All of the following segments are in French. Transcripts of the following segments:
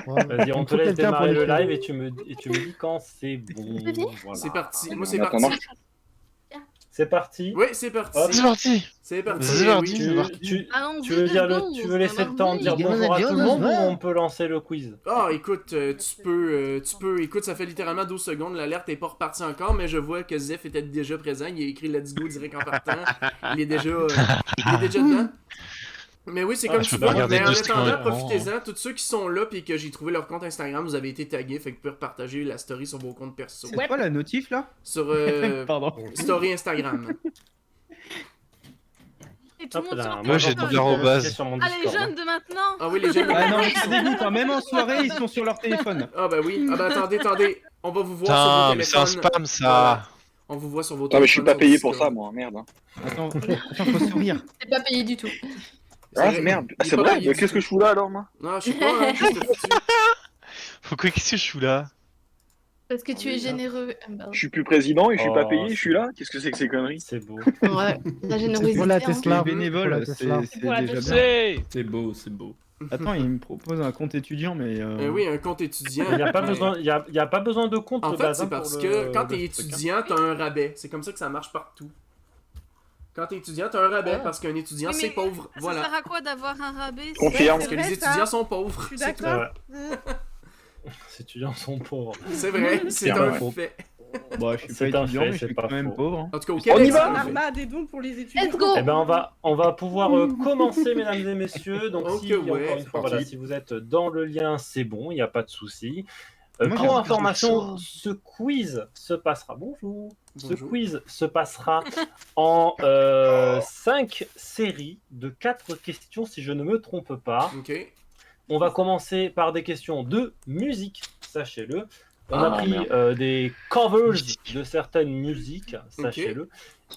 Vas-y, on te laisse démarrer le live et tu me dis quand c'est bon. Voilà. C'est parti. Moi, c'est En attendant, parti. C'est parti. Oui, c'est parti. Hop. C'est parti. C'est parti. C'est eh parti. oui. C'est parti. Tu veux laisser le temps de dire bonjour à tout le monde ou on peut lancer le quiz? Ah, écoute, tu peux, écoute, ça fait littéralement 12 secondes, l'alerte est pas repartie encore, mais je vois que Zef était déjà présent, il a écrit Let's Go direct en partant, il est déjà dedans. Mais oui, c'est comme je tu peux pas veux, regarder mais en deux attendant, secondes. profitez-en, tous ceux qui sont là pis que j'ai trouvé leur compte Instagram, vous avez été tagués, fait que vous pouvez repartager la story sur vos comptes perso. C'est quoi la notif là? Sur Pardon. story Instagram. Et tout le monde sur Moi, j'ai TikTok. de l'arrobase. Sur mon Ah, les Discord, jeunes de maintenant. Ah oui, les jeunes. Ah non, mais ça dégoûte, hein. Même en soirée, ils sont sur leur téléphone. Ah bah oui, ah bah attendez, on va vous voir sur Putain, vos mais c'est un téléphones. spam ça. Voilà. On vous voit sur vos Non, téléphones. mais je suis pas sur payé pour Discord. ça, moi, merde. Hein. Attends, faut sourire. C'est pas payé du tout. Ah, vrai, merde. il Ah, est c'est pas vrai, payé mais du qu'est-ce que tout. je fous là alors, moi? Non, je sais pas, hein, qu'est-ce que tu fais? Pourquoi qu'est-ce que je suis là? Parce que tu es généreux. Ah, bah, Je suis plus président et je suis pas Oh, payé, je suis là? Qu'est-ce que c'est que ces conneries? c'est beau. ouais, la générosité. pour la hein. Tesla. Les bénévoles, Pour la Tesla. c'est Pour la déjà Tesla. bien. C'est. C'est beau, c'est beau. Attends, il me propose un compte étudiant, mais. Oui, un compte étudiant. Il n'y a pas mais- besoin, il y a pas besoin de compte En de fait, base, c'est hein, parce pour que le- quand le t'es truc, hein. étudiant, t'as un rabais. C'est comme ça que ça marche partout. Quand t'es étudiant, t'as un rabais Ah. parce qu'un étudiant, Oui, c'est mais pauvre. Ça Voilà. sert à quoi d'avoir un rabais Confirme. Parce que les vrai, étudiants ça. sont pauvres. Je suis C'est tout. d'accord. Les étudiants sont pauvres. C'est vrai, c'est pas un faux. fait. Bon, je suis C'est pas un étudiant, fait, mais je c'est suis pas quand même faux. pauvre. hein. En tout cas, au On Québec, y va c'est un fait. Karma des dons pour les étudiants. Let's go. Eh ben on va pouvoir commencer mesdames et messieurs. Donc Ok, si ouais, encore une c'est fois, parti. voilà, si vous êtes dans le lien, c'est bon, il n'y a pas de souci. Moi, j'ai Pour un information, ce quiz se passera. Bonjour. Ce Bonjour. quiz se passera en 5 séries de 4 questions, si je ne me trompe pas. Ok. On va commencer par des questions de musique, sachez-le. On a Ah, pris des covers de certaines musiques, sachez-le.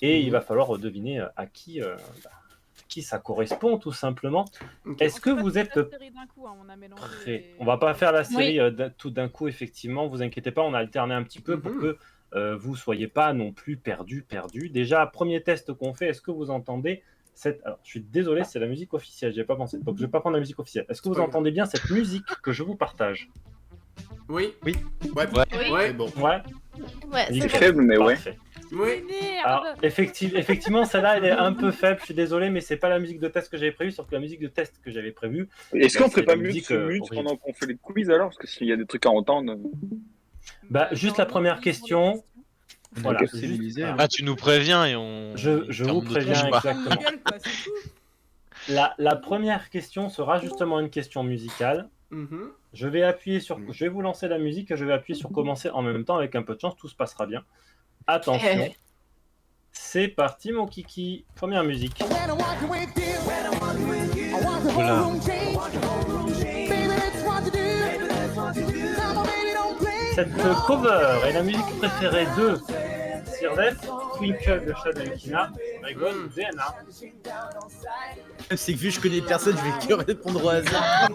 Et il va falloir deviner à qui ça correspond, tout simplement. Ok. Est-ce que vous êtes prêts? On va pas faire la série tout d'un coup, effectivement. Vous inquiétez pas, on a alterné un petit peu pour que vous soyez pas non plus perdus. Déjà, premier test qu'on fait, est-ce que vous entendez cette... Alors, je suis désolé, c'est la musique officielle, j'ai pas pensé. Donc, je vais pas prendre la musique officielle. Est-ce que vous pas grave. entendez bien cette musique que je vous partage? Oui. Ouais, Ouais. c'est bon. Ouais. Ouais, C'est Nickel. faible, mais ouais. Parfait. Oui. Alors, effectivement, celle-là, elle est un peu faible, je suis désolé, mais c'est pas la musique de test que j'avais prévue, sauf que la musique de test que j'avais prévue. Est-ce qu'on c'est ferait la pas mieux de musique, se mute horrible. pendant qu'on fait les quiz alors? Parce que s'il y a des trucs à entendre. Bah, juste la première question. Voilà, Ok, c'est c'est juste- Élysée, voilà. Ah, tu nous préviens et on. Je on vous ferme notre préviens bouche, quoi. exactement. Gueule, quoi, c'est tout. La première question sera justement une question musicale. Mhm. Je vais vous lancer la musique et je vais appuyer sur commencer en même temps. Avec un peu de chance, tout se passera bien. Attention. C'est parti, mon kiki. Première musique. Voilà. Cette cover est la musique préférée de Sirdef, Twinkle de Shadow Yukina, Regon, DNA. C'est que vu que je connais personne, je vais que répondre au hasard.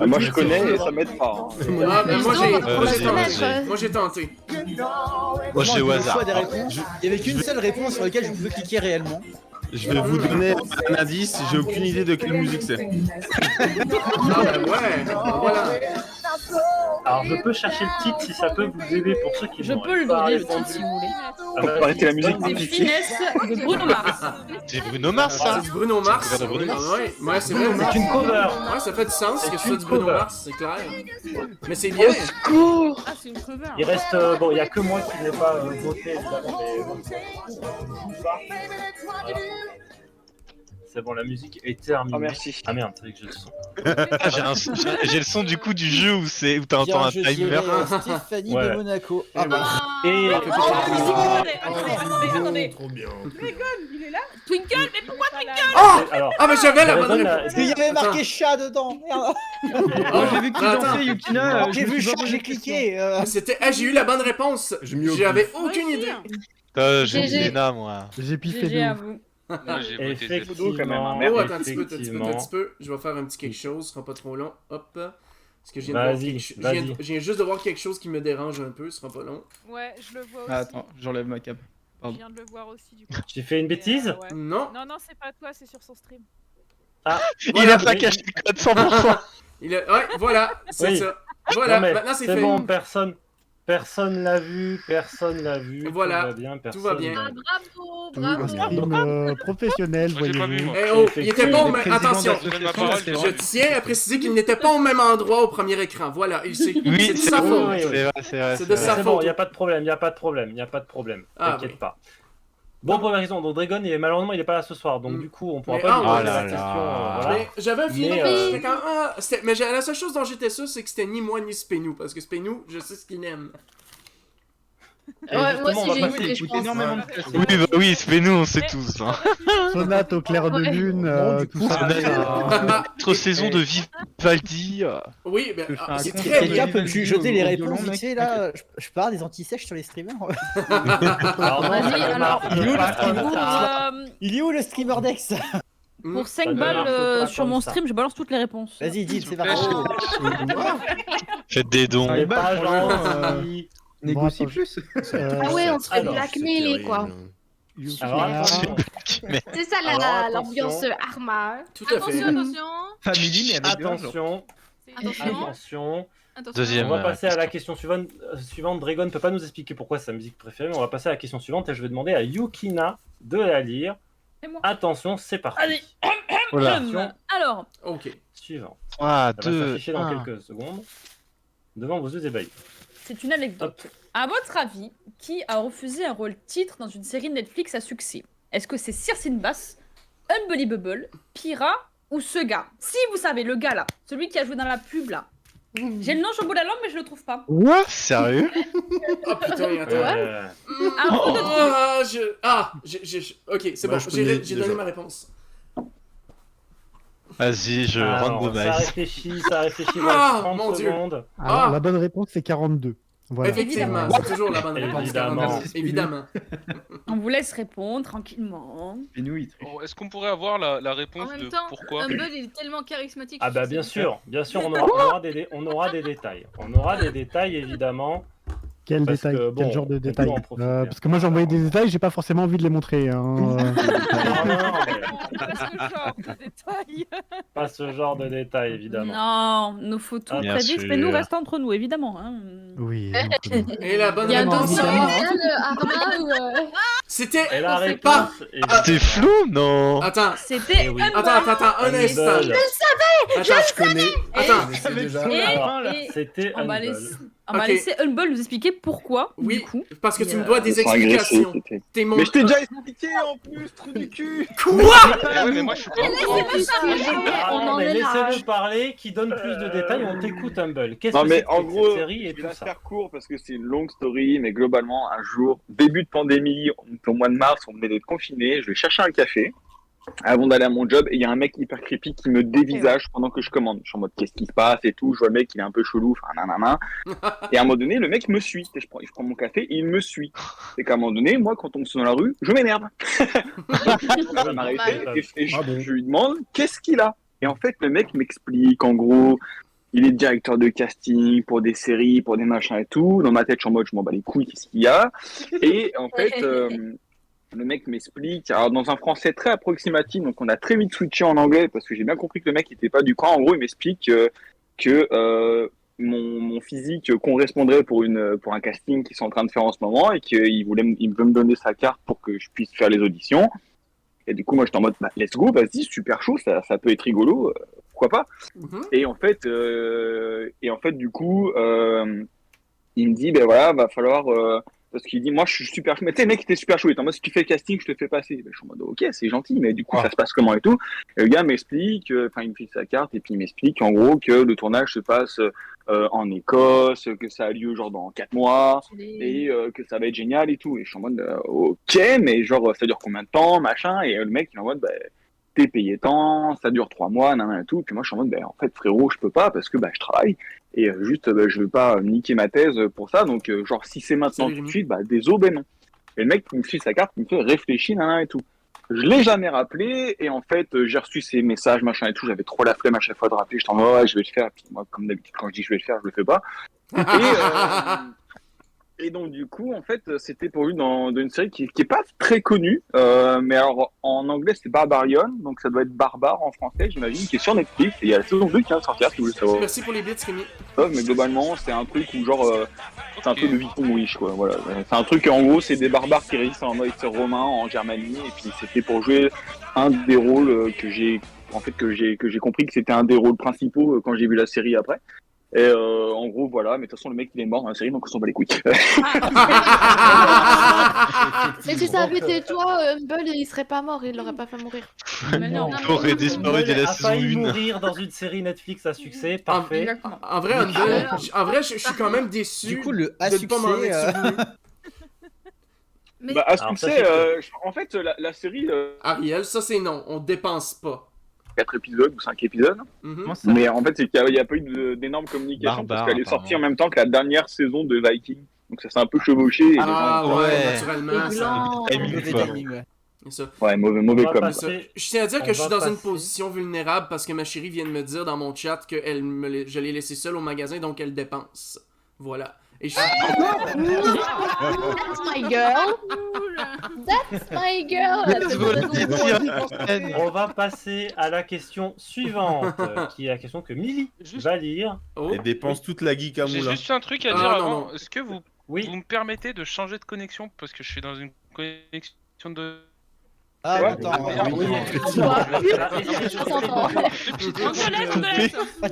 Moi je connais et ça m'aide pas. Hein. Ah, ben moi j'ai vas-y. moi j'ai tenté. Moi, j'ai au Le hasard. choix des réponses. Il y avait qu'une seule réponse sur laquelle je pouvais cliquer réellement. Je vais vous donner un indice, j'ai aucune idée de quelle musique c'est. Ah ben ouais. Voilà. Alors, je peux chercher le titre si ça peut vous aider pour ceux qui Je n'auraient peux le pas donner le répondu. titre si vous voulez. Ah bah, Arrêtez la musique C'est compliquée. Finesse de Bruno Mars. C'est Bruno Mars, Ah, ça. c'est du Bruno Mars. C'est du Bruno Mars. Ouais, ouais, c'est vrai. C'est une cover. Ouais, ça fait du sens que C'est ce soit une du Bruno cover. Mars, c'est clair. Mais c'est bien. Ah, c'est une cover. Il reste, bon, il n'y a que moi qui n'ai pas voté, évidemment, mais bon. Voilà. C'est bon, la musique est terminée. Ah merci. Ah merde, c'est vrai que j'ai le son. Ah, j'ai le son du coup du jeu où t'entends un timer. Stéphanie Ouais. de Monaco. Eh ben, Et Attendez. Trop bien. Il est là. Twinkle, mais pourquoi alors, Ah, mais j'avais la je bonne redonne réponse. Parce qu'il y avait marqué chat dedans. Merde. Moi, j'ai vu que tu Attends. dansais, Yukina. J'ai je me vu suis chat, pas posé j'ai de questions. cliqué. C'était. Ah, j'ai eu la bonne réponse. J'ai mis au J'avais pif. aucune idée. J'ai GG. Lena, moi. J'ai piffé GG de à ouf. vous. Moi, j'ai voté Zef. effectivement, quand même, hein. Oh, Merde. attends un petit peu, effectivement. Je vais faire un petit quelque chose, ce sera pas trop long. Hop. Parce que je viens de voir Vas-y, quelque chose. vas-y. Je viens juste de voir quelque chose qui me dérange un peu, ce sera pas long. Ouais, je le vois aussi. Ah, attends, j'enlève ma cape. Je viens de le voir aussi du coup. J'ai fait une bêtise? Ouais. Non. Non, non, c'est pas toi, c'est sur son stream. Il a pas caché le code 100%. Ouais, voilà, c'est Oui. ça. Voilà, Non, mais maintenant c'est c'est fait. bon, personne l'a vu, Voilà, tout va bien, tout va bien. Ah, bravo, Oui, un bravo. stream professionnel, Moi, j'ai pas vu, voyez-vous. moi. Eh oh, il était pas au Le même... président Attention, de l'association, Je donne ma c'est je vrai. tiens à préciser qu'il n'était pas au même endroit au premier écran. Voilà, Oui, c'est de c'est sa oui, faute. oui, c'est vrai, c'est vrai. C'est de sa C'est faute. bon, il n'y a pas de problème, Ah, t'inquiète oui. pas. Bon, première raison, donc Dragon, malheureusement, il est pas là ce soir, donc Mm. du coup, on pourra Mais pas ah, lui oh poser là la là. question. Voilà. Mais j'avais un feeling Mais, que j'étais quand mais la seule chose dont j'étais sûr, c'est que c'était ni moi ni Spénou, parce que Spénou, je sais ce qu'il aime. Et Ouais, justement, moi on va aussi j'ai passer- écouté, je Écoute pense. énormément de cassettes. Oui, bah oui, fais-nous, on sait tous. Hein. Sonate au clair de lune, Bon, du tout coup, ça. Autre saison de Vivaldi. Oui, mais Je fais un c'est concert très de bien. Quelqu'un peut me Vivaldi jeter les au réponses violon, vite mec. fait là? Je peux avoir des anti-sèches sur les streamers? Alors, non, Vas-y, ça ne alors, marche il est où, pas le comme streamer ça. Il est où le streamer Dex? Pour Ça 5 ne balles marche pas sur comme mon ça. stream, je balance toutes les réponses. Vas-y, dis, c'est S'il vous parti. Faites des dons. C'est Ouais, pas pour le coup, gentil. Négocie Bon, plus. Ah ouais, on se fait Alors, blackmailer quoi. Alors, attention. C'est ça Alors, l'ambiance attention. arma. Tout à fait. Attention. Family, mais avec de l'argent. Attention, Attention. attention. Deuxième. On va passer à la question suivante. Dragon ne peut pas nous expliquer pourquoi c'est sa musique préférée, mais on va passer à la question suivante et je vais demander à Yukina de la lire. Et moi. Attention, c'est parti. Allez. Voilà. Alors, Ok. Suivant. 3, Ça va 2, s'afficher dans quelques secondes. Devant vos yeux ébahis. c'est une anecdote. À votre avis, qui a refusé un rôle titre dans une série Netflix à succès? Est-ce que c'est Circe Bass, Unbelievable, Pira ou ce gars? Si vous savez, le gars là, celui qui a joué dans la pub là. J'ai le nom sur le bout de la langue, mais je le trouve pas. What? Sérieux? Oh putain, attends. Un coup de Ok, c'est Bah, bon, je connais j'ai donné déjà. ma réponse. Vas-y, je Alors, randomise. ça réfléchit dans Ah, 30 mon Dieu. secondes. Alors, Ah. la bonne réponse, c'est 42. Voilà. Effectivement, c'est toujours la bonne réponse. Évidemment. Carole. Évidemment. On vous laisse répondre tranquillement. Et nous, il triche. Oh, est-ce qu'on pourrait avoir la En réponse même de temps, pourquoi Humble il est tellement charismatique. Ah je bah sais bien pas. sûr, on aura des détails. On aura des détails évidemment. Quel Parce détail? que, bon, Quel genre de on peut détail? en profiter. Parce que moi j'ai envoyé des détails, j'ai pas forcément envie de les montrer. Hein. Non, non, mais Ce genre de détails. pas ce genre de détails évidemment. Non, nous faut tout Ah, bien très vite, sûr. mais nous reste entre nous, évidemment. Hein. Oui. Et la bonne Il y a un réponse, dossier. c'est- c'était... Et la on sait réponse pas. C'était flou, non? Attends, C'était Eh oui. Humble. attends, un Humble. instant. Ça, je connais. Attends. Je sais déjà. Alors, Et c'était on va Humble. laisser, on va Ok. laisser Humble nous expliquer pourquoi, Oui, du coup. parce que tu me Et, dois des Ils sont agressés, explications. c'était- T'es mon... Mais je t'ai déjà expliqué en plus, trou du cul. Quoi? Ah ouais, mais moi je suis pas au courant. Ah, on non, en mais est là. laissez-le parler, qui donne plus de détails, on t'écoute Humble. Qu'est-ce Non, que mais c'est que en cette gros, série et je vais tout la ça? faire court parce que c'est une longue story, mais globalement, un jour, début de pandémie, au mois de mars, on venait d'être confinés, je vais chercher un café avant d'aller à mon job et il y a un mec hyper creepy qui me dévisage pendant que je commande. Je suis en mode qu'est-ce qui se passe et tout, je vois le mec il est un peu chelou, enfin nanana. Et à un moment donné, le mec me suit. Et je prends mon café et il me suit. Et qu'à un moment donné, moi quand on me suit dans la rue, je m'énerve. Donc je vais m'arrêter et Ah bon. je lui demande qu'est-ce qu'il a. Et en fait, le mec m'explique en gros. Il est directeur de casting pour des séries, pour des machins et tout. Dans ma tête, je suis en mode, je m'en bats les couilles, qu'est-ce qu'il y a? Et en fait, le mec m'explique, alors dans un français très approximatif, donc on a très vite switché en anglais parce que j'ai bien compris que le mec n'était pas du coin. En gros, il m'explique que mon physique correspondrait pour un casting qu'ils sont en train de faire en ce moment et qu'il veut me donner sa carte pour que je puisse faire les auditions. Et du coup, moi, j'étais en mode, bah, let's go, vas-y, super chaud, ça peut être rigolo, pourquoi pas. Et en fait, du coup, il me dit, ben voilà, va falloir, parce qu'il dit, moi, je suis super chaud. Mais tu sais, le mec était super chaud. Il était en mode, si tu fais le casting, je te fais passer. Ben, je suis en mode, ok, c'est gentil, mais du coup, ça se passe comment et tout. Et le gars m'explique, enfin, il me file sa carte et puis il m'explique, en gros, que le tournage se passe en Écosse, que ça a lieu genre dans 4 mois et que ça va être génial et tout. Et je suis en mode, ok, mais genre, ça dure combien de temps, machin. Et le mec, il est en mode, t'es payé tant, ça dure 3 mois, nanana et tout. Puis moi, je suis en mode, en fait, frérot, je peux pas parce que je travaille. Et juste, je veux pas niquer ma thèse pour ça. Donc, genre, si c'est maintenant tout de suite, désolé, non. Et le mec, il me file sa carte, il me fait réfléchir, nanana et tout. Je l'ai jamais rappelé, et en fait, j'ai reçu ces messages, machin et tout. J'avais trop la flemme à chaque fois de rappeler. J'étais en mode, ouais, je vais le faire. Puis moi, comme d'habitude, quand je dis je vais le faire, je le fais pas. Et donc, du coup, en fait, c'était pour lui dans une série qui est pas très connue. Mais alors, en anglais, c'est Barbarian. Donc, ça doit être Barbare en français, j'imagine, qui est sur Netflix. Et il y a la saison 2 qui vient de sortir, si vous voulez savoir. Merci pour les bits, Rémi. Mais globalement, c'est un truc où, genre, c'est un peu de Viking Wish, quoi. Voilà. C'est un truc, en gros, c'est des barbares qui réussissent en mode romain en Germanie. Et puis, c'était pour jouer un des rôles que j'ai compris que c'était un des rôles principaux quand j'ai vu la série après. Et en gros, voilà, mais de toute façon, le mec il est mort dans la série, donc on s'en bat les couilles. Mais si ça avait été toi, Humble, il serait pas mort, il l'aurait pas fait mourir. Mais non, Il aurait disparu dès la saison 1. mourir dans une série Netflix à succès, parfait. En vrai, Humble, je suis quand même déçu. Du coup, le de ne pas m'en être souvenu. Bah, à succès, en fait, la série. Ariel, ça c'est non, on dépense pas. 4 épisodes ou 5 épisodes. Mais en fait, c'est qu'il n'y a pas eu d'énorme communication parce qu'elle est sortie en même temps que la dernière saison de Viking. Donc ça s'est un peu chevauché. Et Naturellement. Ouais, mauvais comme ça. Je tiens à dire que je suis dans une position vulnérable parce que ma chérie vient de me dire dans mon chat que je l'ai laissée seule au magasin, donc elle dépense. Voilà. Et je suis... That's my girl. That's my girl. On va passer à la question suivante, qui est la question que Milly va lire. Elle dépense toute la geek à J'ai moula. juste un truc à dire avant. non. Est-ce que vous me permettez de changer de connexion parce que je suis dans une connexion de... Ah, attends,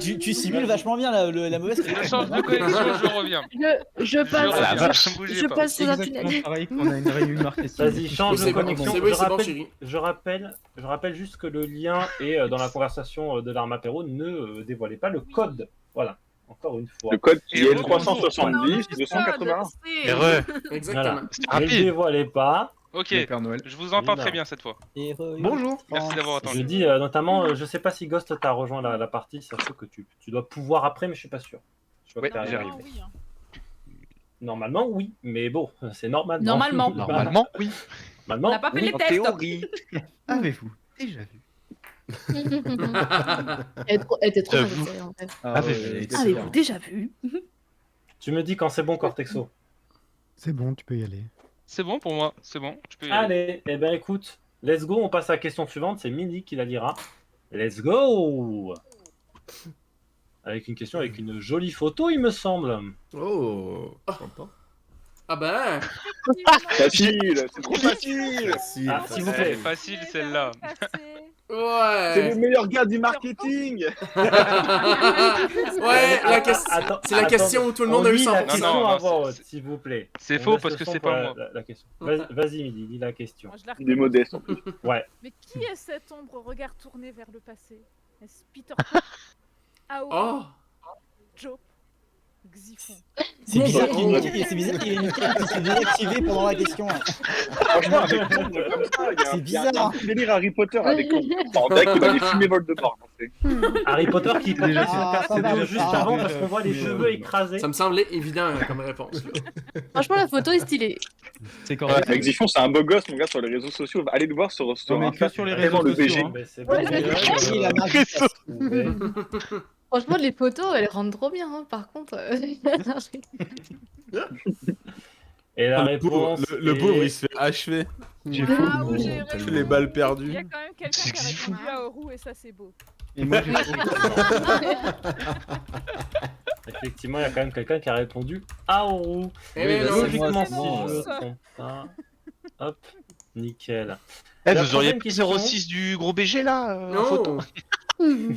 tu simules vachement bien la mauvaise connexion. Je change de connexion, je reviens. Je passe sous un tunnel. Pareil qu'on a une réunion marketing. Vas-y, change de connexion. Je rappelle juste que le lien est dans la conversation de l'arme apéro. Ne dévoilez pas le code. Voilà. Encore une fois. Le code qui est 370 281. Heureux. Exactement. Ne dévoilez pas. Ok, je vous entends très bien cette fois. Bonjour. Merci d'avoir attendu. Je dis notamment, je sais pas si Ghost t'a rejoint la partie, sachant que tu dois pouvoir après, mais je suis pas sûr. Ouais, j'arrive. Normalement, oui, mais bon, c'est normalement. Normalement, oui. On n'a pas fait les tests. Avez-vous déjà vu? Elle était trop intéressée, en fait. Avez-vous déjà vu? Tu me dis quand c'est bon, Cortexo. C'est bon, tu peux y aller. C'est bon pour moi, c'est bon, je peux y aller. Allez, eh ben écoute, let's go, on passe à la question suivante, c'est Milly qui la lira. Let's go! Avec une question avec une jolie photo, il me semble. Oh! Ah ben! Facile, c'est trop facile! Ah, s'il vous plaît. Elle est facile celle-là. Ouais! C'est le meilleur gars du marketing! Ouais, c'est la question où tout le monde a eu son... la question avant, s'il vous plaît. C'est faux parce que c'est pas moi. La question. Vas-y, Milly, lis la question. Il est modeste en plus. Ouais. Mais qui est cette ombre regard tourné vers le passé? Est-ce Peter Pan, Aoi, Joe, Xiphon? C'est bizarre qu'il y ait une carte qui s'est désactivée pendant la question. Franchement, avec comme ça, C'est il y a un bizarre. délire Harry Potter avec en deck qui va aller fumer Voldemort. Harry Potter qui peut Déjà, se casser pas de mal, juste ça. avant parce qu'on voit les cheveux écrasés. Ça me semblait évident comme réponse. Là. Franchement, la photo est stylée. C'est Ouais, avec Xiphon, c'est un beau gosse, mon gars, sur les réseaux sociaux. Allez le voir sur mais que sur les réseaux le sociaux, BG. hein. Mais c'est Ouais, bon. Franchement, les photos, elles rendent trop bien, hein, par contre. Et la Le pauvre, réponse. le pauvre, il se fait achever. J'ai Les balles Il perdues. y a quand même quelqu'un qui a répondu à Oru et ça c'est beau. Et moi, j'ai Effectivement, il y a quand même quelqu'un qui a répondu Aoru. Eh ben non, Logiquement, c'est si moi, je c'est moi. trompe pas. Hop, nickel. Eh, La vous auriez troisième pris question. 06 du gros BG là en photo. Non!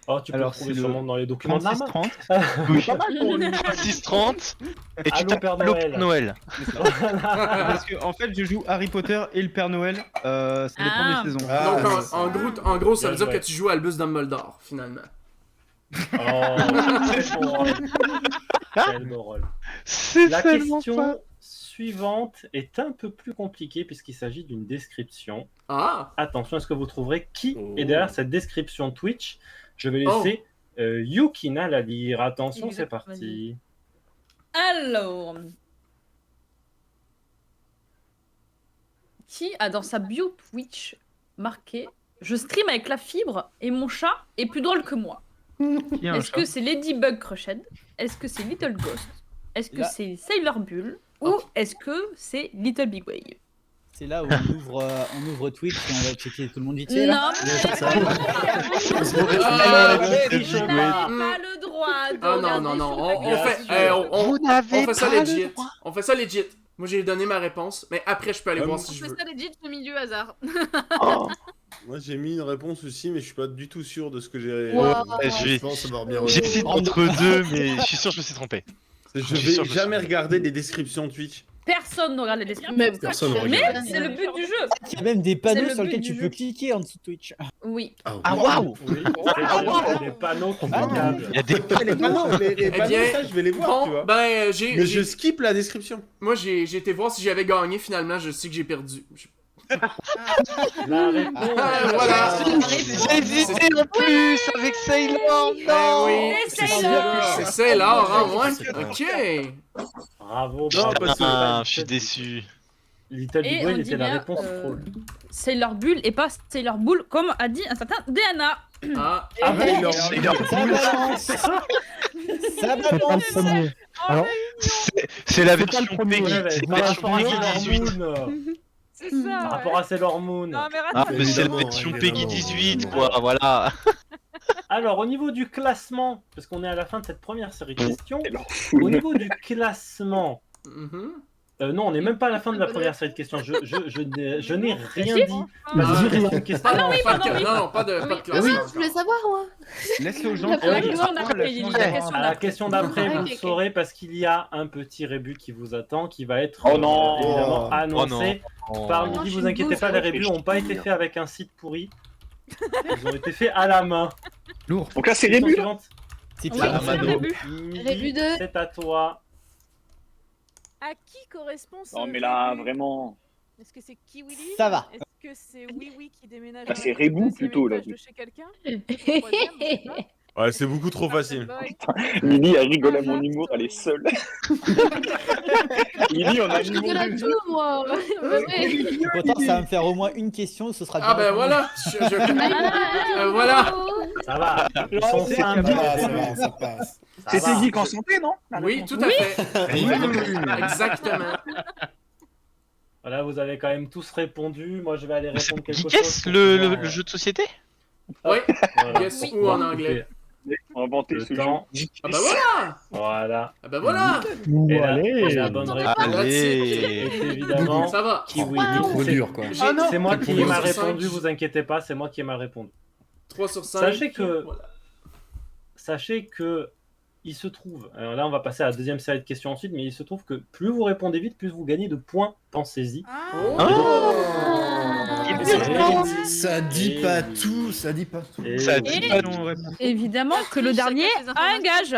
Oh, tu peux Alors, le trouver c'est sûrement dans les documents de la main. 36-30. 630 et tu Allô, tapes Père Allô, Noël. Père Noël. Parce que en fait, je joue Harry Potter et le Père Noël. Ça dépend des saisons. Donc en gros, ça veut Bien dire joué. que tu joues Albus Dumbledore, finalement. Oh, quel beau rôle. Quel beau rôle. C'est La tellement question pas. suivante est un peu plus compliquée puisqu'il s'agit d'une description. Ah! Attention, est-ce que vous trouverez qui est derrière cette description Twitch? Je vais laisser Yukina la lire. Attention, c'est parti. Alors. Qui a dans sa bio Twitch marqué Je stream avec la fibre et mon chat est plus drôle que moi. Qui a un Est-ce chat que c'est Ladybug Crushed? Est-ce que c'est Little Ghost? Est-ce que c'est Sailor Bull ou est-ce que c'est Little Big Wave? C'est là où on ouvre Twitch et on va checker tout le monde vite fait. Non, là. pas le droit de Ah non, non, non, on fait ça legit. On fait ça legit. Moi j'ai donné ma réponse, mais après je peux aller voir si je veux. On fait ça legit au milieu hasard. Moi j'ai mis une réponse aussi, mais je suis pas du tout sûr de ce que j'ai. J'hésite entre deux, mais je suis sûr que je me suis trompé. Je vais jamais regarder les descriptions Twitch. Personne ne regarde les descriptions. Personne ne Mais regarde. c'est le but du jeu. Il y a même des C'est panneaux le sur but lesquels du tu jeu. peux cliquer en dessous de Twitch. Oui. Ah waouh. Des panneaux qui regarde. Il y a des Les panneaux, les panneaux, ça je vais les voir, tu vois. Ben, Mais je skip la description. Moi j'ai été voir si j'avais gagné, finalement je sais que j'ai perdu. La réponse. Voilà. J'ai hésité en plus avec Sailor. Non. Oui, c'est Sailor, hein, ouais. Ok. Bravo, Putain, je suis déçu. Little Big Et Wave on était dit la bien réponse trop. Sailor Bull et pas Sailor Bull comme a dit un certain Diana. Ah, Sailor Bull. C'est pas le premier. Alors, C'est la version pas le premier, Peggy. ouais, C'est Par la rapport version à Peggy Sailor 18. Moon. C'est ça. Par rapport à Sailor Moon. Non, mais Ah, rate mais c'est la Évidemment, version évidemment. Peggy 18, quoi, voilà. Alors, au niveau du classement, parce qu'on est à la fin de cette première série de questions, Sailor au Moon. niveau du classement, mhm. non, on n'est même pas à la fin de la première série de questions. Je n'ai rien Si. dit. Ah, Parce que c'est une question. Ah non, pas de, oui. non, pas de Oui, classement. je voulais savoir, moi. Laisse-le aux gens. La La oui. question d'après, Lily, la question À la d'après. question d'après, Ah, vous ok, le ok. saurez parce qu'il y a un petit rébut qui vous attend, qui va être Oh non. évidemment Oh annoncé par Lily. Vous inquiétez pas, les rébus n'ont pas été chier. faits avec un site pourri. Ils ont été faits à la main. lourd. Donc là c'est Question Rébus là. suivante. C'est Oui, pire. c'est le début. Rébut Lily, 2. c'est à toi. À qui correspond ce Non mais là Rébus vraiment. Est-ce que c'est Kiwili? Ça va. Est-ce que c'est Oui qui déménage Ah, dans c'est le Rébou, deuxième plutôt, là. étage de chez quelqu'un? Troisième, je sais pas. Ouais, c'est beaucoup trop facile. Lily elle rigole à mon humour, elle est seule. Lily on a Je un humour rigole à de tout, moi. Ouais. Je suis content, ça va me faire au moins une question, ce sera bien. Ah ben répondu. voilà. Voilà. Ça va. Ils Ah, sont c'est simples. ça passe. Ça C'était va. Geek en santé, non? Oui, tout à fait. Exactement. Voilà, vous avez quand même tous répondu. Moi, je vais aller C'est répondre quelque chose. Geekess, pour le pouvoir, jeu de société? Oui. voilà. Yes Pour ou pouvoir en anglais. On va inventer Le ce temps. Ah bah voilà. Voilà. Ah bah voilà. Et Allez. la bonne réponse Allez. est évidemment Ça va. Kiwi. Trop C'est- dur quoi. J'ai C'est moi qui ai 3 m'a sur 5. répondu, vous inquiétez pas, c'est moi qui ai m'a répondu. 3 sur 5. Sachez que- Voilà. Sachez que il se trouve, alors là on va passer à la deuxième série de questions ensuite, mais il se trouve que plus vous répondez vite, plus vous gagnez de points, pensez-y. Oh. Ça dit pas tout, ça dit pas tout. Et- Ça dit pas non. Évidemment que le dernier a un gage.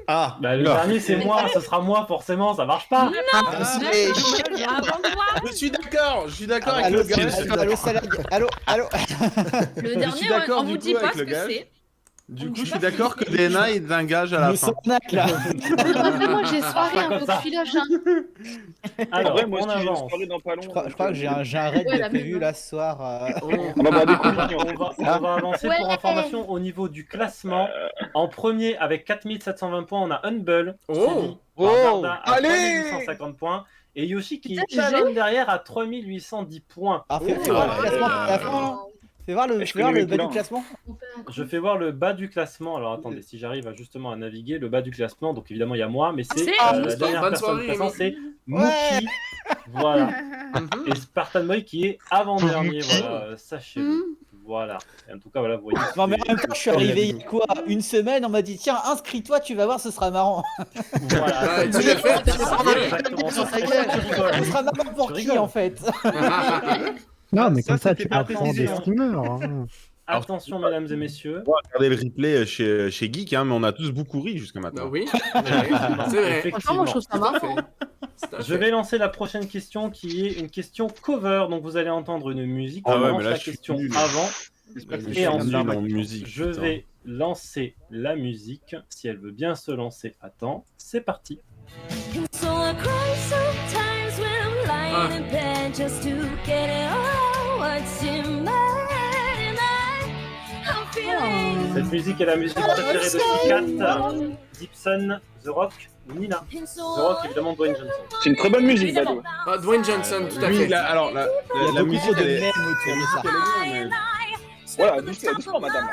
Ah, Bah, le dernier c'est moi, ce sera moi forcément, ça marche pas. Je suis d'accord, avec allô, le gage. allô, Salag, allô. Le suis dernier, d'accord, on du vous coup, dit pas avec ce le que gage. c'est. Du coup, je suis d'accord que DNA est un gage à la Le fin. Sonac là. Moi, j'ai soirée, Pas un comme peu ça. de filoche. Hein. Alors, Ouais, moi on aussi j'ai une avance. soirée dans pas long. Je crois que j'ai un raid Ouais, de la prévu même. là ce soir. Oh. On va boire des On va, coups. on va avancer Ouais. pour information au niveau du classement. En premier, avec 4720 points, on a Humble. Oh. suivi par Oh. Darda à Allez. 3850 points. Et Yoshi qui Putain, challenge derrière à 3810 points. Ah, fais voir le classement à la fin là. Fais voir le, Je fais voir connais le mes bas du couleurs. classement. Je fais voir le bas du classement. Alors attendez, si j'arrive à justement à naviguer, le bas du classement, donc évidemment il y a moi, mais c'est C'est- la dernière bonne personne soirée, classante, c'est Ouais. Mookie. Voilà. Mhm. Et Spartan Boy qui est avant-dernier, Mookie. voilà, sachez-le. Voilà. Et en tout cas, voilà, vous voyez. Non mais en même temps, je suis arrivé il y a quoi, une semaine, on m'a dit tiens inscris-toi, tu vas voir, ce sera marrant. Voilà. Ouais, tu l'as fait. Exactement ça. C'est pour ça que tu rigoles. Ce sera marrant pour Je qui rigole. en fait? Non, mais Ça, comme ça, c'était tu pas apprends précisé, des hein. streamers. Hein. Attention, mesdames et messieurs. On va regarder le replay chez Geek, hein, mais on a tous beaucoup ri jusqu'à Bah maintenant. oui, c'est vrai. Effectivement. Moi, je trouve ça Tout à marrant. fait. Tout à Je fait. vais lancer la prochaine question qui est une question cover. Donc vous allez entendre une musique. Ah On ouais, lance mais là, la je suis question nul. avant. Je Et suis ensuite, nul en musique. je putain. vais lancer la musique. Si elle veut bien se lancer à temps, c'est parti. Cette musique est la musique préférée de Cat, Gibson, The Rock ou Nina. The Rock, évidemment, Dwayne Johnson. C'est une très bonne musique, Badou. Ah, Dwayne Johnson, tout à Oui, fait. la musique, elle est bien, mais... Voilà, doucement, madame.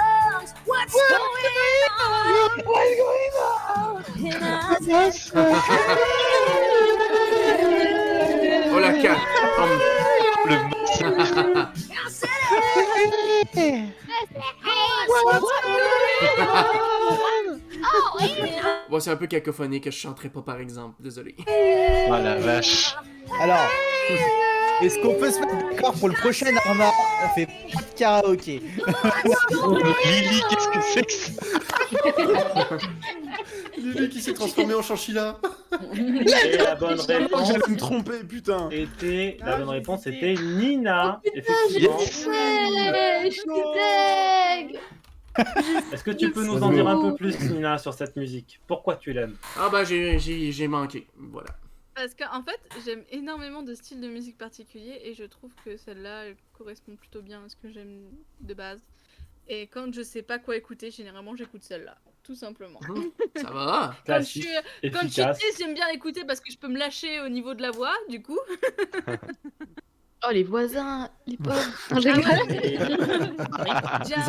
Oh la Cat. Bon, c'est un peu cacophonique, je chanterai pas par exemple, désolé. Oh la vache. Alors, est-ce qu'on peut se mettre d'accord pour le prochain Arma? On fait pas de karaoké. Lily, qu'est-ce que c'est que ça? Lily qui s'est transformé en chinchilla. Et la bonne réponse J'allais me tromper, putain. la bonne réponse était Nina, effectivement. Ouais, je suis deg. Est-ce que tu peux nous en dire un peu plus, Nina, sur cette musique? Pourquoi tu l'aimes? Ah bah j'ai manqué, voilà. Parce qu'en fait, j'aime énormément de styles de musique particuliers et je trouve que celle-là, elle correspond plutôt bien à ce que j'aime de base. Et quand je sais pas quoi écouter, généralement j'écoute celle-là, tout simplement. Ça va. Quand je suis triste, j'aime bien l'écouter parce que je peux me lâcher au niveau de la voix, du coup. Oh, les voisins, les pauvres. Ils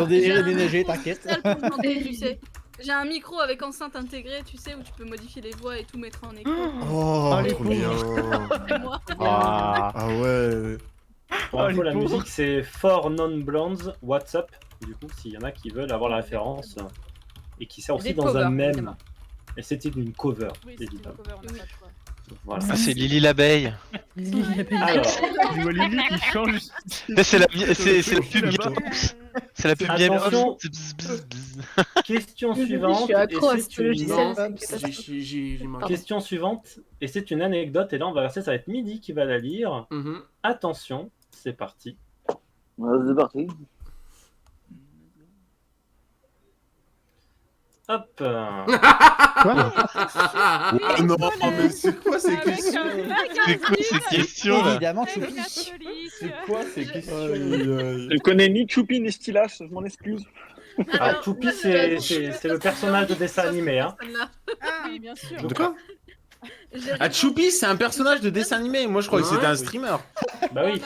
ont déjà déneigé, t'inquiète. Tu sais. J'ai un micro avec enceinte intégrée, tu sais, où tu peux modifier les voix et tout mettre en écho. Oh, trop bien. C'est moi. Ah ouais. Pour info, la musique c'est For Non-Blondes, What's Up. Du coup, s'il y en a qui veulent avoir la référence et qui sert aussi dans un mème. Et c'était une cover, évidemment. Voilà. Ah, c'est Lily l'abeille. Alors, Tu vois Lily qui change. C'est la pub miel. C'est la pub miel. attention, question suivante. Je suis accro à ce et logiciel. J'ai manqué. question suivante, et c'est une anecdote, et là on va verser, ça va être Midi qui va la lire. Attention, c'est parti. C'est parti. Hop. Oh non, mais c'est quoi ces questions? C'est quoi ces questions là? Évidemment, Choupi. C'est quoi ces questions? Je ne connais ni Choupi ni Stylas, je m'en excuse. Alors, Choupi, c'est le personnage de dessin animé. Hein. Oui, bien sûr. De quoi? Ah, Choupi, c'est un personnage de dessin animé. Moi, je croyais que c'était un streamer. Bah oui.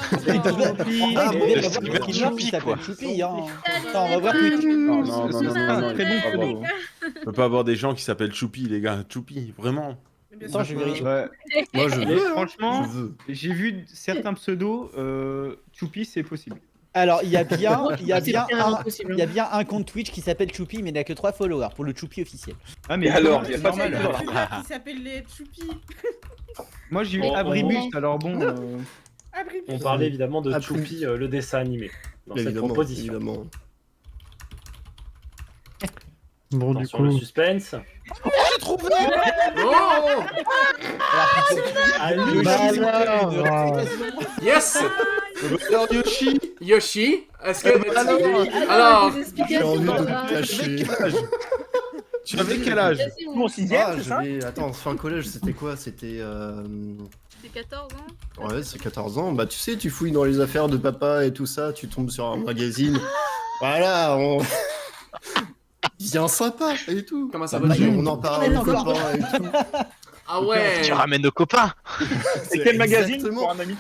Choupi, ça s'appelle Choupi, hein. Attends, on va voir Twitch. Non, très bon pseudo. On peut pas avoir des gens qui s'appellent Choupi, les gars. Choupi, vraiment. Attends, je vérifie. Ouais. Moi, je veux. Franchement, j'ai vu certains pseudos. Choupi, c'est possible. Alors, il y a bien un compte Twitch qui s'appelle Choupi, mais il n'a que 3 followers pour le Choupi officiel. Ah, mais alors, c'est il y a pas normal. Qui s'appelle les Choupi. Moi, j'ai eu Abribus, alors bon. On parlait évidemment de Choupi, le dessin animé, dans cette proposition. Évidemment. Bon, Attention, le suspense. Oh, j'ai trouvé. Yes. Alors, Yoshi. Yoshi, est-ce que... Alors... J'ai envie de me cacher. Tu avais quel âge? Mon sixième, c'est ça? Attends, fin collège, c'était quoi? C'était... C'était 14 ans. Ouais, c'est 14 ans. Bah, tu sais, tu fouilles dans les affaires de papa et tout ça, tu tombes sur un magazine. Voilà, on... Bien sympa et tout. Comment ça va? On en parle aux copains et tout. Ah ouais. Tu ramènes nos copains. C'est quel magazine pour un ami?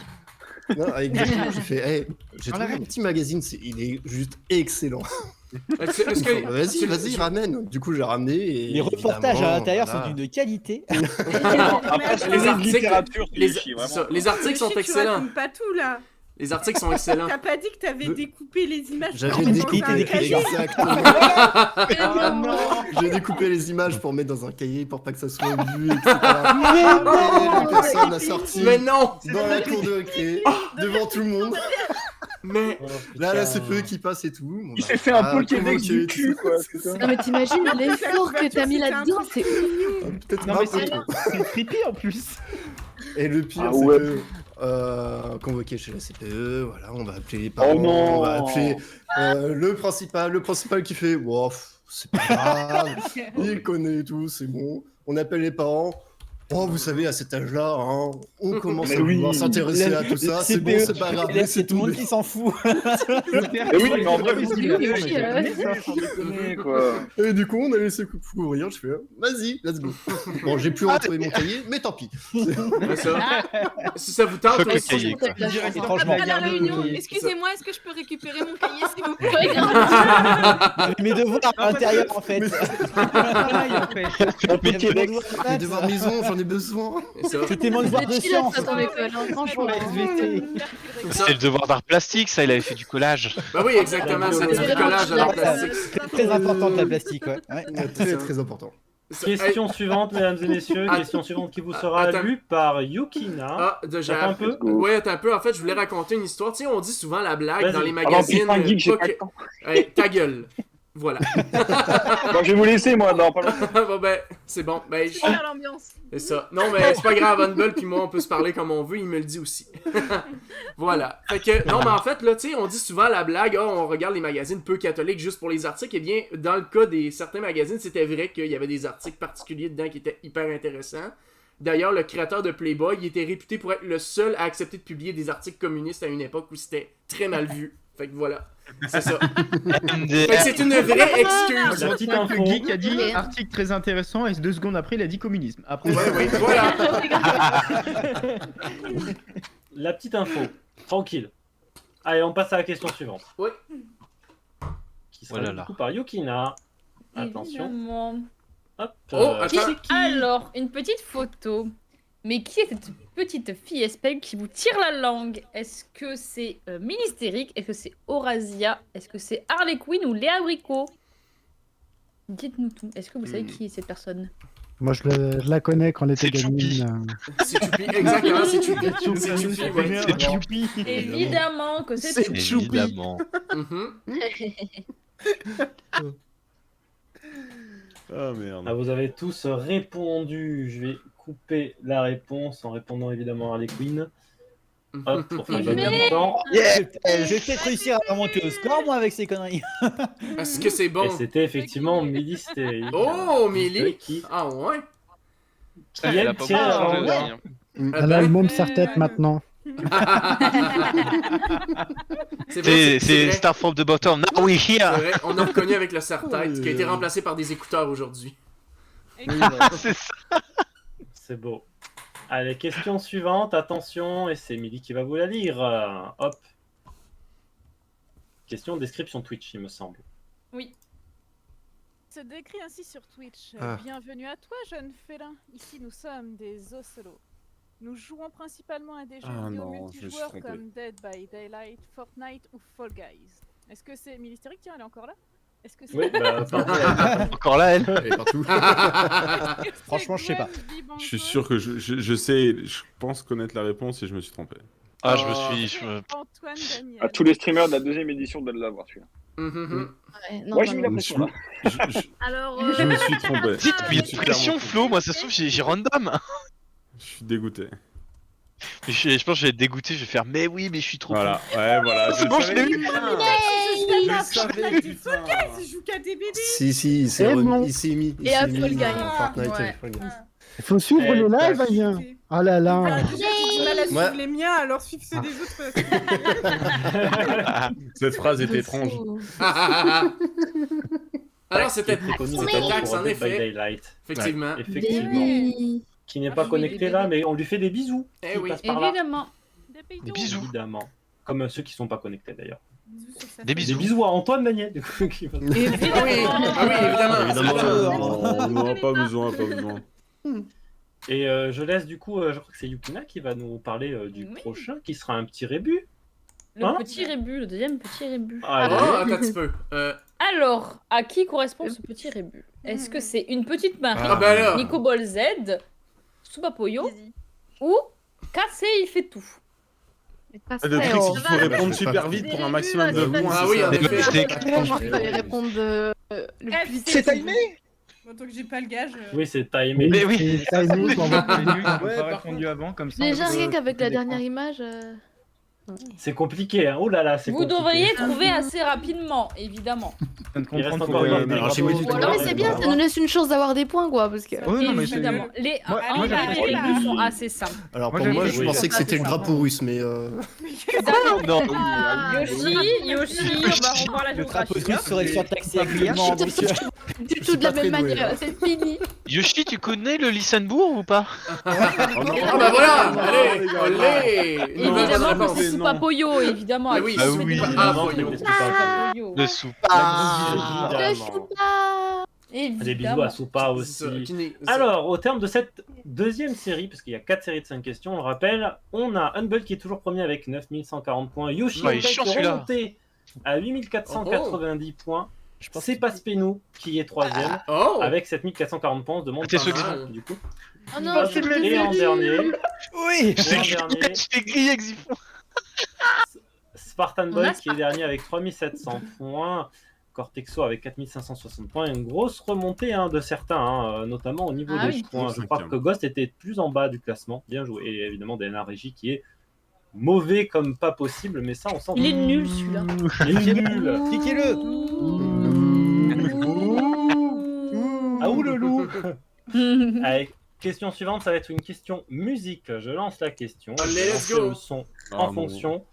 Non, exactement, j'ai fait, hey, j'ai trouvé un petit magazine, il est juste excellent. Vas-y, ramène. Du coup, j'ai ramené. Et les reportages à l'intérieur sont d'une qualité. Après, les articles sont excellents. Pas tout là. Les articles sont excellents. T'as pas dit que t'avais découpé les images. J'avais découpé J'ai découpé les images pour mettre dans un cahier pour pas que ça soit vu, etc. Et personne a sorti. Mais non. Dans la cour de récré, devant tout le monde. Mais là, c'est peu qui passe et tout. Il s'est fait un Pokédex du cul, quoi. Non, mais t'imagines l'effort que t'as mis là-dedans, c'est peut-être Non, un mais peu trop. c'est creepy en plus. Et le pire, c'est que convoqué chez la CPE, voilà, on va appeler les parents, on va appeler le principal qui fait wow, c'est pas grave, il connaît et tout, c'est bon. On appelle les parents. Oh, vous savez, à cet âge-là, hein, on commence à vouloir s'intéresser à tout ça. C'est bon, c'est pas grave. C'est tout le monde qui s'en fout. mais en vrai, Et du coup, on a laissé couvrir. Je fais, vas-y, let's go. Bon, j'ai plus retrouvé mon cahier, mais tant pis. Si ça vous tente, À la réunion, excusez-moi, est-ce que je peux récupérer mon cahier s'il vous plaît? Mes devoirs à l'intérieur en fait. Mes devoirs maison, j'en ai besoin. C'était mon devoir de science. C'est le devoir d'art plastique, ça, il avait fait du collage. Bah oui, exactement, c'est du collage à l'art plastique. C'est très important la plastique, ouais. Très très important. Question suivante, mesdames et messieurs. Question suivante qui vous sera lue par Yukina. Ah, déjà. Attends un peu. Ouais, attends un peu. En fait, je voulais raconter une histoire. Tu sais, on dit souvent la blague Vas-y. dans les magazines. Hey, ta gueule. Voilà. Bon, je vais vous laisser, moi, non, pas longtemps. Bon, ben, c'est bon. Ben, C'est pas l'ambiance. c'est ça. Non, mais c'est pas grave, Humble, puis moi, on peut se parler comme on veut, il me le dit aussi. Voilà. Fait que, non, mais en fait, là, tu sais, on dit souvent la blague, on regarde les magazines peu catholiques juste pour les articles. Eh bien, dans le cas des certains magazines, c'était vrai qu'il y avait des articles particuliers dedans qui étaient hyper intéressants. D'ailleurs, le créateur de Playboy, il était réputé pour être le seul à accepter de publier des articles communistes à une époque où c'était très mal vu. Fait que voilà. C'est ça. Fait que c'est une vraie excuse. La petite info. Le geek a dit article très intéressant et 2 secondes après il a dit communisme. Après, ouais, voilà. La petite info. Tranquille. Allez, on passe à la question suivante. Oui. Qui sera du coup par Yukina. Attention. Hop. Alors, une petite photo. Mais qui est cette petite fille espègle qui vous tire la langue? Est-ce que c'est Ministérique? Est-ce que c'est Horasia? Est-ce que c'est Harley Quinn ou Léa Bricot? Dites-nous tout. Est-ce que vous savez qui est cette personne? Moi, je la connais quand elle était gamine. C'est Choupi, exactement, c'est Choupi. C'est Choupi, ouais. C'est Choupi. Évidemment que c'est Choupi. Évidemment. Ah merde. Ah, vous avez tous répondu. Je vais couper la réponse en répondant évidemment à Harley Quinn. Hop, pour faire gagner du temps. Je vais peut-être réussir à remonter au score, moi, avec ces conneries. Est-ce que c'est bon? Et c'était effectivement Millie. Oh, Millie! Ah ouais? Qui elle tient la langue. Elle a le môme serre-tête maintenant. C'est Starform de Bottom. Now we here! C'est vrai, on a reconnu avec le serre-tête qui a été remplacé par des écouteurs aujourd'hui. C'est ça. C'est beau. Allez, question suivante, attention, et c'est Millie qui va vous la lire. Hop. Question description Twitch, il me semble. Oui. Se décrit ainsi sur Twitch. Ah. Bienvenue à toi, jeune félin. Ici, nous sommes des Ocelots. Nous jouons principalement à des jeux vidéo multijoueurs comme Dead by Daylight, Fortnite ou Fall Guys. Est-ce que c'est Ministérique? Tiens, elle est encore là? Est-ce que c'est... Oui, bah, encore là, elle. Elle est partout. Franchement, je sais pas. Je suis sûr que je sais, je pense connaître la réponse et je me suis trompé. Ah, je me suis... Antoine Daniel. À tous les streamers de la deuxième édition de l'avoir, celui-là. Ouais, j'ai mis la pression là. Alors, Je me suis trompé. Dites, mais il y a une pression, Flo, moi ça se trouve, j'ai random. Je suis dégoûté. Je pense que je vais être dégoûté, je vais faire mais oui, mais je suis trop. Voilà, ouais, voilà. C'est bon, je l'ai eu. Je joue qu'à des BD. Si, il s'est mis. Et à Fall Guys. Fortnite, Ouais. Fall Guys. Il faut suivre le live, Aïe. Ah là là. J'ai du mal à suivre les miens, alors suivre ceux des autres. Cette phrase est étrange. Alors c'était Tax en Dead by effet. Daylight. Effectivement. Effectivement. Qui n'est pas connecté là, mais on lui fait des bisous. Eh Qui oui. passe par là. Évidemment. Des bisous. Évidemment. Comme ceux qui sont pas connectés d'ailleurs. Des bisous. Des bisous à Antoine Daniel. Du coup, qui va... Évidemment. On n'aura pas besoin, pas besoin. Et je laisse du coup, je crois que c'est Yukina qui va nous parler du prochain, qui sera un petit rébut. Le petit rébut, le deuxième petit rébut. Allez. Oh, attends un petit peu. Alors, à qui correspond ce petit rébut? Est-ce que c'est une petite Marie, Ah bah là. Nico Ball Z, Subapoyo ou Cassé il fait tout? Le truc, c'est qu'il faut répondre super vite pour un maximum de points. Ah oui, en effet. Il fallait répondre le plus vite. C'est timé? Tant que j'ai pas le gage. Oui, c'est timé. Mais oui. On a pas répondu avant comme ça. Déjà rien qu'avec la dernière image. C'est compliqué, hein. Oh là là, c'est Vous compliqué. devriez trouver assez rapidement, évidemment. Il reste encore non, mais c'est bien, ça nous laisse une chance d'avoir des points, quoi, parce que... Évidemment. Les deux sont assez simples. Alors pour moi, je pensais que c'était le drapeau russe, mais... Non. Yoshi, on va revoir la Le drapeau géographie. russe serait surtaxé régulièrement. Du tout de la même manière, c'est fini. Yoshi, tu connais le Lissenbourg ou pas? Ah bah voilà. Allez. Évidemment que c'est Soupapoyo, évidemment. Ah oui, Le soupe. Des bisous à Soupa aussi. Alors, au terme de cette deuxième série, parce qu'il y a 4 séries de 5 questions, on le rappelle, on a Humble qui est toujours premier avec 9140 points, Yoshi qui est remonté à 8490 points, c'est pas Spénou qui est troisième avec 7440 points, on se demande du coup. Oh non, et en dernier, oui, je t'ai grillé, Xifon. Spartan Boy qui est dernier avec 3700 points. Cortexo avec 4560 points, une grosse remontée de certains, notamment au niveau des points. Je crois que Ghost était plus en bas du classement, bien joué. Et évidemment DNA Régie qui est mauvais comme pas possible, mais ça on sent. Il est nul celui-là. Il est nul. Cliquez-le. Ah où le loup. Allez, question suivante, ça va être une question musique. Je lance la question. Allez, let's Je go. le son en fonction.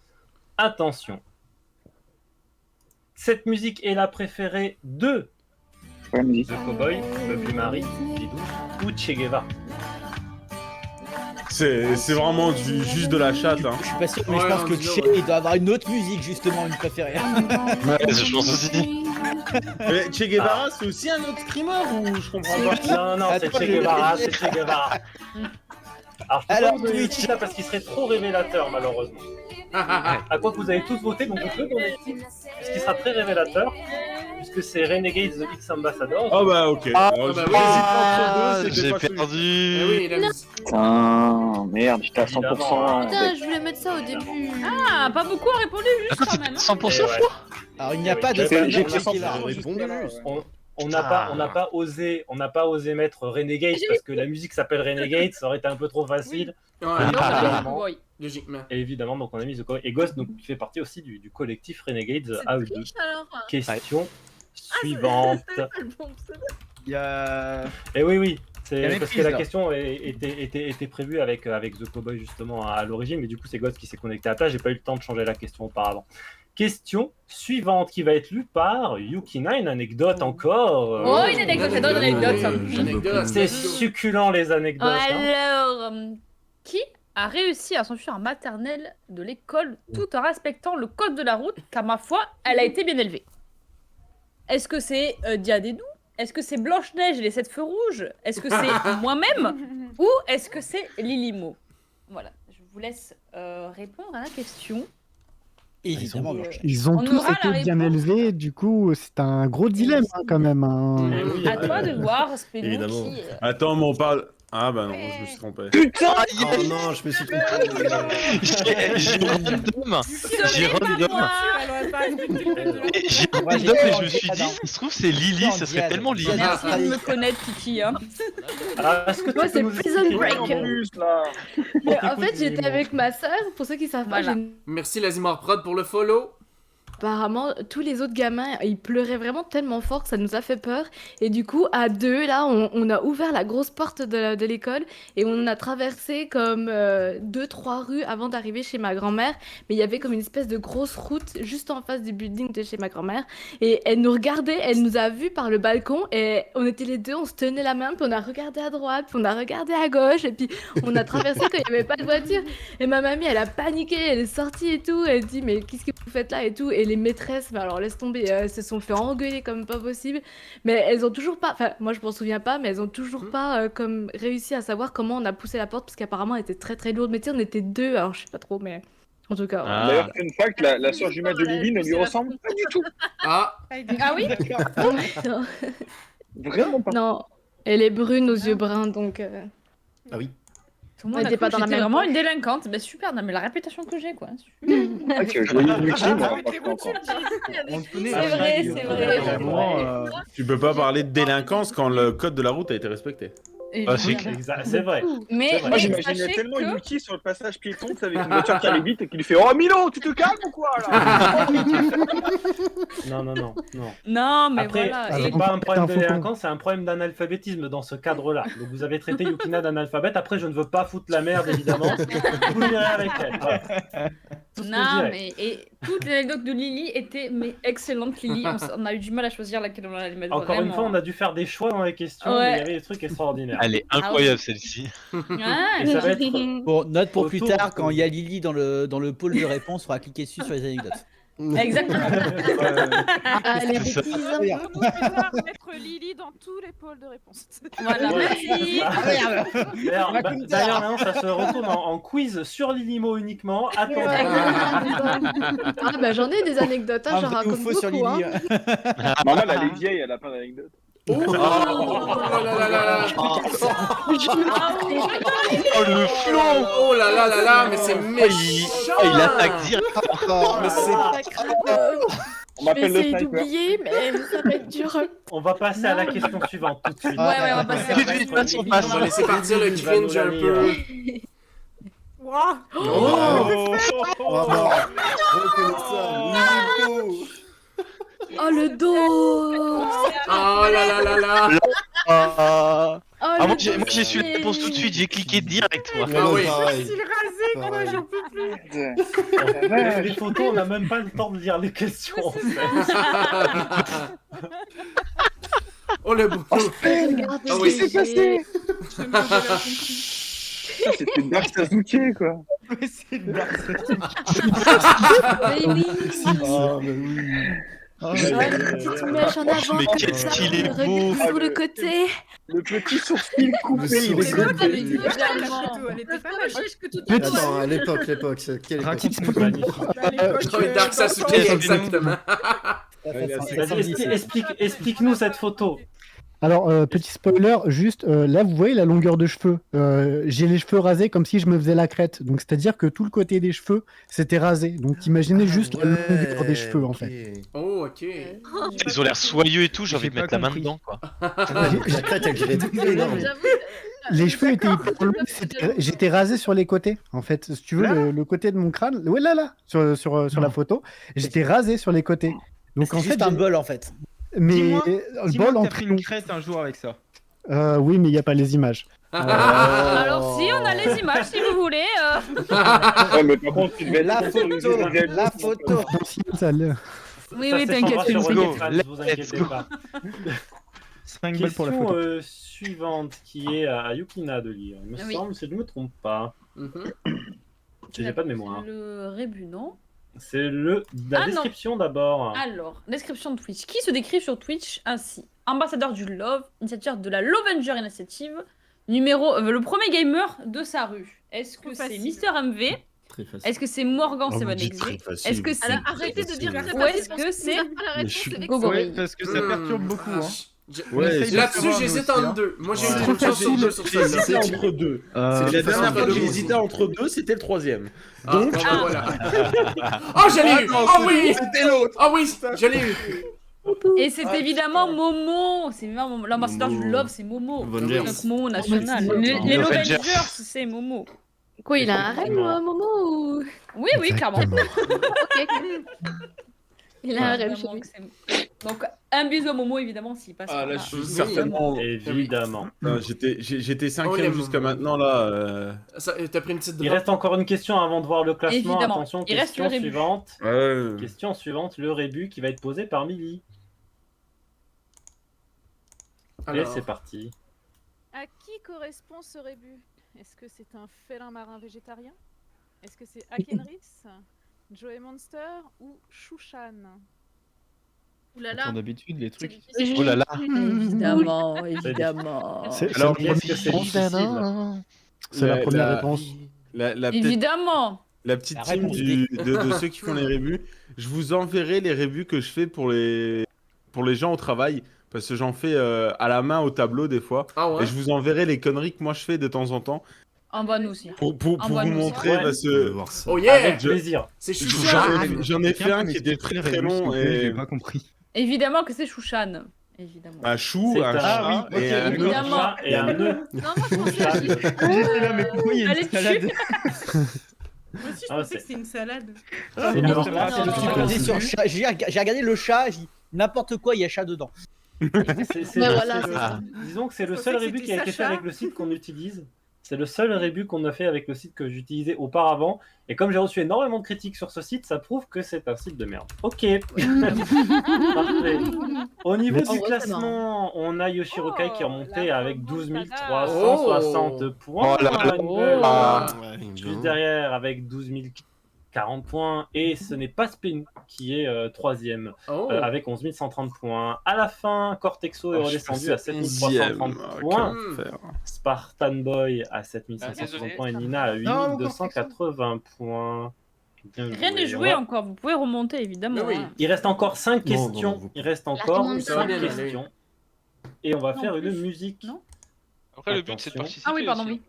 Attention. Cette musique est la préférée de The Cowboy, Bubbly Marie, Bidou ou Che Guevara. C'est vraiment juste de la chatte. Hein. Je suis pas sûr, mais je pense que Che il doit avoir une autre musique justement, une préférée. Ouais, je pense aussi. Mais Che Guevara, c'est aussi un autre screamer ou je comprends pas? Non, c'est Che Guevara, c'est Che Guevara. Alors, je peux pas vous donner le titre là parce qu'il serait trop révélateur malheureusement. À quoi que vous avez tous voté, donc on peut donner le titre, puisqu'il sera très révélateur, puisque c'est Renegade The X Ambassador. Oh bah ok. J'ai perdu. Putain, merde, j'étais à 100%. Putain, je voulais mettre ça au début. Ah, pas beaucoup ont répondu, juste quand même. 100% fois. Alors il n'y a pas de on n'a pas osé mettre Renegade parce que la musique s'appelle Renegade, ça aurait été un peu trop facile. Logiquement. Et évidemment, donc on a mis The Cowboy. Et Ghost donc, qui fait partie aussi du collectif Renegades AE2. Question suivante. Il y a... Et oui, c'est parce que la question était prévue avec The Cowboy justement à l'origine, mais du coup c'est Ghost qui s'est connecté à la place, j'ai pas eu le temps de changer la question auparavant. Question suivante qui va être lue par Yukina, une anecdote encore. Oh, une anecdote, j'adore une anecdote. C'est succulent les anecdotes. Alors, qui a réussi à s'enfuir en maternelle de l'école tout en respectant le code de la route, car ma foi, elle a été bien élevée. Est-ce que c'est Diadédou? Est-ce que c'est Blanche-Neige et les 7 feux rouges? Est-ce que c'est moi-même? Ou est-ce que c'est Lilimo? Voilà, je vous laisse répondre à la question. Évidemment, ils ont tous été bien élevés, du coup c'est un gros dilemme quand même. À toi de voir, Spénou. Évidemment. Attends, mais on parle... Ah bah non, je me suis trompé. Putain! Oh non, je me suis trompé. J'ai random. Et je me suis dit, ça se trouve c'est Lily, ça serait tellement Lily. Merci de me connaître, Kiki. Moi, c'est Prison Break. En fait, j'étais avec ma soeur, pour ceux qui savent pas. Merci Lazimor Prod pour le follow. Apparemment, tous les autres gamins, ils pleuraient vraiment tellement fort que ça nous a fait peur. Et du coup, à deux, là, on a ouvert la grosse porte de l'école et on a traversé comme 2-3 rues avant d'arriver chez ma grand-mère. Mais il y avait comme une espèce de grosse route juste en face du building de chez ma grand-mère. Et elle nous regardait, elle nous a vus par le balcon et on était les deux, on se tenait la main, puis on a regardé à droite, puis on a regardé à gauche, et puis on a traversé quand il n'y avait pas de voiture. Et ma mamie, elle a paniqué, elle est sortie et tout, elle dit mais qu'est-ce que vous faites là et tout. Et les maîtresses, mais alors laisse tomber, elles se sont fait engueuler comme pas possible, mais elles ont toujours pas, enfin moi je m'en souviens pas, mais elles ont toujours pas comme réussi à savoir comment on a poussé la porte, parce qu'apparemment elle était très très lourde, mais tu sais on était deux, alors je sais pas trop, mais en tout cas. D'ailleurs, fun fact, la sœur jumelle de Lily ne lui ressemble pas du tout. Ah oui. Non. Vraiment pas. Non, elle est brune aux yeux bruns, donc. Ah oui. Tout le monde n'était pas dans la même. Vraiment une délinquante, bah super, non mais la réputation que j'ai quoi. Ah, tu as joué une multime, C'est vrai, c'est vrai. Tu peux pas parler de délinquance quand le code de la route a été respecté. C'est vrai. Mais moi j'imaginais tellement Yuki sur le passage piéton avec une voiture qui allait vite et qui lui fait oh Milo, tu te calmes ou quoi là? Non. Non, mais après, voilà. c'est pas un problème de délinquance, c'est un problème d'analphabétisme dans ce cadre-là. Donc vous avez traité Yukina d'analphabète. Après, je ne veux pas foutre la merde, évidemment. Vous verrez avec elle. Voilà. Non, mais toute l'anecdote de Lily était excellente. Lily, on a eu du mal à choisir laquelle on allait mettre. Encore une fois, on a dû faire des choix dans les questions. Mais il y avait des trucs extraordinaires. Elle est incroyable celle-ci. Et ça va être... Bon, note pour plus tard, quand il y a Lily dans le pôle de réponse, on va cliquer dessus sur les anecdotes. Exactement. Allez, On va mettre Lily dans tous les pôles de réponse. Voilà, merci. D'ailleurs, maintenant, ça se retourne en quiz sur Lilimo uniquement. Attends. Ah bah j'en ai des anecdotes, hein, j'en raconte beaucoup. Sur Lily. Maman, elle est vieille, elle a pas d'anecdote. Oh là là. Oh le flot. Oh là là, mais c'est méchant. Il attaque direct. Mais On m'appelle le essayer sniper. d'oublier, mais ça va être dur. On va passer à la question suivante tout de suite. Ouais, on va passer on va laisser partir le cringe un peu. Oh le dos. Oh là. Moi j'ai su la réponse tout de suite, j'ai cliqué direct moi. Ah oui. Facile rasé, quoi, j'en peux plus. Les photos, on n'a même pas le temps de lire les questions. En fait. Oh le beau. Ah oui, c'est passé. C'était Dark Sasuke quoi. Mais c'est une Dark Mais oui. Ah, mais oui. Petite mèche en avant. Mais qu'est-ce qu'il est beau. Sur le côté. Le petit sourcil coupé, il est Elle coupé. était pas machiste que tout. Attends, à l'époque, quelle époque? Je crois Dark Sasuke exactement. Explique-nous cette photo. Alors, petit spoiler, juste là, vous voyez la longueur de cheveux. J'ai les cheveux rasés comme si je me faisais la crête. Donc, c'est-à-dire que tout le côté des cheveux, c'était rasé. Donc, imaginez juste la longueur des cheveux, en fait. Oh, ok. Ils ont l'air soyeux et tout, j'ai envie de mettre la main dedans quoi. La crête, elle est énorme. Les cheveux étaient hyper longs. J'étais rasé sur les côtés, en fait. Si tu veux, le côté de mon crâne, ouais, là, sur la photo, j'étais rasé sur les côtés. Donc, en C'est juste fait, un bol en fait. mais le bol en t'as pris une crête un jour avec ça. oui, mais il n'y a pas les images. Alors si, on a les images si vous voulez. Ouais, mais par contre, tu devais La photo. Oui, t'inquiète. Vous inquiétez pas. 5 balles pour la photo. Question suivante qui est à Yukina de lire. Il me semble, si je ne me trompe pas. J'ai pas de mémoire. Le rébut, non? C'est la description d'abord. Alors, description de Twitch. Qui se décrit sur Twitch ainsi? Ambassadeur du Love, initiateur de la Lovenger Initiative, le premier gamer de sa rue. Est-ce que c'est Mister MV? Est-ce que c'est Morgan Seven-Exe? Est-ce que c'est... Arrêtez de dire Ou est-ce que c'est Gogori? Parce que ça perturbe beaucoup. Hein. Là-dessus, j'hésite entre deux. Moi, j'ai une chance sur deux sur ça. J'hésitais entre deux. C'est la dernière fois que j'hésitais entre deux, c'était le troisième. Donc, voilà. Oh, je l'ai eu! Oh oui! C'était l'autre! Oh oui, je l'ai eu! Et c'est évidemment Momo. C'est évidemment l'ambassadeur du Love, c'est Momo. Notre Momo national. Les Lovengers, c'est Momo. Quoi, il a un rêve, Momo? Oui, clairement. Ok. Il a un rêve chez lui. Donc, un bisou à Momo, évidemment, s'il passe. Ah là, je suis certainement. Évidemment. J'étais cinquième jusqu'à maintenant, là. T'as pris une petite drop. Il reste encore une question avant de voir le classement. Évidemment. Attention, Il reste question le rébut. suivante. Ouais. Question suivante, le rébut qui va être posé par Milly. Et c'est parti. À qui correspond ce rébut? Est-ce que c'est un félin marin végétarien? Est-ce que c'est Akenris, Joey Monster ou Shushan? Oulala. Comme d'habitude, les trucs. Oh là là. Évidemment. Alors, est-ce que c'est difficile? C'est la première réponse. Évidemment. La petite team de ceux qui font les rébus, je vous enverrai les rébus que je fais pour les gens au travail. Parce que j'en fais à la main au tableau des fois. Ah ouais. Et je vous enverrai les conneries que moi je fais de temps en temps. Envoie-nous aussi. Pour vous montrer. Parce que... Oh yeah! Avec plaisir. C'est Chouchan. J'en ai fait un qui était très très long. Et... J'ai pas compris. Évidemment que c'est Shushan. Évidemment. Un chou, un chat et un nœud. Évidemment. Et un nœud. Non, moi je pensais à J'étais là, mais pourquoi il y a Allez, une salade? Moi aussi, je pensais que c'était une salade. J'ai regardé le chat, j'ai dit n'importe quoi, il y a chat dedans. Disons que c'est le seul rébut qui a été fait avec le site qu'on utilise. C'est le seul rébut qu'on a fait avec le site que j'utilisais auparavant. Et comme j'ai reçu énormément de critiques sur ce site, ça prouve que c'est un site de merde. Ok. Parfait. Au niveau du classement, on a Yoshirokai qui est remonté avec 12 360 points. Juste derrière avec 12 040 points. Et ce n'est pas Spin qui est troisième avec 11 130 points. À la fin, Cortexo est redescendu à 7 330 points. Spartan Boy à 7 560 points et Nina à 8 280 points. Rien n'est joué encore, vous pouvez remonter évidemment. Il reste encore 5 questions. Il reste encore 5 questions. Et on va faire une musique. Après, le but c'est de participer. Ah oui, pardon, oui.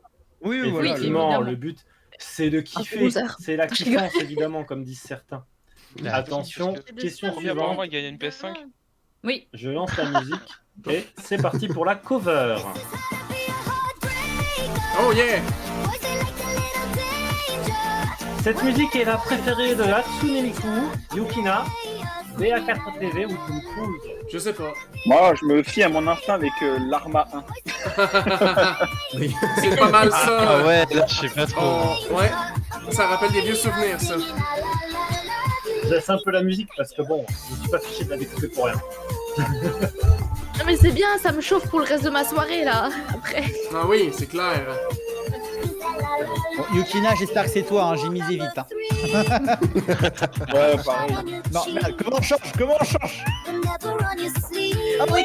Oui, effectivement, le but c'est de kiffer. C'est la kiffance, évidemment, comme disent certains. Attention, question suivante. Il gagne une PS5. Oui. Je lance la musique. Et c'est parti pour la cover. Oh yeah! Cette musique est la préférée de Hatsune Miku, Yukina, BA4TV ou Tom Cruise. Je sais pas. Moi, je me fie à mon instinct avec l'Arma 1. C'est pas mal ça. Ah ouais, là je sais pas trop. Ouais, ça rappelle des vieux souvenirs ça. Je laisse un peu la musique parce que bon, je suis pas fiché de la découper pour rien. Non mais c'est bien, ça me chauffe pour le reste de ma soirée là, après. Ah oui, c'est clair. Bon, Yukina, j'espère que c'est toi, hein, j'ai misé vite. Hein. Ouais, pareil. Non, mais comment on change Ah oui.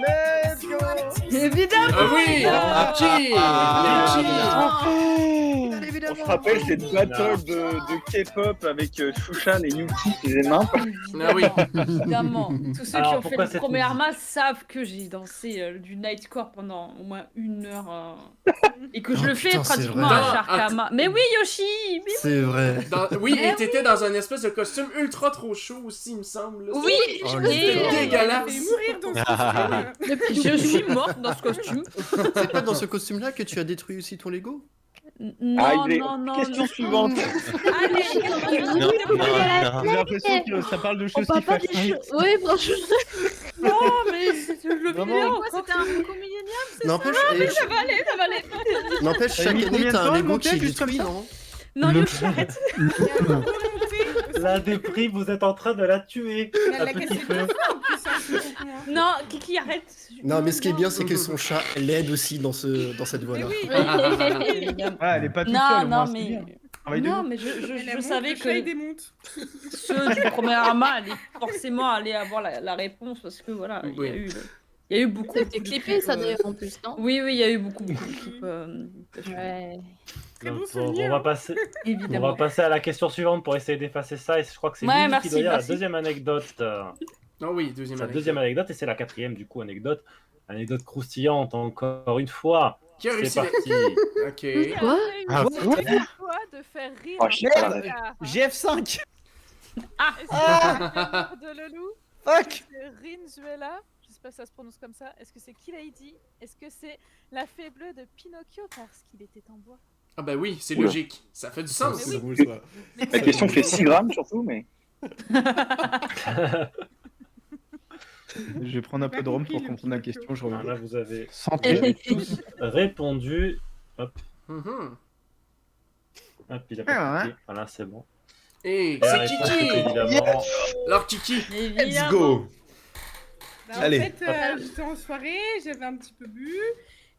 Let's go. Évidemment. Ah oui. On se rappelle cette battle de K-pop avec Shushan et Yuki qui les mains. Ah oui. Évidemment. Tous ceux qui ont fait le premier Arma savent que j'ai dansé du Nightcore pendant au moins 1 heure et que je le fais pratiquement à Sharkama. Mais oui, Yoshi. C'est vrai. Oui, et t'étais dans un espèce de costume ultra trop chaud aussi, il me semble. Oui, c'était dégueulasse. Mourir dans ce costume. Je suis morte dans ce costume. C'est pas dans ce costume-là que tu as détruit aussi ton Lego? Non. Question suivante. Allez, J'ai l'impression que ça parle de choses qui fâchent. Oui, franchement. Non, mais je le vidéo. C'était un comédien, c'est ça? N'empêche, Ça va aller. n'empêche, chaque année t'as un Lego qui est détruit, non? Non, Yoshi, arrête. La dépris, vous êtes en train de la tuer. Elle a cassé deux fois en plus. Non, Kiki, arrête. Non, mais ce qui est bien, c'est que son chat l'aide aussi dans cette voie-là. Ah, elle est pas toute seule, Non, mais je savais que ceux du premier Arma allaient forcément avoir la réponse parce que voilà, il y a eu beaucoup. C'était clippé ça d'ailleurs en plus, non? Oui, il y a eu beaucoup de clips. Ouais. On va passer à la question suivante pour essayer d'effacer ça. Et je crois que c'est Lily qui doit dire la deuxième anecdote. Oh oui, deuxième anecdote et c'est la quatrième du coup anecdote. Anecdote croustillante encore une fois. C'est parti. Ok. Quoi? De faire rire. GF5. De Lelou. Fuck. Rinzuela. Je sais pas si ça se prononce comme ça. Est-ce que c'est Kilaidi? Est-ce que c'est la fée bleue de Pinocchio parce qu'il était en bois? Ah bah oui, c'est logique. Ça fait du sens. La question fait 6 grammes surtout, mais... Je vais prendre un peu de rhum pour comprendre la question. Je reviens. Là, vous avez tous répondu. Hop. Hop, il a pas cliqué. Voilà, c'est bon. Et c'est Kiki. Évidemment. Alors Kiki, let's go. Allez. En fait, j'étais en soirée, j'avais un petit peu bu,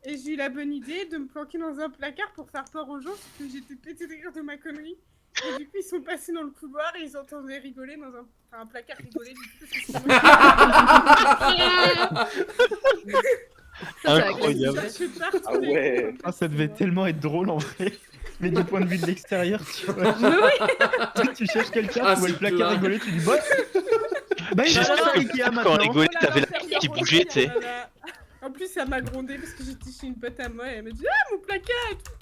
et j'ai eu la bonne idée de me planquer dans un placard pour faire peur aux gens, parce que j'étais pété de rire de ma connerie. Et du coup, ils sont passés dans le couloir et ils entendaient rigoler dans un placard rigoler. Du coup, c'est incroyable. Ah ouais. Ah, ça devait tellement être drôle en vrai. Mais du point de vue de l'extérieur, tu vois. Tu cherches quelqu'un, tu vois le placard rigoler, tu dis bah. Bah, il va à Ikea maintenant. Quand on rigolait, t'avais la tête qui bougeait, tu sais. En plus, ça m'a grondé parce que j'étais chez une pote à moi et elle m'a dit ah, mon placard et tout.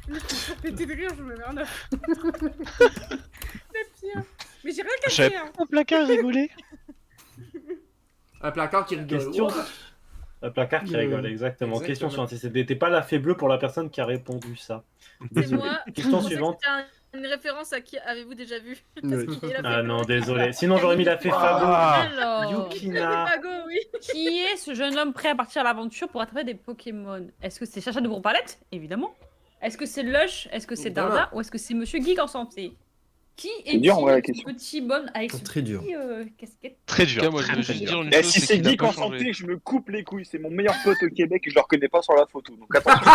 Je me suis pété de rire, j'en avais rien à foutre. Le pire. Mais j'ai rien caché. Mon placard rigolé. Un placard qui rigole. Question. Un placard qui rigole, exactement. Question suivante. C'était pas la fée bleue pour la personne qui a répondu ça. C'est moi. Question suivante. C'était une référence à qui avez-vous déjà vu? Ah non, désolé. Sinon, j'aurais mis la fée Fago. Alors, Yukina. Qui est ce jeune homme prêt à partir à l'aventure pour attraper des Pokémon? Est-ce que c'est Chacha de Bourg-Palette? Évidemment. Est-ce que c'est Lush? Est-ce que c'est Darda? Ou est-ce que c'est Monsieur Geek en santé? Qui est dur, ouais, la ce question. petit bonhomme avec ce Très dur. petit casquette? Très dur. Moi, je vais juste dire une Eh, chose, si c'est c'est qu'il a Geek pas en changé. santé, je me coupe les couilles. C'est mon meilleur pote au Québec et je le reconnais pas sur la photo. Donc attention.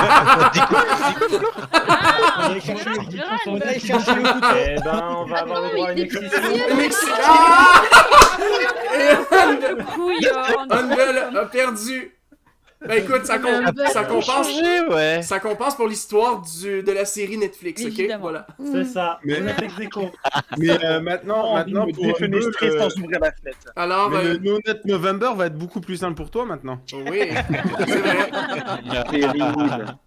Eh ben, on va avoir le droit à une excision. Unbel a perdu. Ben écoute, ça compense. Ouais. Ça compense pour l'histoire de la série Netflix, ok? Évidemment. Voilà. C'est ça. Mais- On a fait ex-aequo. Mais maintenant, me pour défenestrer Humble, sans ouvrir la fenêtre. Alors, mais le No Net November va être beaucoup plus simple pour toi maintenant. oui, c'est vrai. Terrible.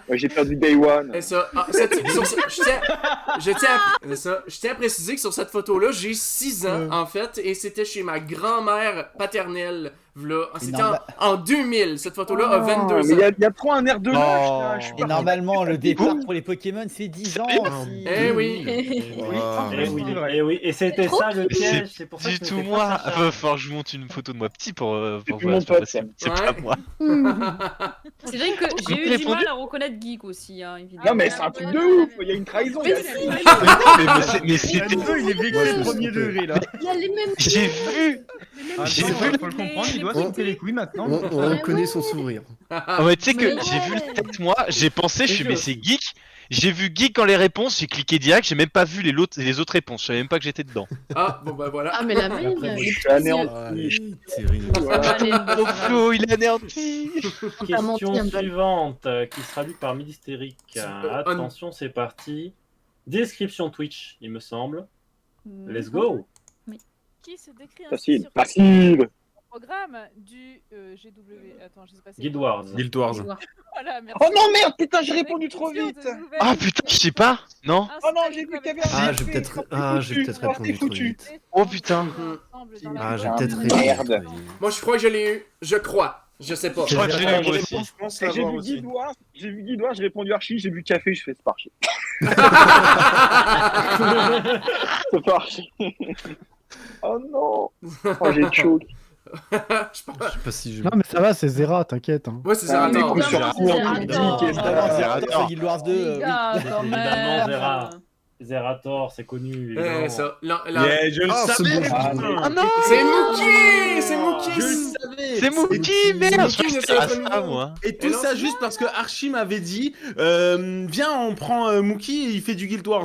Ouais, j'ai perdu Day One. Et ça, je tiens à préciser que sur cette photo-là, j'ai 6 ans, en fait, et c'était chez ma grand-mère paternelle. C'était en 2000. Cette photo-là a 22 ans. Mais il y a trop un air de l'âge. Et normalement, le départ pour les Pokémon, c'est 10 ans aussi. Eh oui. Eh oui. Et c'était ça le piège. C'est pour ça Du que tout c'était moi. pas ça. Va falloir que je monte une photo de moi petit pour plus voir. mon C'est pas pote, possible. C'est Ouais. pas moi. C'est vrai que j'ai eu du répondu mal à reconnaître Geek aussi, hein, évidemment. Non, mais c'est un truc de ouf. Il y a une trahison. Mais Mais c'était. Il est vexé premier degré là. Il y a les mêmes. J'ai vu. J'ai vu. Faut le comprendre, il doit se couper les couilles maintenant. On reconnaît son sourire. Ah ouais, tu sais que j'ai vu le tête moi, j'ai pensé, je suis mais c'est Geek. J'ai vu Geek dans les réponses, j'ai cliqué direct, j'ai même pas vu les autres réponses, je savais même pas que j'étais dedans. Ah, bon bah voilà. Ah, mais la même. Je suis anéanti. Terrible. Oh Flo, il est anéanti. Question suivante qui sera lue par Midistérique. Attention, c'est parti. Description Twitch, il me semble. Let's go. Qui se décrit ainsi Facile. sur Facile. le programme du GW. Attends, je sais pas si. Guild Wars. Guild Wars. Voilà, merci. Oh non, merde, putain, j'ai répondu trop vite. Ah putain, je sais pas, non? Oh non, j'ai vu qu'il y avait un. Ah, j'ai peut-être répondu trop vite. Oh putain. Ah, j'ai peut-être répondu trop vite. Moi, je crois que je l'ai eu. Je crois. Je sais pas. Je crois que je l'ai eu moi aussi. Je pense J'ai l'avoir vu aussi. Guild Wars, j'ai répondu Archie, j'ai vu Café, je fais c'est pas Archie. C'est pas Archie. Oh non. Oh, j'ai choqué. Je Je sais pas si je. Non, mais ça va, c'est Zera, t'inquiète. Hein. Ouais, c'est Ah, mais Zerator. coup sur coup, on dit Zerator, Guild Wars 2. Les gars, quand Évidemment, même. Zerator, c'est connu. Eh, évidemment. ça. Yeah, je le Ah, savais, c'est bon. putain. Ah non. C'est Mookie. C'est Mookie. Je le savais. C'est Mookie, merde. Je crois que Mookie, c'était à c'est ça un moi. Et tout Et non, ça juste parce que Archie m'avait dit viens, on prend Mookie et il fait du Guild Wars.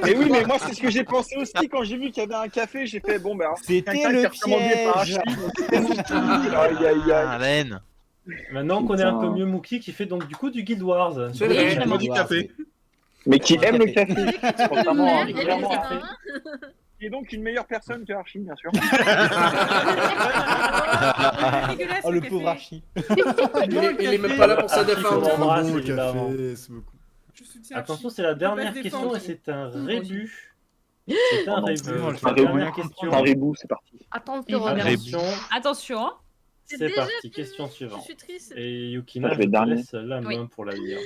Mais oui, mais moi, c'est ce que j'ai pensé aussi quand j'ai vu qu'il y avait un café. J'ai fait, bon, ben. C'était quelqu'un qui le a recommandé par piège. Archie. Aïe, aïe, Ah, aïe. la haine. Maintenant, on connaît un peu mieux Mookie qui fait donc du coup du Guild Wars. C'est vrai. J'ai pas du café. Mais qui aime le café. Contrairement à Merde, régulièrement. il y avait ça, Qui est donc une meilleure personne que Archie, bien sûr. Oh, le pauvre Archie. Il est même pas là pour se défendre. On l'embrasse, Beau évidemment. café, c'est beaucoup. Je soutiens Attention, Archie. c'est la Faut pas dernière se question défendre. et c'est un rébut. C'est un rébut. moi, C'est la dernière question. Un rebou, c'est parti. Attention, Attention, Attention, hein. c'est déjà parti. fini. Question Je suivante. suis triste. Et Yukina, Je je vais te dernier. laisse la main Oui. pour la lire.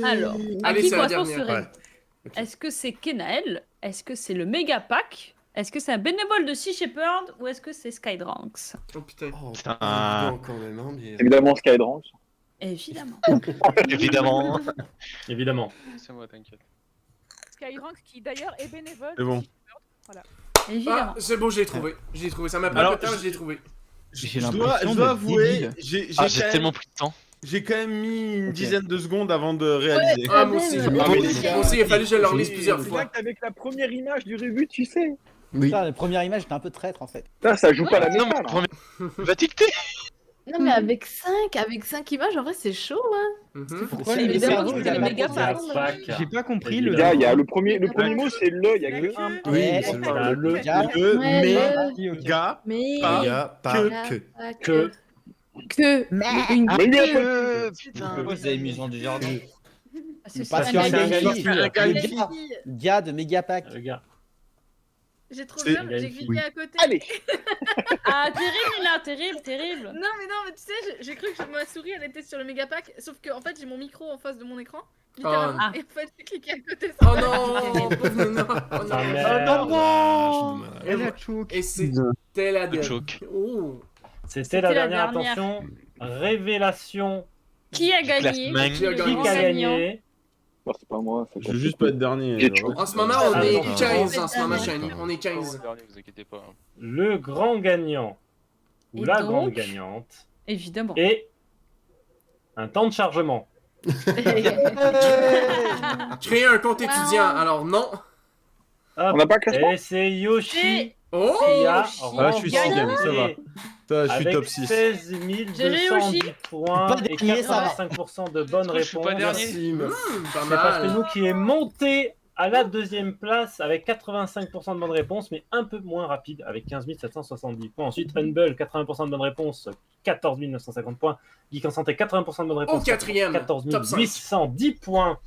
Alors, à Allez, qui c'est la correspond ce dernière. rêve? Est-ce que c'est Kenael? Est-ce que c'est le Mega Pack? Est-ce que c'est un bénévole de Sea Shepherd? Ou est-ce que c'est Skydranks? Oh putain. Oh, Putain. pas évident quand même, hein, mais... Évidemment, Skydrank. Évidemment. Évidemment. Évidemment. C'est moi, t'inquiète. Skyrank qui d'ailleurs est bénévole. C'est bon. Voilà. Évidemment. Ah, c'est bon, je l'ai trouvé. Je l'ai trouvé. Ça m'a pris un Alors, peu de temps, je l'ai trouvé. J'ai Je l'impression dois d'être avouer, débile. j'ai Ah, quand j'ai même- tellement pris de temps. j'ai quand même mis une dizaine de secondes avant de réaliser. Ah, moi aussi. Ouais, Moi aussi, il a fallu que je le relise plusieurs C'est fois. vrai qu'avec la première image du reboot, tu sais. Oui. Putain, la première image était un peu traître en fait. Ça joue pas la Non, méta, mais là. va tilter. Non, mais avec 5 images, en vrai, c'est chaud, hein. Pourquoi C'est les évidemment cerveaux que ils c'est avaient les pas méga pensé à packs. ça Pack. J'ai pas compris Il le. y a le premier mot, c'est le. Il y a que un. Oui, Ouais, c'est Voilà, le Gars, Le, Ouais, mais, le- gars, Mais. Pas gars, pas Que. que. Que. Une. Mais lui, Putain. Pourquoi vous avez mis Jean du Jardin? Parce que Parce c'est qu'un un gars gars ici, qui- le gars de Megapack. Le gars. J'ai trop peur, j'ai cliqué à côté. Allez. Ah, terrible, Nina, terrible. Non, mais tu sais, j'ai cru que ma souris elle était sur le mégapack, sauf que en fait j'ai mon micro en face de mon écran. Littéralement. Et en fait j'ai cliqué à côté. Oh non, non. Et c'était la dernière. C'était la dernière. Attention, révélation. Qui a gagné? Qui a gagné? C'est pas moi. Je veux juste pas être dernier. En ce moment, on est 15. En ce moment, Shiny, on est 15. Vous inquiétez pas. Le grand gagnant ou la grande gagnante. Évidemment. Et un temps de chargement. Créer un compte étudiant, alors non. On n'a pas classement. Et c'est Yoshi. Oh, je suis 6ème, ça va. Je suis top 6. 16 210 points et 85% de bonnes réponses. Je suis pas dernier. C'est parce que nous qui est monté à la deuxième place avec 85% de bonnes réponses, mais un peu moins rapide avec 15 770 points. Ensuite, Humble, 80% de bonnes réponses, 14 950 points. Geek en santé, 80% de bonnes réponses, 14 810 points.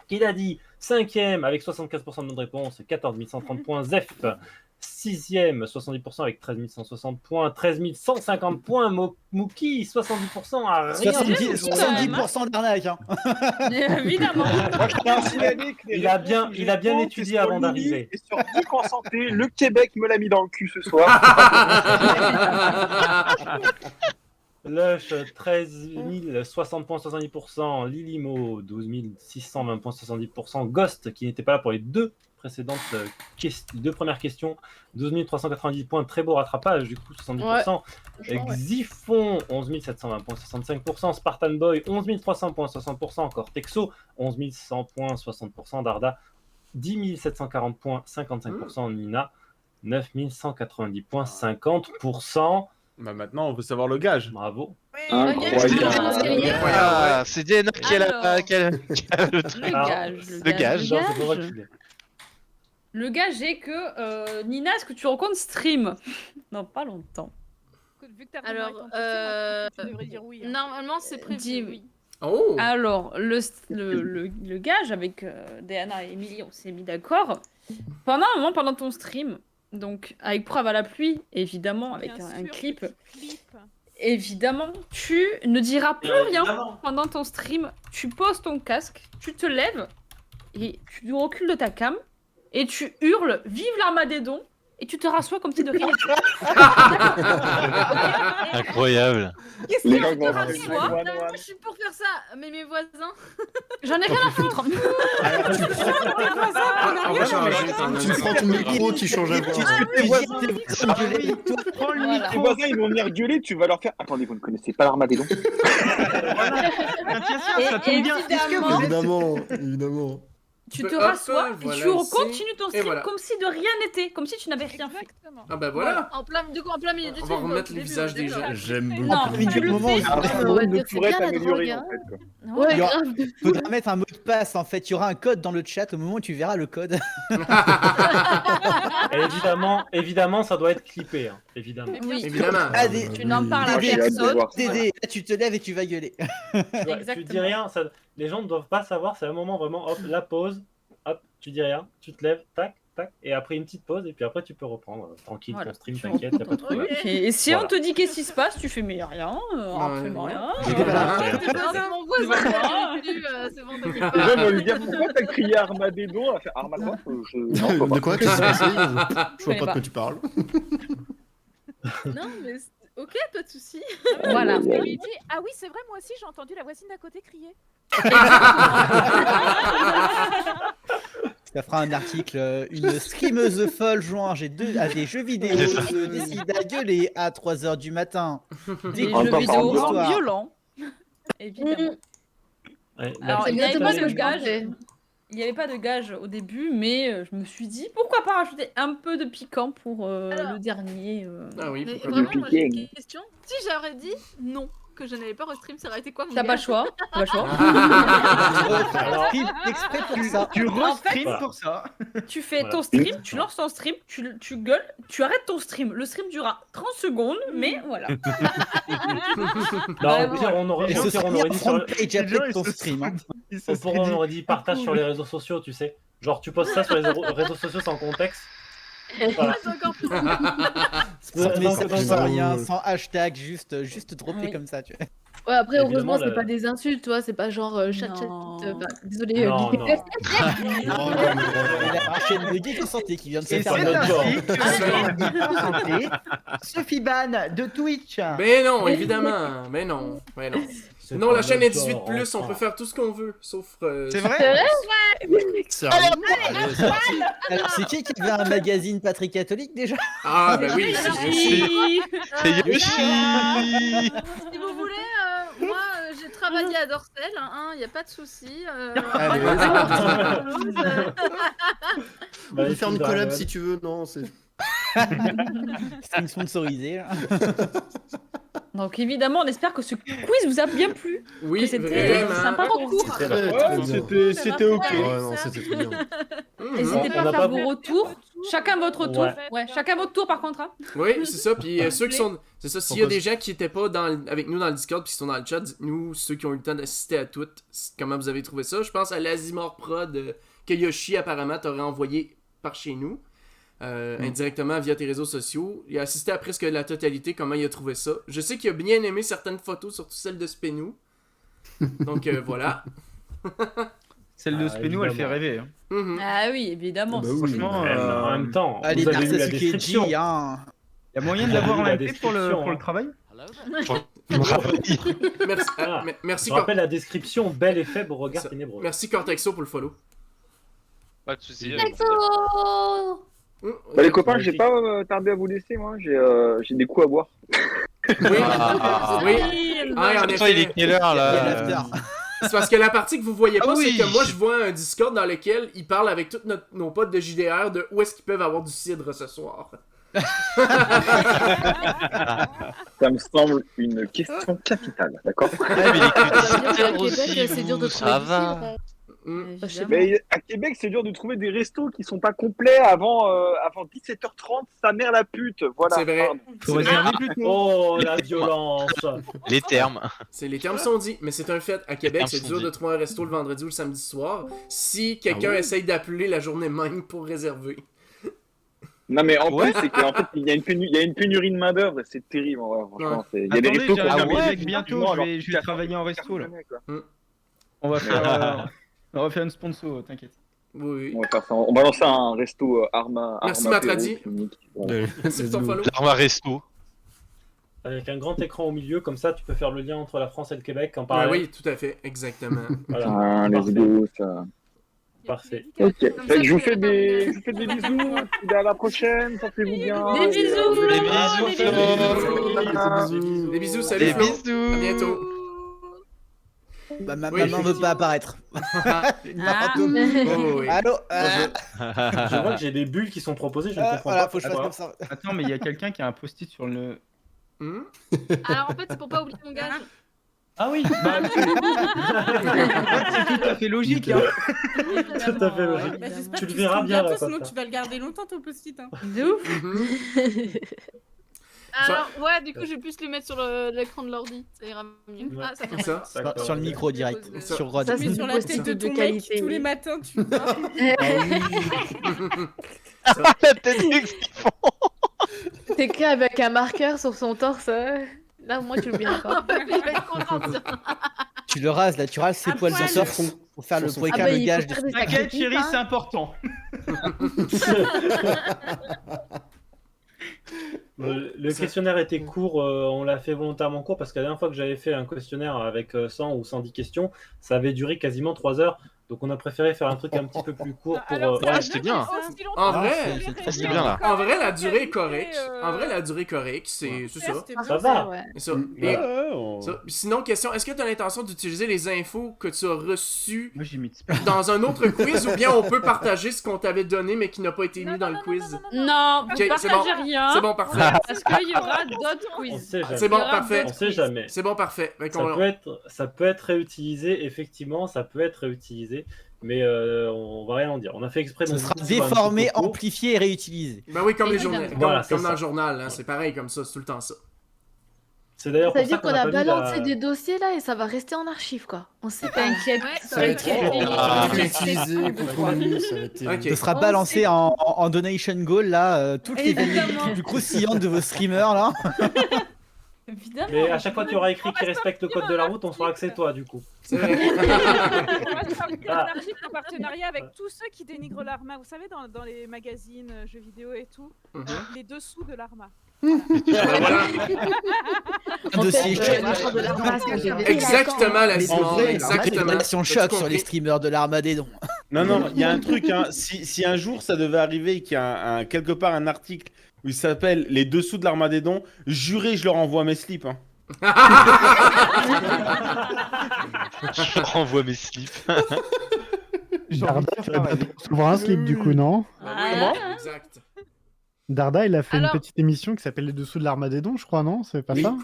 Qu'il a dit 5ème avec 75% de bonnes réponses, 14 130 points. Zef, 6ème, 70% avec 13 160 points. 13 150 points. Mookie, 70% à rien. 70% d'arnaque. Hein. Évidemment. Il a bien étudié avant d'arriver. Et sur Geek en santé, le Québec me l'a mis dans le cul ce soir. Lush, 13 060 points, 70%. Lilimo, 12 620 points, 70%. Ghost, qui n'était pas là pour les deux premières questions, 12 390 points. Très beau rattrapage, du coup, 70%. Xifon, 11 720 points, 65%. Spartan Boy, 11 300 points, 60%. Encore Texo, 11 100 points, 60%. Darda, 10 740 points, 55%. Nina, 9 190 points, 50%. Bah maintenant, on veut savoir le gage. Bravo. Ah, c'est DNA qui a le truc. Le gage. Le gage est que Nina, est-ce que tu rencontres Stream dans pas longtemps? Alors, tu devrais dire oui. Normalement, c'est prévu. Oui. Oh. Alors, le gage avec Diana et Emily, on s'est mis d'accord. Pendant un moment, pendant ton stream, donc avec preuve à la pluie, évidemment, avec un clip, évidemment, tu ne diras plus rien pendant ton stream. Tu poses ton casque, tu te lèves et tu recules de ta cam et tu hurles « Vive l'Armageddon !» et tu te rassois comme si de rien n'était. Incroyable. Qu'est-ce que tu te rassois? Moi, je suis pour faire ça, mais mes voisins... J'en ai rien à foutre. Tu prends ton micro, tu changes un peu. Tes voisins, ils vont venir gueuler, tu vas leur faire... Attendez, vous ne connaissez pas l'Armageddon? Évidemment. Tu te rassois et tu continues ton stream comme si de rien n'était, comme si tu n'avais rien fait. Ah bah voilà. En plein milieu du On stream. va remettre les visages des gens. J'aime beaucoup. Non, tu le fais. Ne pourrait t'améliorer en fait. Ouais, il faudra mettre un mot de passe en fait. Il y aura un code dans le chat au moment où tu verras le code. Évidemment, ça doit être clippé. Hein. Évidemment. Oui. Évidemment. Tu n'en parles à personne. Dédé, là tu te lèves et tu vas gueuler. Tu dis rien. Les gens ne doivent pas savoir. C'est un moment vraiment. Hop, la pause. Hop, tu dis rien. Tu te lèves. Tac. Tac, et après une petite pause, et puis après tu peux reprendre tranquille ton stream, t'inquiète, y'a pas de problème. Et si on te dit qu'est-ce qui se passe, tu fais mais rien, absolument rien. C'est mon voisin, c'est bon, t'inquiète pas. Déjà, on va lui dire pourquoi t'as crié Armageddon, elle fait Armageddon, de quoi? Qu'est-ce qui s'est passé? Je vois pas de quoi tu parles. Non, mais ok, pas de soucis. Voilà. Il dit ah oui, c'est vrai, moi aussi j'ai entendu la voisine d'à côté crier. Ça fera un article, une streameuse folle jouant à des jeux vidéo se décide à gueuler à 3h du matin. Des jeux vidéo violents, évidemment. Alors, il n'y avait pas de gage. Il n'y avait pas de gage au début, mais je me suis dit pourquoi pas rajouter un peu de piquant pour le dernier. Ah oui, mais vraiment, moi j'ai une question. Si j'aurais dit non, que je n'avais pas restream, ça aurait été quoi mon T'as pas le choix. T'as pas le choix. Exprès pour ça. Tu restream pour ça. Tu fais ton stream, tu lances ton stream, tu gueules, tu arrêtes ton stream. Le stream durera 30 secondes, mais voilà. Non, au pire, on aurait dit ton stream. On aurait dit partage sur les réseaux sociaux, tu sais. Genre, tu postes ça sur les réseaux sociaux sans contexte. Sans message, sans rien, sans hashtag, juste droppé comme ça, tu vois. Ouais, après, Évidemment, heureusement, c'est pas des insultes, tu vois, c'est pas genre chat. Désolé. Non, non. Il a un chaîne de geek en santé qui vient de se Et faire c'est notre ainsi Sophie Ban de Twitch. Mais non, évidemment. Mais non. Non, la chaîne est 18+, on peut faire tout ce qu'on veut, sauf... C'est vrai? Alors, c'est qui avait un magazine pas très catholique déjà? Ah, bah oui, c'est Yoshi. C'est Yoshi. Si vous voulez, moi j'ai travaillé à Dorsel, il n'y a pas de souci. On peut faire une collab si tu veux, non, c'est... C'est une sponsorisée, là. Donc évidemment, on espère que ce quiz vous a bien plu. Oui, que c'était sympa en cours. C'était ok. Ouais, non, c'était très bien. N'hésitez pas à faire vos retours. Chacun votre tour. Ouais, chacun votre tour par contre. Hein. Oui, c'est ça. Puis ceux qui sont... C'est ça, s'il y a des gens qui n'étaient pas avec nous dans le Discord puis qui sont dans le chat, dites-nous, ceux qui ont eu le temps d'assister à toutes, comment vous avez trouvé ça. Je pense à l'Azimor Prod que Yoshi apparemment t'aurait envoyé par chez nous. Indirectement via tes réseaux sociaux. Il a assisté à presque la totalité, comment il a trouvé ça. Je sais qu'il a bien aimé certaines photos, surtout celle de Spenou. Donc voilà. Celle de Spenou, elle fait rêver. Hein. Ah oui, évidemment. Bah oui. Franchement, en même temps, Allez, vous avez lu la description. Narcisse hein. il y a moyen de l'avoir en MP pour le travail? Merci, merci Je rappelle la description, belle et faible, regard ténébreux. Merci Cortexo pour le follow. Pas de soucis. Bah, les copains, j'ai pas tardé à vous laisser, moi. J'ai des coups à boire. Oui. En effet, il est quelle heure là? C'est parce que la partie que vous voyez pas, c'est que moi je vois un Discord dans lequel ils parlent avec tous nos potes de JDR de où est-ce qu'ils peuvent avoir du cidre ce soir. Ça me semble une question capitale, d'accord? C'est dur de trouver. Ça va. Mais à Québec, c'est dur de trouver des restos qui sont pas complets avant 17h30. Sa mère la pute, voilà. C'est vrai. Faut réserver plus tôt. Oh, la violence. Les termes. Les termes sont dits, mais c'est un fait. À Québec, c'est dur de trouver un resto le vendredi ou le samedi soir si quelqu'un essaye d'appeler la journée même pour réserver. Non, mais en plus, c'est qu'en fait, il y a une pénurie de main-d'œuvre, c'est terrible. En vrai, franchement. Il y a des Attendez, restos j'arrive à qui Québec bientôt, je vais travailler en resto là. On va faire une sponsor, t'inquiète. Oui. On va lancer un resto Arma. Merci Matradi. Merci pour ton follow. Arma Resto. Avec un grand écran au milieu, comme ça tu peux faire le lien entre la France et le Québec en parallèle. Oui, tout à fait, exactement. Voilà. Let's go, ça. Parfait. Ok, je vous fais des bisous, à la prochaine, portez-vous bien. Des bisous. Des bisous, salut Flo. À bientôt. Bah, ma maman veut pas apparaître. Allô. Je vois que j'ai des bulles qui sont proposées, je ne comprends voilà, pas. faut que je fasse comme ça. Attends, mais il y a quelqu'un qui a un post-it sur le... Alors en fait, c'est pour pas oublier mon gage. Ah oui, bah, c'est tout à fait logique. Hein. Tout à fait logique. Bah, tu le verras bien là. Sinon tu vas le garder longtemps ton post-it. Hein. De ouf. Alors ouais, du coup, je vais plus le mettre sur l'écran de l'ordi. Ça ira mieux. Ah, ça marche. Sur le micro direct. Sur Rod. Ça c'est sur la tête de ton mec tous les matins, tu vois. Ah La tête qu'ils font. T'écris avec un marqueur sur son torse. Là, moi, tu l'oublieras pas. Je vais être contente. Tu le rases là, tu rases ses poils de surf pour faire le breaker, le gage. T'inquiète, chérie, c'est important. Le questionnaire était court, on l'a fait volontairement court parce que la dernière fois que j'avais fait un questionnaire avec 100 ou 110 questions, ça avait duré quasiment 3 heures. Donc on a préféré faire un truc un petit peu plus court pour... c'était bien. En vrai, c'était bien là. En vrai, la durée est correcte. C'est ça. Ça va. C'est ça. Sinon, question, est-ce que tu as l'intention d'utiliser les infos que tu as reçues dans un autre quiz ou bien on peut partager ce qu'on t'avait donné mais qui n'a pas été mis dans le quiz? Non, vous partagez rien. C'est bon, parfait. Parce qu'il y aura d'autres quiz. C'est bon, parfait. On sait jamais. C'est bon, parfait. Ça peut être réutilisé, effectivement, ça peut être réutilisé. Mais on va rien en dire. On a fait exprès de... Ça sera déformé, amplifié et réutilisé. Bah oui, comme les journaux. Voilà, comme dans le journal, hein, c'est pareil comme ça, c'est tout le temps ça. C'est d'ailleurs Ça pour veut ça dire qu'on qu'on n'a a pas mis balancé la... des dossiers là et ça va rester en archive quoi. On sait pas. T'inquiète, Ça va être utilisé pour contenu, ça va être terrible. Ce sera balancé en donation goal là, toutes les vannes Évidemment. les plus croustillantes de vos streamers là. Évidemment. Mais à chaque fois qu'il y aura écrit qui respecte le code de la route, on saura que c'est toi du coup. C'est vrai. On va faire une archive en partenariat avec tous ceux qui dénigrent l'ARMA. Vous savez, dans les magazines, jeux vidéo et tout, les dessous de l'ARMA. Un dossier Exactement, la exactement. Relation choc sur les streamers de l'Armadédon. Non, il y a un truc, hein. Si un jour ça devait arriver qu'il y a quelque part un article où il s'appelle Les dessous de l'Armadédon, juré, je leur envoie mes slips. Hein. Je renvoie mes slips. Darda, tu vas bientôt recevoir un slip du coup, non? Comment? Exact. Darda, il a fait Alors- une petite émission qui s'appelle Les Dessous de l'Armadédon, je crois, non? C'est pas ça?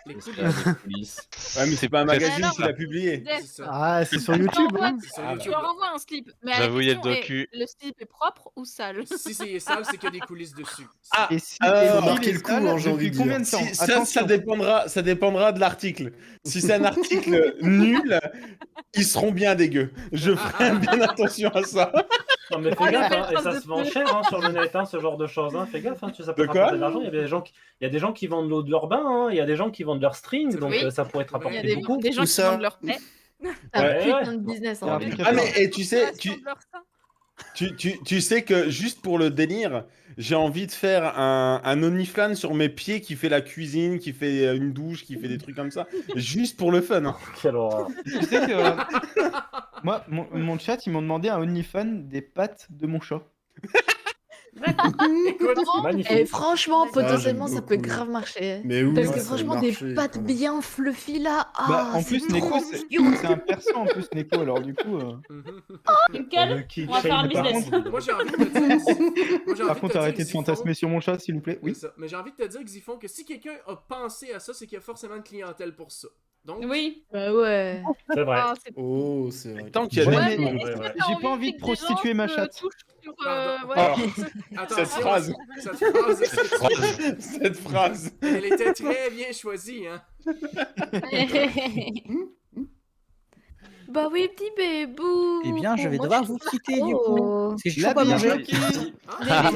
Les coulisses. Ouais, mais c'est pas un magazine alors- qu'il a publié. C'est ça. Ah, c'est sur YouTube, hein? C'est sur Je YouTube. leur envoie un slip. Mais J'avoue, il y a le la question docu. est, le slip est propre ou sale? Si c'est sale, c'est qu'il y a des coulisses dessus. Et si alors, et marquer s'il le est coup, sale, hein, j'ai envie depuis de combien de dire. temps? Ça Attention. dépendra de l'article. Si c'est un article nul, ils seront bien dégueux. Je ferai bien attention à ça. Non mais fais gaffe, hein, et ça se vend cher hein, sur le net, hein, ce genre de choses. Hein. Fais gaffe, hein, ça peut De te quoi rapporter de l'argent. Il y a des gens qui vendent l'eau de leur bain, hein, il y a des gens qui vendent leur string, donc Oui. ça pourrait te Il y a rapporter beaucoup. des gens Où qui ça vendent leur paix. C'est un Ouais, putain de business en Ah, vrai. mais- Ah mais et tu sais, Ah, sur leur sein. tu sais que juste pour le délire, j'ai envie de faire un OnlyFans sur mes pieds qui fait la cuisine, qui fait une douche, qui fait des trucs comme ça, juste pour le fun. Hein. Quelle horreur. Tu sais que moi, mon chat, ils m'ont demandé un OnlyFans des pattes de mon chat. Écoute, Magnifique. Et franchement, Ça, potentiellement, j'aime ça peut beaucoup. grave marcher. Mais oui, Parce ça que va franchement, des marcher, pattes quand même. bien fluffy là. Bah, Ah, en c'est plus, Neko, trop c'est cute. un perso en plus, Neko, alors du coup. Nickel. On va faire un business. moi j'ai envie de te dire. Moi, j'ai envie Par contre, te dire, arrêtez de Xyphon, fantasmer sur mon chat, s'il vous plaît. Oui. Oui. Ça. Mais j'ai envie de te dire, Xyphon, que si quelqu'un a pensé à ça, c'est qu'il y a forcément une clientèle pour ça. Donc, Oui. Bah ouais. C'est vrai. Ah, c'est Oh, c'est vrai. Tant qu'il y a Ouais, des... mais est-ce que ouais. t'as J'ai pas envie de que des prostituer gens ma se chatte. touchent sur, Pardon. ouais, Ah. attention, Cette phrase. Cette phrase. Elle était très bien choisie, hein. Bah oui, petit bébou. Eh bien, je vais Moi, devoir je vous trouve quitter ça du coup. trop. Parce que je suis La chaud pas bise, manger. Jockey. Ah,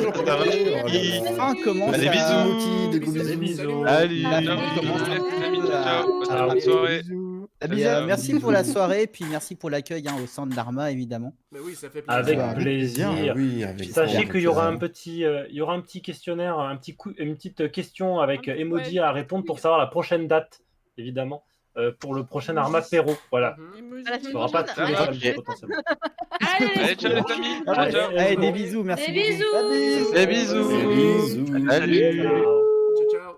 Enfin, comment Allez, ça... bisous. Des gros Des bisous. bisous. Allez. Comment ça Ciao, passe une bonne soirée. Bisous. La Eh bise. bien, merci pour la soirée, puis merci pour l'accueil hein, au centre d'Arma, évidemment. Mais oui, ça fait plaisir. Avec Avec plaisir. Ah oui, avec Sachez avec qu'il y aura plaisir. il y aura un petit questionnaire, une petite question avec Un petit emoji quiz. à répondre pour savoir la prochaine date, évidemment, pour le prochain Arma Perro. Voilà. Mhm. À la Il semaine n'y aura pas prochaine. tous les Ah, samedis ok. potentiellement. Allez, ciao les amis. Allez, Ciao. Allez, des bisous, merci. Des beaucoup. bisous. Des bisous. Bisous. Salut. Ciao, ciao.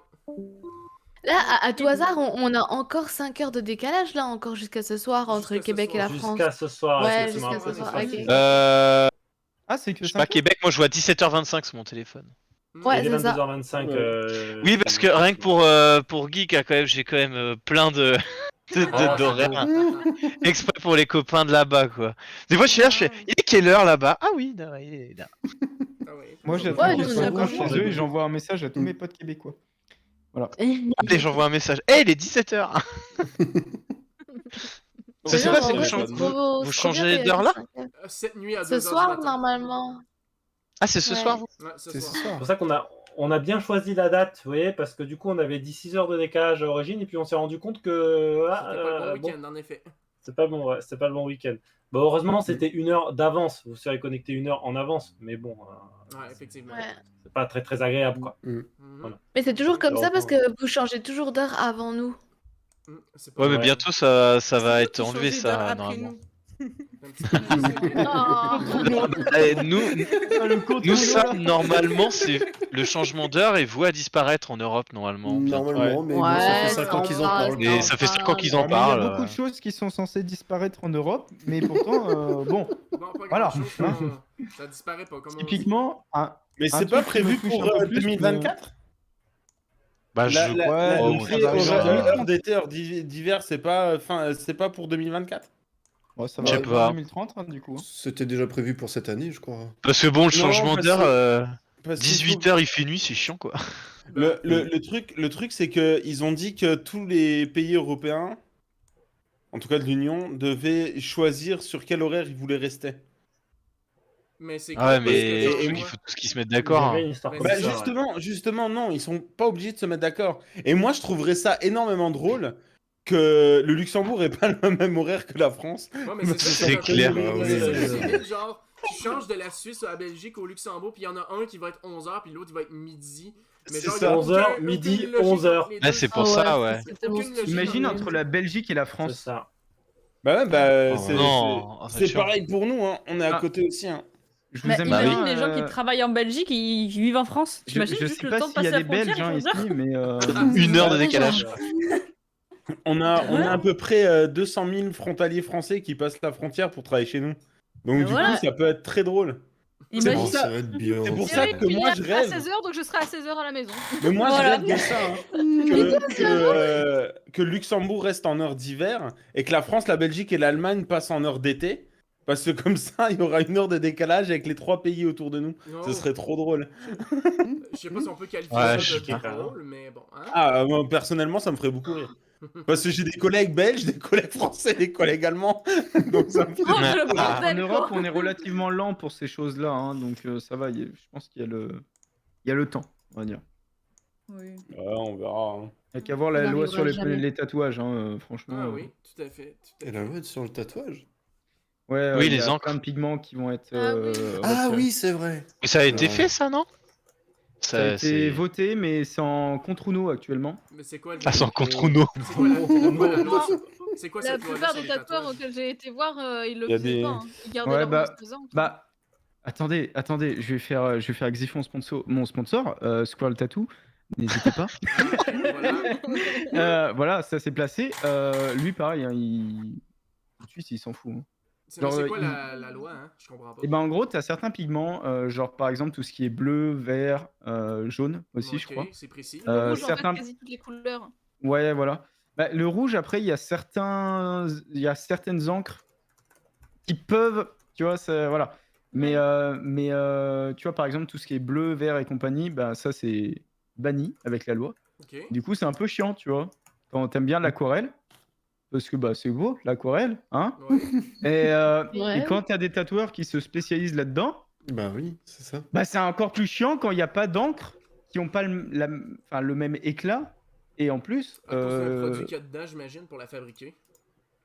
Là, à tout hasard, on a encore 5 heures de décalage là, encore jusqu'à ce soir entre le Jusqu'à ce Québec et la soir. France. Jusqu'à ce soir, Ouais, effectivement. jusqu'à ce soir, Ouais, ok. c'est Ah, c'est que Je sais ça. pas, Québec, moi je vois à 17h25 sur mon téléphone. Ouais, Il est c'est ça. 22h25. Oui, parce que rien que pour Geek, hein, quand même, j'ai quand même plein de d'horaires. Exprès pour les copains de là-bas, quoi. Des fois, je suis là, je fais, il est quelle heure là-bas? Ah oui, non, il est là. Ah ouais. Moi, j'attends Ouais, qu'ils nous, on soient a ouvert compris. chez eux et j'envoie un message à tous mes potes québécois. Allez, j'envoie un message. Hey, il est 17h. C'est C'est quoi, bon, c'est en vrai, vous, c'est trop- vous c'est trop bien changez qu'il y ait d'heure là 5 heures. Cette nuit à 2h Ce du soir, matin. normalement. Ah, c'est ce Ouais. soir vous Ouais, ce C'est soir. ça. C'est pour ça qu'on a bien choisi la date, vous voyez, parce que du coup, on avait dit 6 heures de décalage à l'origine, et puis on s'est rendu compte que C'était pas le bon bon, week-end, en effet. c'est pas bon, ouais, c'était pas le bon week-end. Bon, heureusement, c'était 1 heure d'avance. Vous serez connecté 1 heure en avance, mais bon, Ouais, effectivement. Ouais. c'est pas très très agréable, quoi. Mhm. Mais c'est toujours comme ça Alors, parce que vous changez toujours d'heure avant nous. Mhm. C'est pas Ouais, mais Ouais. bientôt ça va C'est être vous qui enlevé changez d'heure ça, après normalement. nous. un petit peu désolé. Eh, nous, Le contrôle, nous, ça, là. normalement, c'est le changement d'heure est voué à disparaître en Europe, normalement. bientôt. Normalement, mais bon, ça fait 5 ans qu'ils en parlent. Et ça fait 5 ans qu'ils en Mais il y a parlent. beaucoup de choses qui sont censées disparaître en Europe, mais pourtant, bon, Bon, pas Voilà. grand-chose, Hein. ça disparaît pas. Comme on typiquement, Mais Un c'est pas truc qui me prévu touche pour un peu plus, 2024 Bah, je La- la- ouais, la- oh, l'entrée ça va aux aller en heures d'été, heures d'hiver, c'est pas pour 2024 bon, ça Je va sais arriver pas. en 2030 hein, du coup. C'était déjà prévu pour cette année, je crois. Parce que bon, le changement parce d'heure. 18h, il fait nuit, c'est chiant, quoi. Le truc, c'est qu'ils ont dit que tous les pays européens, en tout cas de l'Union, devaient choisir sur quel horaire ils voulaient rester. Mais c'est ouais, mais il faut tous qu'ils se mettent d'accord. Justement, non, ils sont pas obligés de se mettre d'accord. Et moi, je trouverais ça énormément drôle que le Luxembourg ait pas le même horaire que la France. Ouais, mais c'est clair. Genre, tu changes de la Suisse à la Belgique au Luxembourg, puis il y en a un qui va être 11h, puis l'autre il va être midi. Mais genre, ça, 11h, midi, 11h. Ah, c'est pour ça, ouais. Imagine entre la Belgique et la France. C'est ça. Bah ouais, c'est pareil pour nous, hein. On est à côté aussi. Hein. Je vous imagine les gens qui travaillent en Belgique et qui vivent en France. J'imagine juste le temps de passer la frontière. Ici, mais 1 heure de décalage. On a à peu près 200 000 frontaliers français qui passent la frontière pour travailler chez nous. Donc du coup, ça peut être très drôle. C'est pour ça que moi je rêve. À 16h, donc je serai à 16h à la maison. Mais moi je rêve de ça. Que Luxembourg reste en heure d'hiver et que la France, la Belgique et l'Allemagne passent en heure d'été. Parce que comme ça, il y aura 1 heure de décalage avec les 3 pays autour de nous. Ce serait trop drôle. Je sais pas si on peut qualifier ça de drôle, mais bon. Hein moi, personnellement, ça me ferait beaucoup rire. Parce que j'ai des collègues belges, des collègues français, des collègues allemands. Donc ça me fait en Europe, on est relativement lent pour ces choses-là. Hein, donc ça va, je pense qu'il y a le temps, on va dire. Oui. Ouais, on verra. Hein. Il n'y a qu'à voir la loi sur les tatouages, hein, franchement. Ah oui, tout à fait. Et la loi sur le tatouage? Ouais, oui, il y a les encres. plein de pigments qui vont être. Ah oui, c'est vrai. Et ça a été fait, ça, non? Ça a été voté, mais c'est en contre Uno actuellement. Mais c'est quoi c'est en contre Uno. C'est quoi la plupart des tatoueurs auxquels j'ai été voir, ils le faisaient pas. Hein. Ils gardaient leur masque aux encres. Attendez, je vais faire Xifon mon sponsor, Squirrel Tattoo. N'hésitez pas. Voilà, ça s'est placé. Lui, pareil, hein, tout de suite, il s'en fout. Hein. C'est quoi la loi, hein? Je comprends pas. Et ben en gros, tu as certains pigments, genre par exemple tout ce qui est bleu, vert, jaune aussi, je crois. C'est précis. Le rouge, en fait, quasi toutes les couleurs. Ouais, voilà. Bah, le rouge, après, il y a certaines encres qui peuvent, tu vois, voilà. Mais tu vois, par exemple, tout ce qui est bleu, vert et compagnie, bah ça c'est banni avec la loi. Okay. Du coup, c'est un peu chiant, tu vois. Quand t'aimes bien l'aquarelle. Parce que bah, c'est beau, l'aquarelle, hein. Ouais. Et quand tu as des tatoueurs qui se spécialisent là-dedans, bah oui, c'est ça. Bah c'est encore plus chiant quand il n'y a pas d'encre qui n'ont pas le même éclat. Et en plus... À cause d'un produit qu'il y a dedans, j'imagine, pour la fabriquer.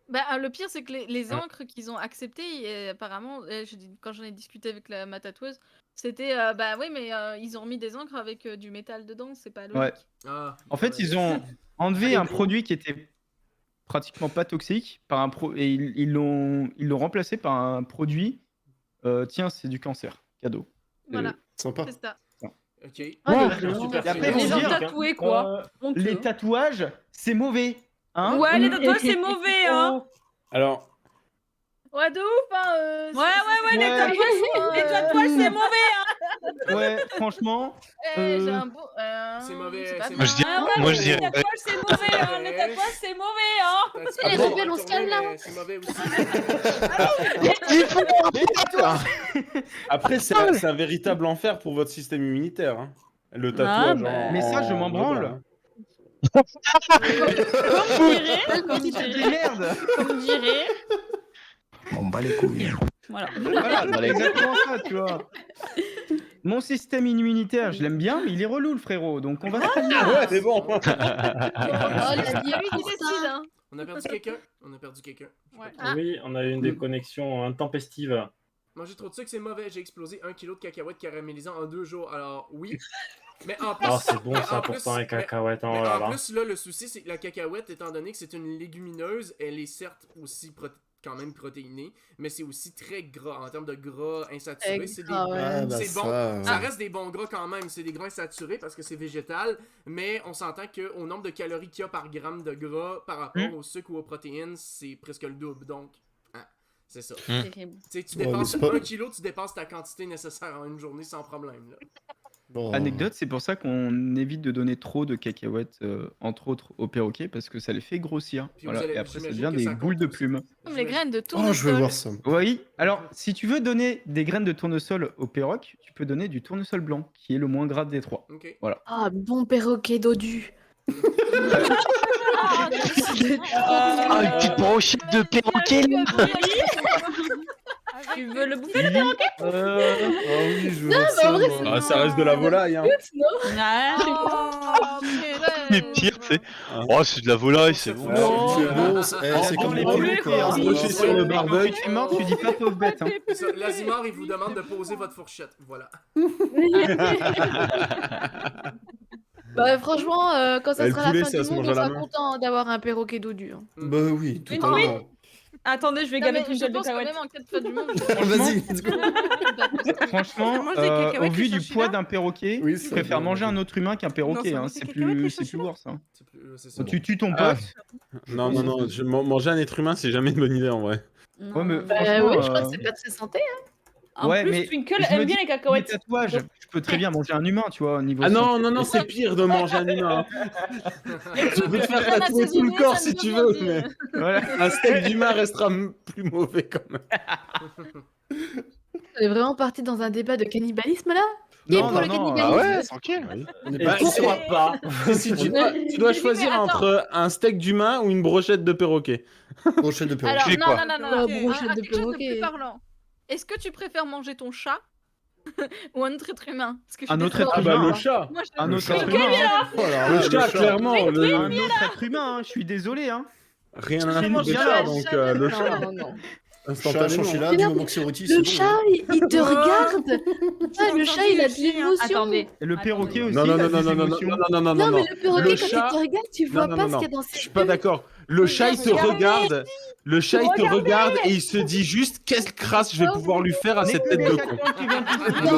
Bah, le pire, c'est que les encres qu'ils ont acceptées, apparemment, quand j'en ai discuté avec ma tatoueuse, c'était bah oui, mais ils ont remis des encres avec du métal dedans, c'est pas logique. Ouais. En fait, ils ont enlevé un produit qui était pratiquement pas toxique et ils l'ont remplacé par un produit. Tiens, c'est du cancer, cadeau. Voilà. Sympa. C'est ça. Ok. Et après, les gens tatoués, quoi. Les tatouages, c'est mauvais. Hein ouais, les tatouages, c'est mauvais, hein. Alors. Ouais, de ouf, hein. Ouais, les tatouages, c'est mauvais, hein. Ouais, franchement. J'ai un beau. C'est mauvais. Moi, je dirais. Les tatouages, c'est mauvais, hein. Les tatouages, c'est mauvais, hein. Les rebelles, on se calme là. C'est mauvais aussi. Après, c'est un véritable enfer pour votre système immunitaire. Hein. Le tatouage. Mais ça, je m'en branle. Comme dirait. On bat les couilles. Voilà, c'est exactement ça, tu vois. Mon système immunitaire, je l'aime bien, mais il est relou, le frérot. Donc on va se calmer. Ouais, c'est bon. On a perdu quelqu'un. Oui, on a eu une déconnexion intempestive. Manger trop de sucre, c'est mauvais. J'ai explosé 1 kg de cacahuètes caramélisant en 2 jours. Alors, oui. Mais en plus. Ah, c'est bon ça, pourtant, les cacahuètes. En plus, là, le souci, c'est que la cacahuète, étant donné que c'est une légumineuse, elle est certes aussi quand même protéinée, mais c'est aussi très gras en termes de gras insaturés. C'est bon. Ça reste des bons gras quand même. C'est des gras insaturés parce que c'est végétal, mais on s'entend qu'au nombre de calories qu'il y a par gramme de gras par rapport au sucre ou aux protéines, c'est presque le double. Donc, c'est ça. Tu dépenses 1 kilo, tu dépasses ta quantité nécessaire en une journée sans problème. Là. Anecdote, c'est pour ça qu'on évite de donner trop de cacahuètes, entre autres aux perroquets, parce que ça les fait grossir. Voilà. Et après, ça devient des boules de plumes. Comme les graines de tournesol. Oh, je veux voir ça. Oui, alors si tu veux donner des graines de tournesol aux perroques, tu peux donner du tournesol blanc, qui est le moins gras des trois. Voilà. Ah, bon perroquet dodu. Une petite brochette de perroquet là. Tu veux le bouffer le perroquet? Ah oui, je veux Non, voir mais ça. en vrai, moi. c'est- Ah, ça reste de la volaille. Hein. Mais pire, c'est. Oh, c'est de la volaille, c'est bon. C'est bon, c'est comme les poules, quoi. Broché sur le barbecue. Tu es mort, tu dis pas pauvre bête. Hein. Lazimar, il vous demande de poser votre fourchette. Voilà. Bah franchement, quand ça Le sera poulet, la fin ça du se monde, mange on à la sera main. content d'avoir un perroquet dodu. Hein. Bah oui, tout Une à truite l'heure. Attendez, je vais Non, gaver mais une je gueule de pense quand même cacahuètes. en cas de fin du monde. Vas-y, let's go. Franchement, Mange des cacahuètes, au vu les du chinchillas. poids d'un perroquet, Oui, je c'est préfère bien. manger un autre humain qu'un perroquet. Non, Hein. c'est C'est cacahuètes, les plus, c'est plus chouchous. worse. Hein. C'est ça. Tu tues ton pote. Ah. Non, manger un être humain, c'est jamais une bonne idée en vrai. Ouais, mais Bah franchement, oui, je crois que c'est pas très santé. Hein. En Ouais, plus, mais Twinkle je me aime bien dis, les cacahuètes. Les tatouages, je peux très bien manger un humain, tu vois, au niveau. Ah non, santé. non, non, c'est pire de manger un humain. Tu peux te faire Rien à tatouer tout le assaisonner, corps ça si me tu demande veux, dire. mais Voilà. un steak d'humain restera plus mauvais quand même. On est vraiment parti dans un débat de cannibalisme là. Qui est Non, pour non, le non, cannibalisme? Ah ouais, tranquille. On est Et pas tu sauras pas. Si tu dois choisir mais attends. entre un steak d'humain ou une brochette de perroquet. brochette de perroquet. Alors, fais non, quoi non, non, La non. brochette de Quelque chose de perroquet. plus parlant. Est-ce que tu préfères manger ton chat ou un autre être humain? Parce que je Un suis autre désolée. être Ah bah humain. le hein. chat. Moi, je Un Le autre chat. être humain. hein. Oh là Le là, chat, clairement. Un autre être humain, hein. Je suis désolé. Hein. Rien à Chez foutre nous, de bien, chat, non, donc jamais. le Non, chat. non, non. Chat, Instantanément. chinchilla, Mais du non, moment que c'est rôti, Le c'est bon. chat, il te regarde. Putain, le chat, il a de l'émotion. Attendez. Et le perroquet aussi. Non, non, il a non, non, des non, non, émotions. non, non, non, Non, non, mais non. le perroquet, Le quand chat- il te regarde, tu vois Non, pas non, ce qu'il y a dans Je ses suis pas d'accord. Le chat, il te regarde. Le chat, il te regarde et il se dit juste quelle crasse je vais pouvoir lui faire à cette tête de con.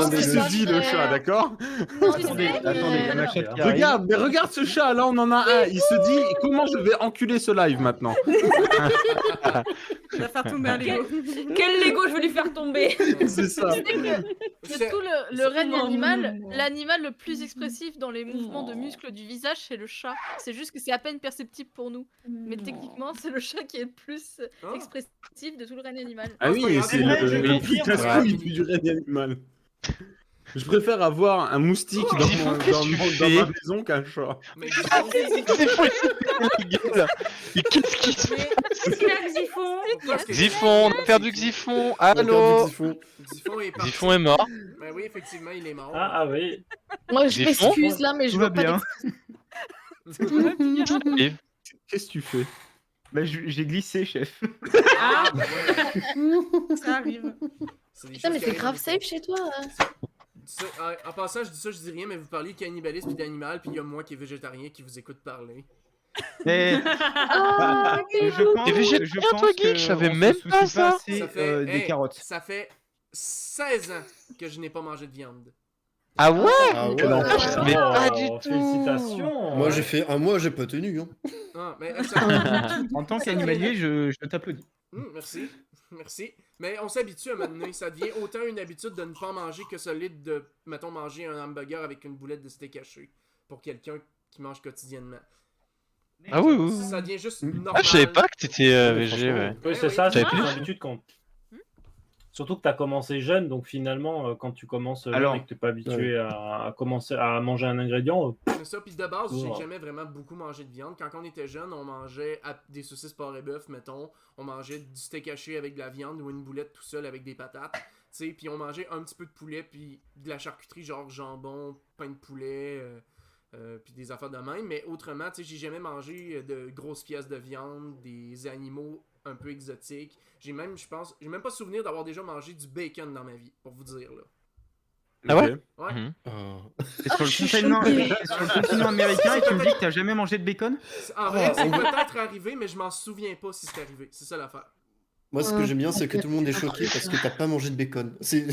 C'est ce qu'il se dit, le chat, d'accord? Attendez, il y a ma chatte qui arrive. Regarde, mais regarde ce chat, là on en a un. Il se dit comment je vais enculer ce live maintenant. Il va faire tomber un Lego. Quel Lego je veux lui faire tomber? C'est ça. De tout le règne Non, animal, non. l'animal le plus expressif dans les mouvements de muscles du visage, c'est le chat. C'est juste que c'est à peine perceptible pour nous. Mais techniquement, c'est le chat qui est le plus expressif de tout le règne animal. Ah oui, C'est c'est vrai, je le confirme. casse-couille du règne animal. Je préfère avoir un moustique dans Qu'est-ce ma maison qu'un chat. Mais C'est fou, la gueule. Mais qu'est-ce qui se passe? Qu'est-ce qu'il y a, Xyphon? Xyphon, on a perdu Xyphon. On a perdu Allô? Xyphon. Xyphon est parti. Xyphon est mort. Ben oui, effectivement, il est mort. Ah oui. Moi, je Xyphon m'excuse là, mais je Tout va vois pas bien. Et qu'est-ce que tu fais? Bah, j'ai glissé, chef. Ah Ça arrive. Putain, mais c'est grave safe chez toi. Hein. En passant, je dis ça, je dis rien, mais vous parliez de cannibalisme et d'animal, puis il y a moi qui est végétarien qui vous écoute parler. Mais Ah, T'es végétarien, toi, Geek? Je savais même pas ça. Des carottes. Ça fait 16 ans que je n'ai pas mangé de viande. Ah ouais? Ah ouais. Mais pas du tout. Félicitations. Moi j'ai fait un mois, j'ai pas tenu. Hein. Ah, mais, En tant qu'animalier, je t'applaudis. Merci, merci. Mais on s'habitue à un moment donné. Ça devient autant une habitude de ne pas manger que solide de, mettons, manger un hamburger avec une boulette de steak haché pour quelqu'un qui mange quotidiennement. Ah oui, oui. Ça devient juste normal. Ah, je savais pas que t'étais végé, ouais. Oui, c'est ça, c'est T'avais une plus? habitude quand. Surtout que tu as commencé jeune, donc finalement, quand tu commences jeune Alors, et que tu n'es pas habitué à commencer à manger un ingrédient, C'est ça, puis de base, j'ai Ouais. jamais vraiment beaucoup mangé de viande. Quand on était jeune, on mangeait des saucisses porc et bœuf, mettons. On mangeait du steak haché avec de la viande ou une boulette tout seul avec des patates. Tu sais, puis on mangeait un petit peu de poulet, puis de la charcuterie, genre jambon, pain de poulet, puis des affaires de même. Mais autrement, tu sais, j'ai jamais mangé de grosses pièces de viande, des animaux un peu exotiques. J'ai même, je pense, j'ai même pas souvenir d'avoir déjà mangé du bacon dans ma vie, pour vous dire, là. Ah ouais? Ouais. Mhm. Et sur le continent américain, et tu me dis que t'as jamais mangé de bacon? En vrai, c'est peut-être arrivé, mais je m'en souviens pas si c'est arrivé. C'est ça l'affaire. Moi, ce que j'aime bien, c'est que tout le monde est choqué parce que t'as pas mangé de bacon. C'est.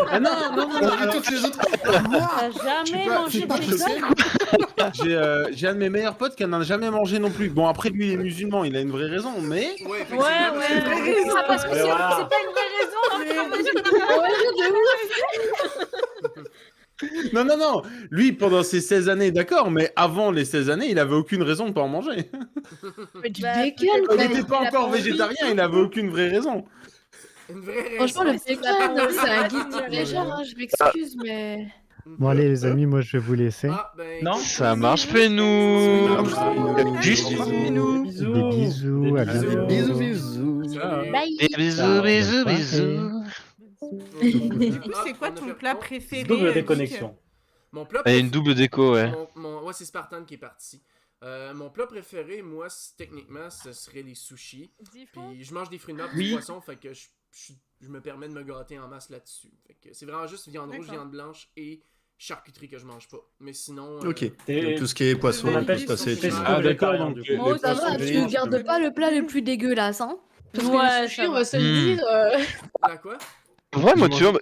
Ah non, non, non, non. Plutôt que les autres. T'as jamais mangé de bacon? J'ai un de mes meilleurs potes qui en a jamais mangé non plus. Bon, après, lui, il est musulman, il a une vraie raison, mais. Ouais, Ouais, ouais. Ah, parce que Ouais, voilà. c'est pas une vraie raison. Non. Lui, pendant ses 16 années, d'accord, mais avant les 16 années, il avait aucune raison de pas en manger. Mais du Bah, bacon, Il quoi. n'était pas encore végétarien, il avait aucune vraie raison. Une vraie Franchement, raison. le bacon, c'est un guilty pleasure, hein, je m'excuse, mais. Bon, allez, les amis, moi, je vais vous laisser. Non. Ça marche, nous. Juste. Des bisous, à bientôt. Bisous. Bye. Des bisous. Du coup, c'est quoi ton plat préféré Double déconnexion. Mon plat Et une double déco, ouais. Ouais, c'est Spartan qui est parti. Mon plat préféré, moi, techniquement, ce serait les sushis. Puis je mange des fruits de mer et du poisson, fait que je me permets de me gâter en masse là-dessus. Fait que c'est vraiment juste viande rouge, viande blanche et charcuterie que je mange pas. Mais sinon... Ok, tout ce qui est poisson, tout ça c'est... Ah d'accord, donc Oh, ça va, tu gardes pas le plat le plus dégueulasse, hein. Parce que Ouais, les sushis, ça on va. va se le dire. Là, quoi? Ouais, moi, tu vois,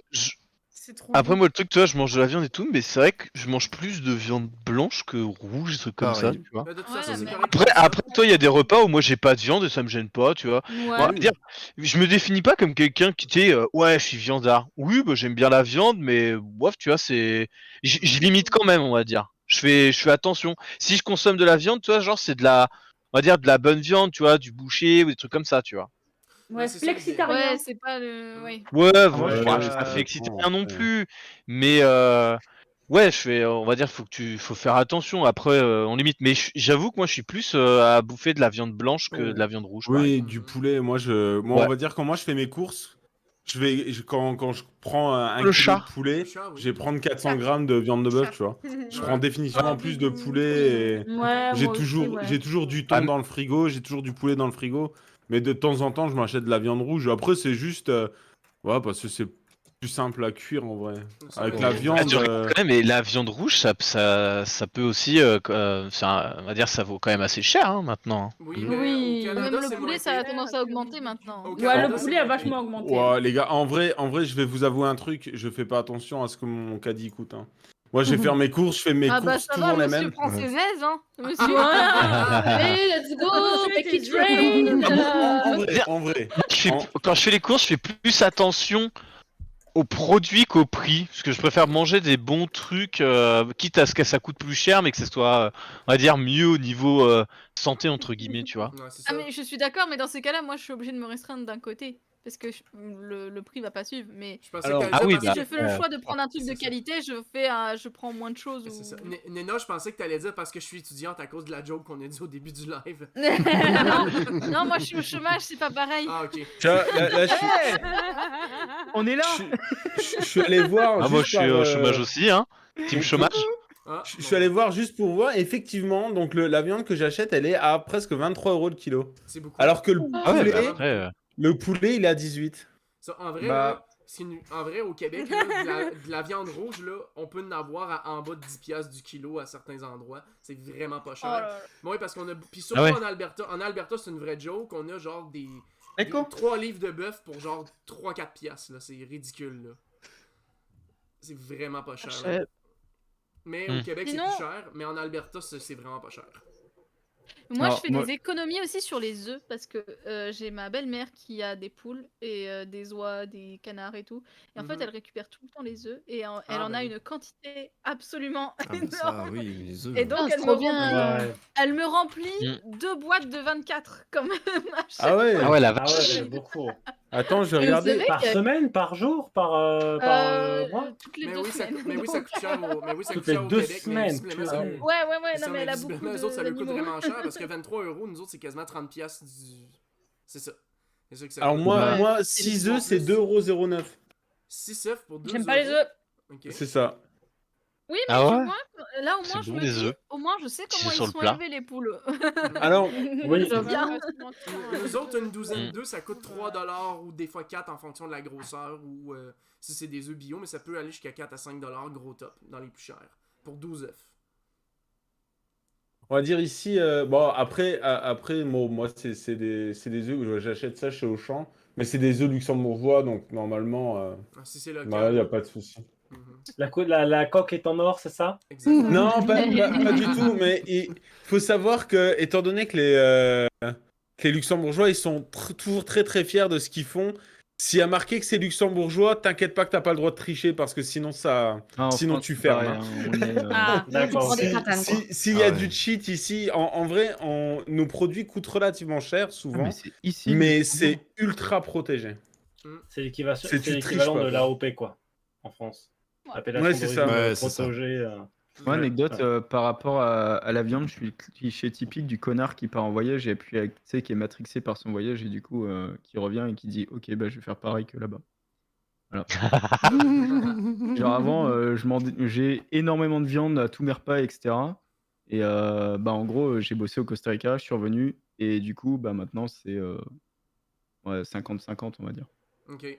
C'est trop après, bon. moi, le truc, tu vois, je mange de la viande et tout, mais c'est vrai que je mange plus de viande blanche que rouge, des trucs comme ça, tu vois. De toute Ouais, façon, la c'est merde. correct. Après, toi, il y a des repas où moi j'ai pas de viande et ça me gêne pas, tu vois. Ouais. On va dire, je me définis pas comme quelqu'un qui était ouais, je suis viandard. Oui, bah, j'aime bien la viande, mais bref, tu vois, c'est. Je limite quand même, on va dire. Je fais attention. Si je consomme de la viande, tu vois, genre, c'est de la. On va dire de la bonne viande, tu vois, du boucher ou des trucs comme ça, tu vois. Ouais, c'est ça l'idée. flexitarien. Ouais, c'est pas le. Ouais. Ouais, moi, voilà, je je suis, suis pas flexitarien non plus. Mais ouais, on va dire, faut faire attention. Après, on limite. Mais j'avoue que moi, je suis plus à bouffer de la viande blanche que de la viande rouge. par Oui, exemple. du poulet. Moi, Ouais. on va dire, quand moi je fais mes courses, quand je prends un Le kilo chat. de poulet, Le chat, oui. je vais prendre 400 grammes de viande de bœuf, tu vois. Je prends définitivement plus de poulet. Et... Ouais, J'ai moi aussi, toujours, ouais. j'ai toujours du thon dans le frigo, j'ai toujours du poulet dans le frigo. Mais de temps en temps, je m'achète de la viande rouge. Après, c'est juste... ouais, parce que c'est plus simple à cuire, en vrai. Avec la Ah, viande... tu rigoles quand même, et la viande rouge, ça peut aussi, on va dire, ça vaut quand même assez cher hein, maintenant. Oui, Oui. au Canada, Même c'est le poulet, moins ça a pire. tendance à augmenter maintenant. Au Ouais, Canada, le c'est poulet a moins vachement pire. augmenté. Ouais, les gars, en vrai, je vais vous avouer un truc. Je fais pas attention à ce que mon caddie coûte. Hein. Moi, je vais faire mes courses, je fais mes Ah bah courses ça toujours va, les monsieur mêmes. prend ses aises, hein. Monsieur. Allez, let's go, make it rain. En vrai. Quand je fais les courses, je fais plus attention aux produits qu'au prix, parce que je préfère manger des bons trucs, quitte à ce que ça coûte plus cher, mais que ce soit, on va dire, mieux au niveau santé entre guillemets, tu vois. Ouais, c'est Ah ça. mais je suis d'accord, mais dans ces cas-là, moi je suis obligée de me restreindre d'un côté. Parce que le prix va pas suivre, mais Je pensais Alors- que t'allais Ah oui, dire si je fais le choix de prendre un truc de c'est ça. qualité, je prends moins de choses. C'est ça. Ou... Néna, je pensais que t'allais dire parce que je suis étudiante à cause de la joke qu'on a dit au début du live. non, moi je suis au chômage, c'est pas pareil. Ah, ok. Tiens, là, je suis... On est là. Je suis allé voir. Ah, moi juste je suis par, au chômage aussi, hein. Team chômage. Ah, Je suis allé voir juste pour voir. Effectivement, donc la viande que j'achète, elle est à presque 23 € le kilo. c'est beaucoup. Alors que le Ah ouais, poulet, bah après, le poulet, il est à 18. Ça, en vrai, Bah. là, en vrai, au Québec, là, de la viande rouge, là, on peut en avoir en bas de 10$ du kilo à certains endroits. C'est vraiment pas cher. Oh là là. Oui, parce qu'on a. Puis surtout Ah ouais. en Alberta. En Alberta, c'est une vraie joke. On a genre des. D'accord. 3 livres de bœuf pour genre 3-4 piastres, là. C'est ridicule, là. C'est vraiment pas cher. là. Mais au Québec, Sinon- c'est plus cher. Mais en Alberta, c'est vraiment pas cher. Moi, Alors, je fais moi- des économies aussi sur les œufs parce que j'ai ma belle-mère qui a des poules et des oies, des canards et tout. Et en fait, elle récupère tout le temps les œufs et elle en a une quantité absolument Ah, mais ça, énorme. oui, les œufs. Et donc, Ah, elle, c'est me trop bien. remplit, elle me remplit 2 boîtes de 24 quand même. à chaque Ah ouais. fois. Ah ouais, la Ah vache. ouais, c'est beaucoup. Attends, je vais Mais regarder. c'est Par vrai que- semaine, par jour, par mois Toutes les Mais 2 oui, ça, semaines. mais oui, ça coûte cher Toutes coûte les cher au 2 Québec. Mais semaines. visiblement, ça- purée. Ouais, mais non, mais elle a visiblement, beaucoup eux autres, ça leur coûte d'animaux. vraiment cher parce que 23 €, nous autres, c'est quasiment 30 piastres du... C'est ça. C'est ça que ça Alors coûte. moi, Ouais. moi 6 œufs, c'est 2,09 €. 6 œufs pour 2 J'aime pas les œufs. Ok. C'est ça. Oui, mais Ah tu ouais vois, là au C'est moins je bon, me les dis, œufs. au moins je sais comment C'est ils sur le sont plat. élevés les poules. Alors, Oui. Je viens. Nous autres, une douzaine Mm. d'œufs, ça coûte 3$ ou des fois 4 en fonction de la grosseur ou si c'est des œufs bio, mais ça peut aller jusqu'à 4 à 5$ gros top dans les plus chers pour 12 œufs. on va dire ici, bon après bon, moi c'est des œufs que j'achète ça chez Auchan, mais c'est des œufs luxembourgeois donc normalement, Si c'est le il cas. n'y a pas de souci. La coque est en or, c'est ça? Exactement. Non, pas du tout, mais il faut savoir que, étant donné que les luxembourgeois, ils sont toujours très très fiers de ce qu'ils font, S'il y a marqué que c'est luxembourgeois, t'inquiète pas que t'as pas le droit de tricher parce que sinon sinon tu fermes. Hein. D'accord. S'il y a du cheat ici, en vrai, nos produits coûtent relativement cher souvent, mais c'est ultra protégé. C'est l'équivalent de l'AOP quoi, en France. Ouais, c'est ça. Protégé. Moi, anecdote, par rapport à la viande, je suis cliché typique du connard qui part en voyage et appuie avec, tu sais, qui est matrixé par son voyage et du coup, qui revient et qui dit ok, bah je vais faire pareil que là-bas. Voilà. Genre avant, j'ai énormément de viande à tous mes repas, etc. Et bah en gros, j'ai bossé au Costa Rica, je suis revenu et du coup, bah maintenant c'est 50-50, on va dire. Ok.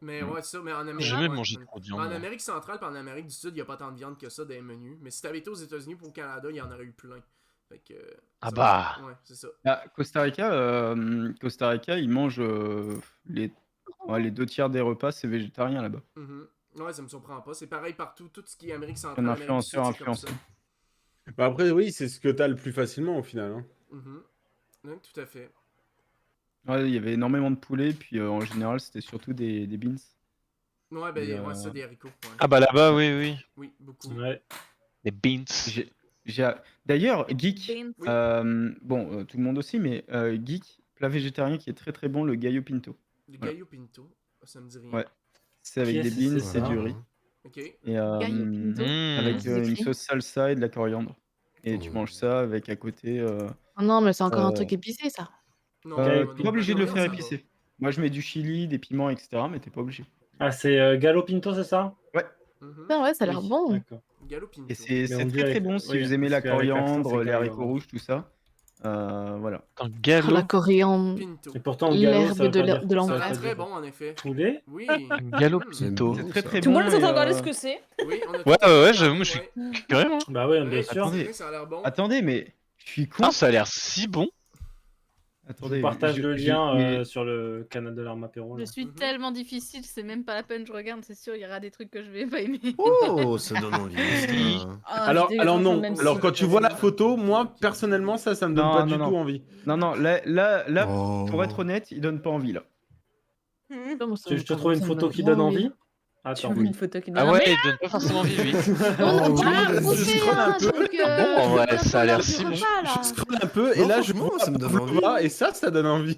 Mais ouais, c'est ça, mais en Amérique, jamais mangé trop de viande. en Amérique centrale et en Amérique du Sud, il n'y a pas tant de viande que ça dans les menus. Mais si t'avais été aux États-Unis pour le Canada, il y en aurait eu plein. Fait que, ouais, c'est ça. Ah, Costa Rica, ils mangent les 2 tiers des repas, c'est végétarien là-bas. Ouais, ça me surprend pas. C'est pareil partout, tout ce qui est Amérique centrale. Un influenceur influencé. Bah après, oui, c'est ce que t'as le plus facilement au final. Hein. Ouais, tout à fait. Ouais, il y avait énormément de poulet, puis en général, c'était surtout des beans. Ouais, ben, c'est ça, des haricots. Ouais. Ah bah là-bas, oui. Oui, beaucoup. Ouais. Des beans. D'ailleurs, Geek, bon, tout le monde aussi, mais Geek, plat végétarien qui est très très bon, le gallo pinto. Le gallo pinto, ça me dit rien. Ouais, c'est avec des beans, c'est du riz. Ok. Et avec une sauce salsa et de la coriandre. Et tu manges ça avec à côté. Oh non, mais c'est encore un truc épicé, ça. T'es pas obligé de le faire épicé. Moi, je mets du chili, des piments, etc. Mais t'es pas obligé. Ah, c'est gallo pinto, c'est ça? Ouais. Ah ouais, ça a l'air bon. Gallo-pinto. Et c'est très très bon si vous aimez la coriandre, les haricots rouges, tout ça. Voilà. Oh, la coriandre. Et pourtant, gallo, l'herbe de l'enfer. C'est très bon en effet. Poulet? Oui. Gallo pinto. C'est très très Tout le bon. monde s'entend regarder ce que c'est. Oui, Ouais, j'avoue, je suis curieux. Hein. Bah ouais, bien sûr. Ça a l'air bon. Attendez, mais je suis con. Ah, ça a l'air si bon. Attendez, je partage le lien sur le canal de l'Arme Apéro. Je suis tellement difficile, c'est même pas la peine, je regarde, c'est sûr, il y aura des trucs que je vais pas aimer. Oh, ça donne envie. Alors non, alors quand tu vois la photo, moi personnellement ça me donne pas du tout envie. Non, là pour être honnête, il donne pas envie là. Je te trouve une photo qui donne envie. Attends. Une photo qui donne Ah ouais, il donne pas forcément envie, lui. Je scrolle un peu. Bon, en vrai, ça a l'air si bon. Je scrolle un peu et là je vois ça me donne envie. Et ça donne envie.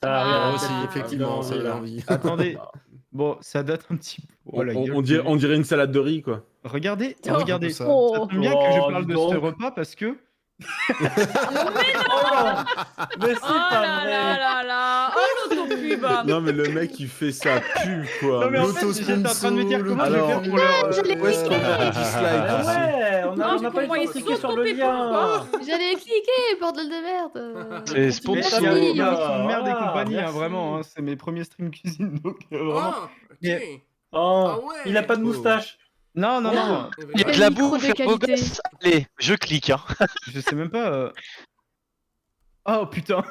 Ça arrive aussi, effectivement, ça donne envie. Attendez. Bon, ça date un petit peu. On dirait une salade de riz quoi. Regardez. Ça tombe bien que je parle de ce repas parce que. Mais c'est pas vrai. Oh l'autopub. Non mais le mec il fait sa pub quoi. Non mais en fait, j'étais en train de me dire comment je vais faire pour le. Où est-ce qu'on a un dislike Ouais, on a pas eu cliqué sur le lien. J'allais cliquer, bordel de merde. C'est sponsor. Il y a merde et compagnie, vraiment. C'est mes premiers streams cuisine donc vraiment. Oh, il a pas de moustache. Non. Il y a de la bouffe, faire beau gosse. Allez, je clique. Hein. Je sais même pas. Oh putain.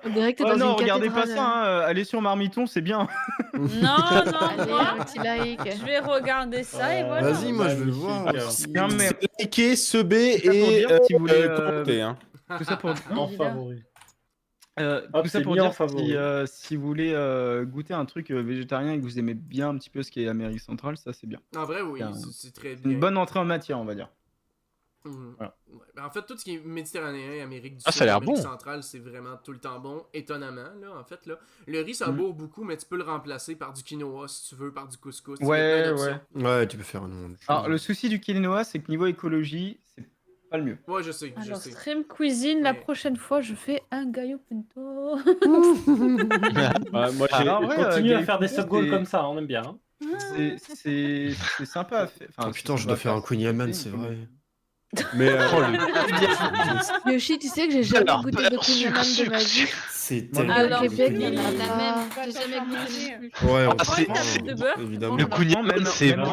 On dirait que t'es dans non, une regardez pas cathédrale. ça. Allez sur Marmiton, c'est bien. Non, Allez, moi, un petit like. je vais regarder ça et voilà. Vas-y, moi je veux le voir. Liker, subber et si vous voulez commenter. Hein. Tout ça pour En favori. Tout ça pour dire si vous voulez goûter un truc végétarien et que vous aimez bien un petit peu ce qui est l'Amérique centrale, ça c'est bien. En vrai, oui, c'est très bien. Une bonne entrée en matière, on va dire. Voilà. En fait, tout ce qui est méditerranéen, Amérique du Sud, Sud, Amérique bon. centrale, c'est vraiment tout le temps bon, étonnamment. Là, en fait, là. Le riz, ça bourre beaucoup, mais tu peux le remplacer par du quinoa si tu veux, par du couscous. Ouais. Ouais, tu peux faire un nom. Alors, le souci du quinoa, c'est que niveau écologie, c'est pas le mieux. Ouais, je sais. Alors, stream cuisine, la prochaine fois, je fais un gallo pinto. Moi, continue à faire des sub-goals comme ça, on aime bien. C'est sympa à faire. Oh putain, je dois faire un Kunyaman, c'est vrai. Mais Yoshi, tu sais que j'ai jamais goûté de Kunyaman de ma vie. C'est Alors, Québec, il y en a la pas. même, j'ai jamais goûté. Ouais, on de beurre. évidemment. Le Kunyaman, c'est bon.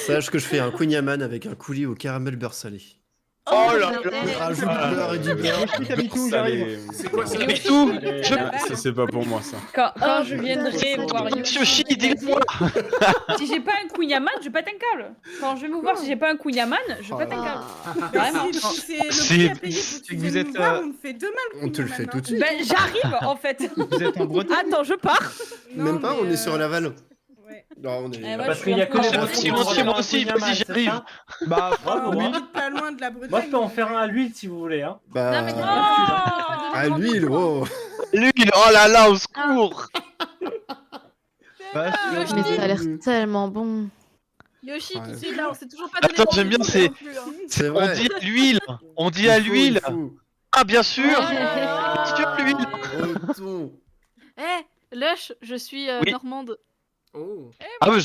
Sache que je fais un Kunyaman avec un coulis au caramel beurre salé. Oh là là. Rajoute du beurre et du beurre. Tout, j'arrive. C'est quoi ça? Tout. Ça, c'est pas pour moi, ça. Quand je viendrai voir Yoshi, dis-le-moi. Si j'ai pas un Kunyaman, je pète un câble. Quand je vais vous voir, si j'ai pas un Kunyaman, je pète un câble. Vraiment. C'est le prix à payer pour que tu vous viennes êtes, nous voir, on me fait demain le On te le fait tout de suite. Ben, j'arrive en fait. Vous êtes en Bretagne? Attends, je pars. Même pas, on est sur Laval. Ouais. Non, on est. Eh ouais, Parce qu'il y a que les Moi aussi, vas-y, j'arrive. Bah, Bravo, On hein. habite pas loin de la Bretagne. Moi, je peux en faire un à l'huile si vous voulez. Hein. Bah. Non, mais non. À l'huile, wow. L'huile, oh là là, au secours. bah, Mais ça a l'air tellement bon. Yoshi, Ouais. tu sais, là, on sait toujours pas Attends, donné j'aime bien, rendez-vous c'est- non plus, hein. C'est On vrai. dit à l'huile. On dit à l'huile. Ah, bien sûr. Oh. Sur l'huile. Breton. Eh, Lush, je suis Oui. normande. Oh. Ah ouais,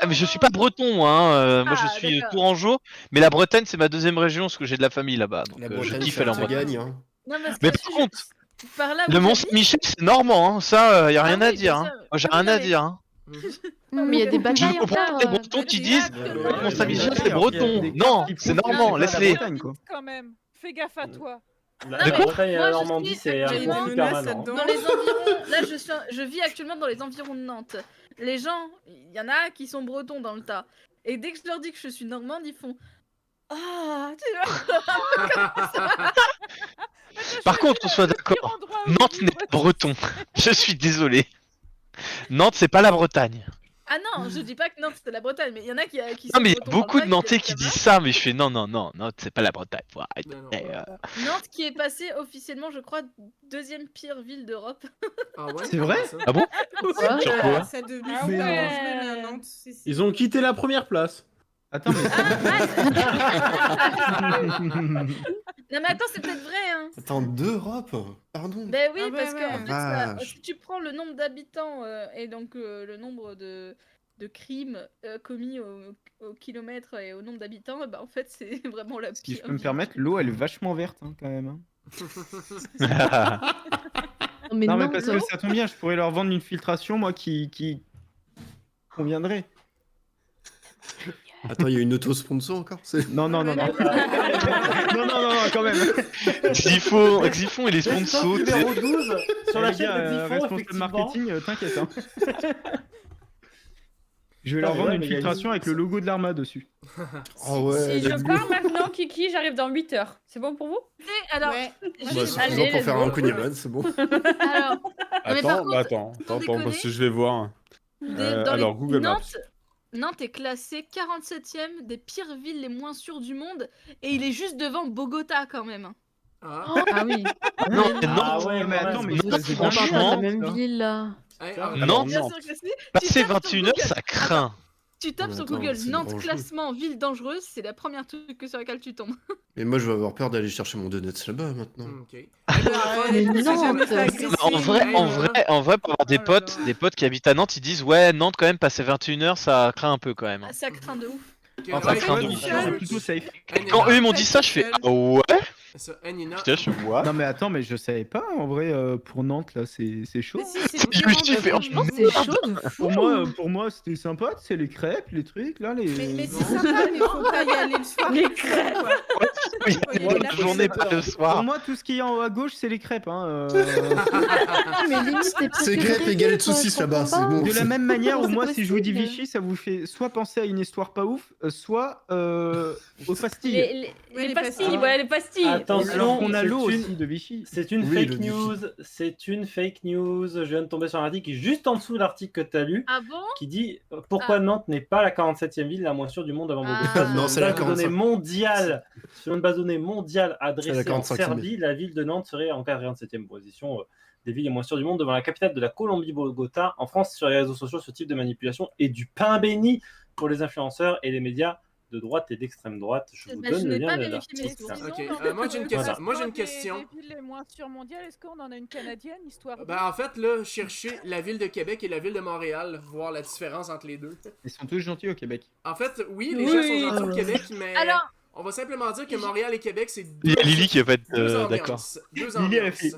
mais je suis pas breton, hein. Moi, je Ah, suis d'accord. tourangeau. Mais la Bretagne, c'est ma deuxième région, parce que j'ai de la famille là-bas. Donc, La je Bretagne, kiffe ça aller en te Bretagne. gagne. Hein. Non, parce Mais que par contre, par là où le Mont j'habite- Saint-Michel, c'est normand, hein. Ça, y a Ah rien à oui, dire. bien Hein. sûr. Moi, j'ai Ah oui, rien non, à mais- dire. Hein. Mais il y a des Je batailles comprends encore. les Bretons qui disent Ouais, le Mont Saint-Michel, ouais, c'est ouais, breton. ouais, Non, ouais, c'est ouais, normand, ouais, laisse-les. Bretagne, quoi. Quand même, fais gaffe à toi. La mais Bretagne et moi, la je Normandie, suis c'est un actuellement- conflit menace permanent. là-dedans. Dans les environs, là je vis actuellement dans les environs de Nantes. Les gens, il y en a qui sont bretons dans le tas. Et dès que je leur dis que je suis normande, ils font ah, tu vois. Par contre, on soit d'accord, Nantes n'est pas breton. Je suis désolé. Nantes, c'est pas la Bretagne. Ah non, je dis pas que Nantes c'était la Bretagne, mais il y en a qui sont Non, mais il y a bretons dans beaucoup le de tas Nantais habitent qui là-bas. disent ça, mais je fais non, Nantes, c'est pas la Bretagne. Faut arrêter. Nantes qui est passée officiellement, je crois, deuxième pire ville d'Europe. Ah ouais. C'est vrai? Ah bon? Ouais, Sur quoi? ça devient Ah super ouais. dangereux là, Nantes. Ils ont quitté la première place. Attends, mais. Non mais attends, c'est peut-être vrai, hein. Attends, d'Europe? Pardon. Ben oui, Ah ouais, parce ouais. qu'en fait, ça- Vache. si tu prends le nombre d'habitants et donc le nombre de crimes commis au kilomètre et au nombre d'habitants, bah en fait c'est vraiment la Si je pire. peux me permettre, l'eau elle est vachement verte hein, quand même. Hein. Mais non, mais non, parce que ça tombe bien, je pourrais leur vendre une filtration, moi qui conviendrait. Attends, il y a une auto-sponsor encore? Non, non, non, non. non, quand même. Xifon, il est sponsor. Numéro 12, sur la Les chaîne gars, de Xifon, responsable effectivement. marketing, t'inquiète. Hein. Je vais leur vendre une filtration avec le logo de l'Arma dessus. Oh ouais, Si je let's go. pars maintenant, Kiki, j'arrive dans 8 heures. C'est bon pour vous? Alors, Ouais. Bah, juste- suffisant Allez, pour faire let's un go. Kunyaman, c'est bon. alors, mais par contre, Attends, sans déconner, parce que je vais voir. dans alors, les- Google Maps. Nantes est classé 47ème des pires villes les moins sûres du monde et il est juste devant Bogota quand même. Ah. Ah oui. Non, mais Ah Nantes, ouais, mais attends, mais Nantes, c'est Pas franchement, la même ville là. Nantes, Bien sûr que si. passer Tu tapes sur 21h, Google. ça craint. Tu tapes Mais sur attends, Google c'est Nantes dangereux. classement ville dangereuse, c'est la première truc sur laquelle tu tombes. Mais moi, je vais avoir peur d'aller chercher mon donuts là-bas maintenant. Ok. Mais C'est non, jamais fait ça- agresser, En vrai, mais, pour avoir des Oh là potes, là. des potes qui habitent à Nantes, ils disent ouais, Nantes quand même, passer 21h, ça craint un peu quand même. Ah, ça craint de ouf. Ok, Enfin, ouais, craint ouais, de ouais, ouf. ouais, C'est ouais. plutôt safe. Quand eux ils m'ont dit ça, je fais ah ouais. Ça, Nina. Putain, je fais what? Non, mais attends, mais je savais pas en vrai, pour Nantes là, c'est chaud. Mais si, c'est Je me suis fait Franchement, c'est chaud de fou. Pour moi c'était sympa, c'est les crêpes, les trucs là, les. Mais c'est sympa, mais faut pas y aller le soir. Les crêpes. Oui, Faut y moi, aller la la journée, prochaine pas le Pour soir. moi, tout ce qui est en haut à gauche, c'est les crêpes. Hein, Mais limite, c'est C'est pire que crêpes et galettes quoi, saucisses je là-bas, comprends c'est pas. bon. De la même manière où C'est moi, si je vous dis possible. Vichy, ça vous fait soit penser à une histoire pas ouf, soit aux pastilles. Ouais, Les les pastilles, pastilles. ouais, les pastilles. Attention, Alors qu'on a c'est l'eau une- aussi de Vichy. C'est une Oui, fake le Vichy. news. C'est une fake news. Je viens de tomber sur un article qui est juste en dessous de l'article que tu as lu, Ah bon? qui dit pourquoi Nantes n'est pas la 47e ville la moins sûre du monde avant Bogota. Ah. Non, c'est la Selon une base de données 45. mondiale, selon une base de données mondiale C'est la adressée en 45e. Serbie, la ville de Nantes serait en 47e position des villes les moins sûres du monde devant la capitale de la Colombie, Bogota. En France, sur les réseaux sociaux, ce type de manipulation est du pain béni pour les influenceurs et les médias de droite et d'extrême droite. Je vous Bah, donne je le n'ai lien pas de vérifié mes l'article. sources. Ok, Sinon, moi, j'ai une question. Moi, j'ai une question. Des villes les moins sûres mondiales, est-ce qu'on en a une canadienne, histoire de- Ben, en fait, là, chercher la ville de Québec et la ville de Montréal, voir la différence entre les deux. Ils sont tous gentils au Québec. En fait, oui, les Oui. gens sont gentils au Québec, mais Alors, on va simplement dire que Montréal et Québec, c'est Il y deux, a Lily qui va pas être deux d'accord. ambiances. Deux Lily, elle a ambiances. fait-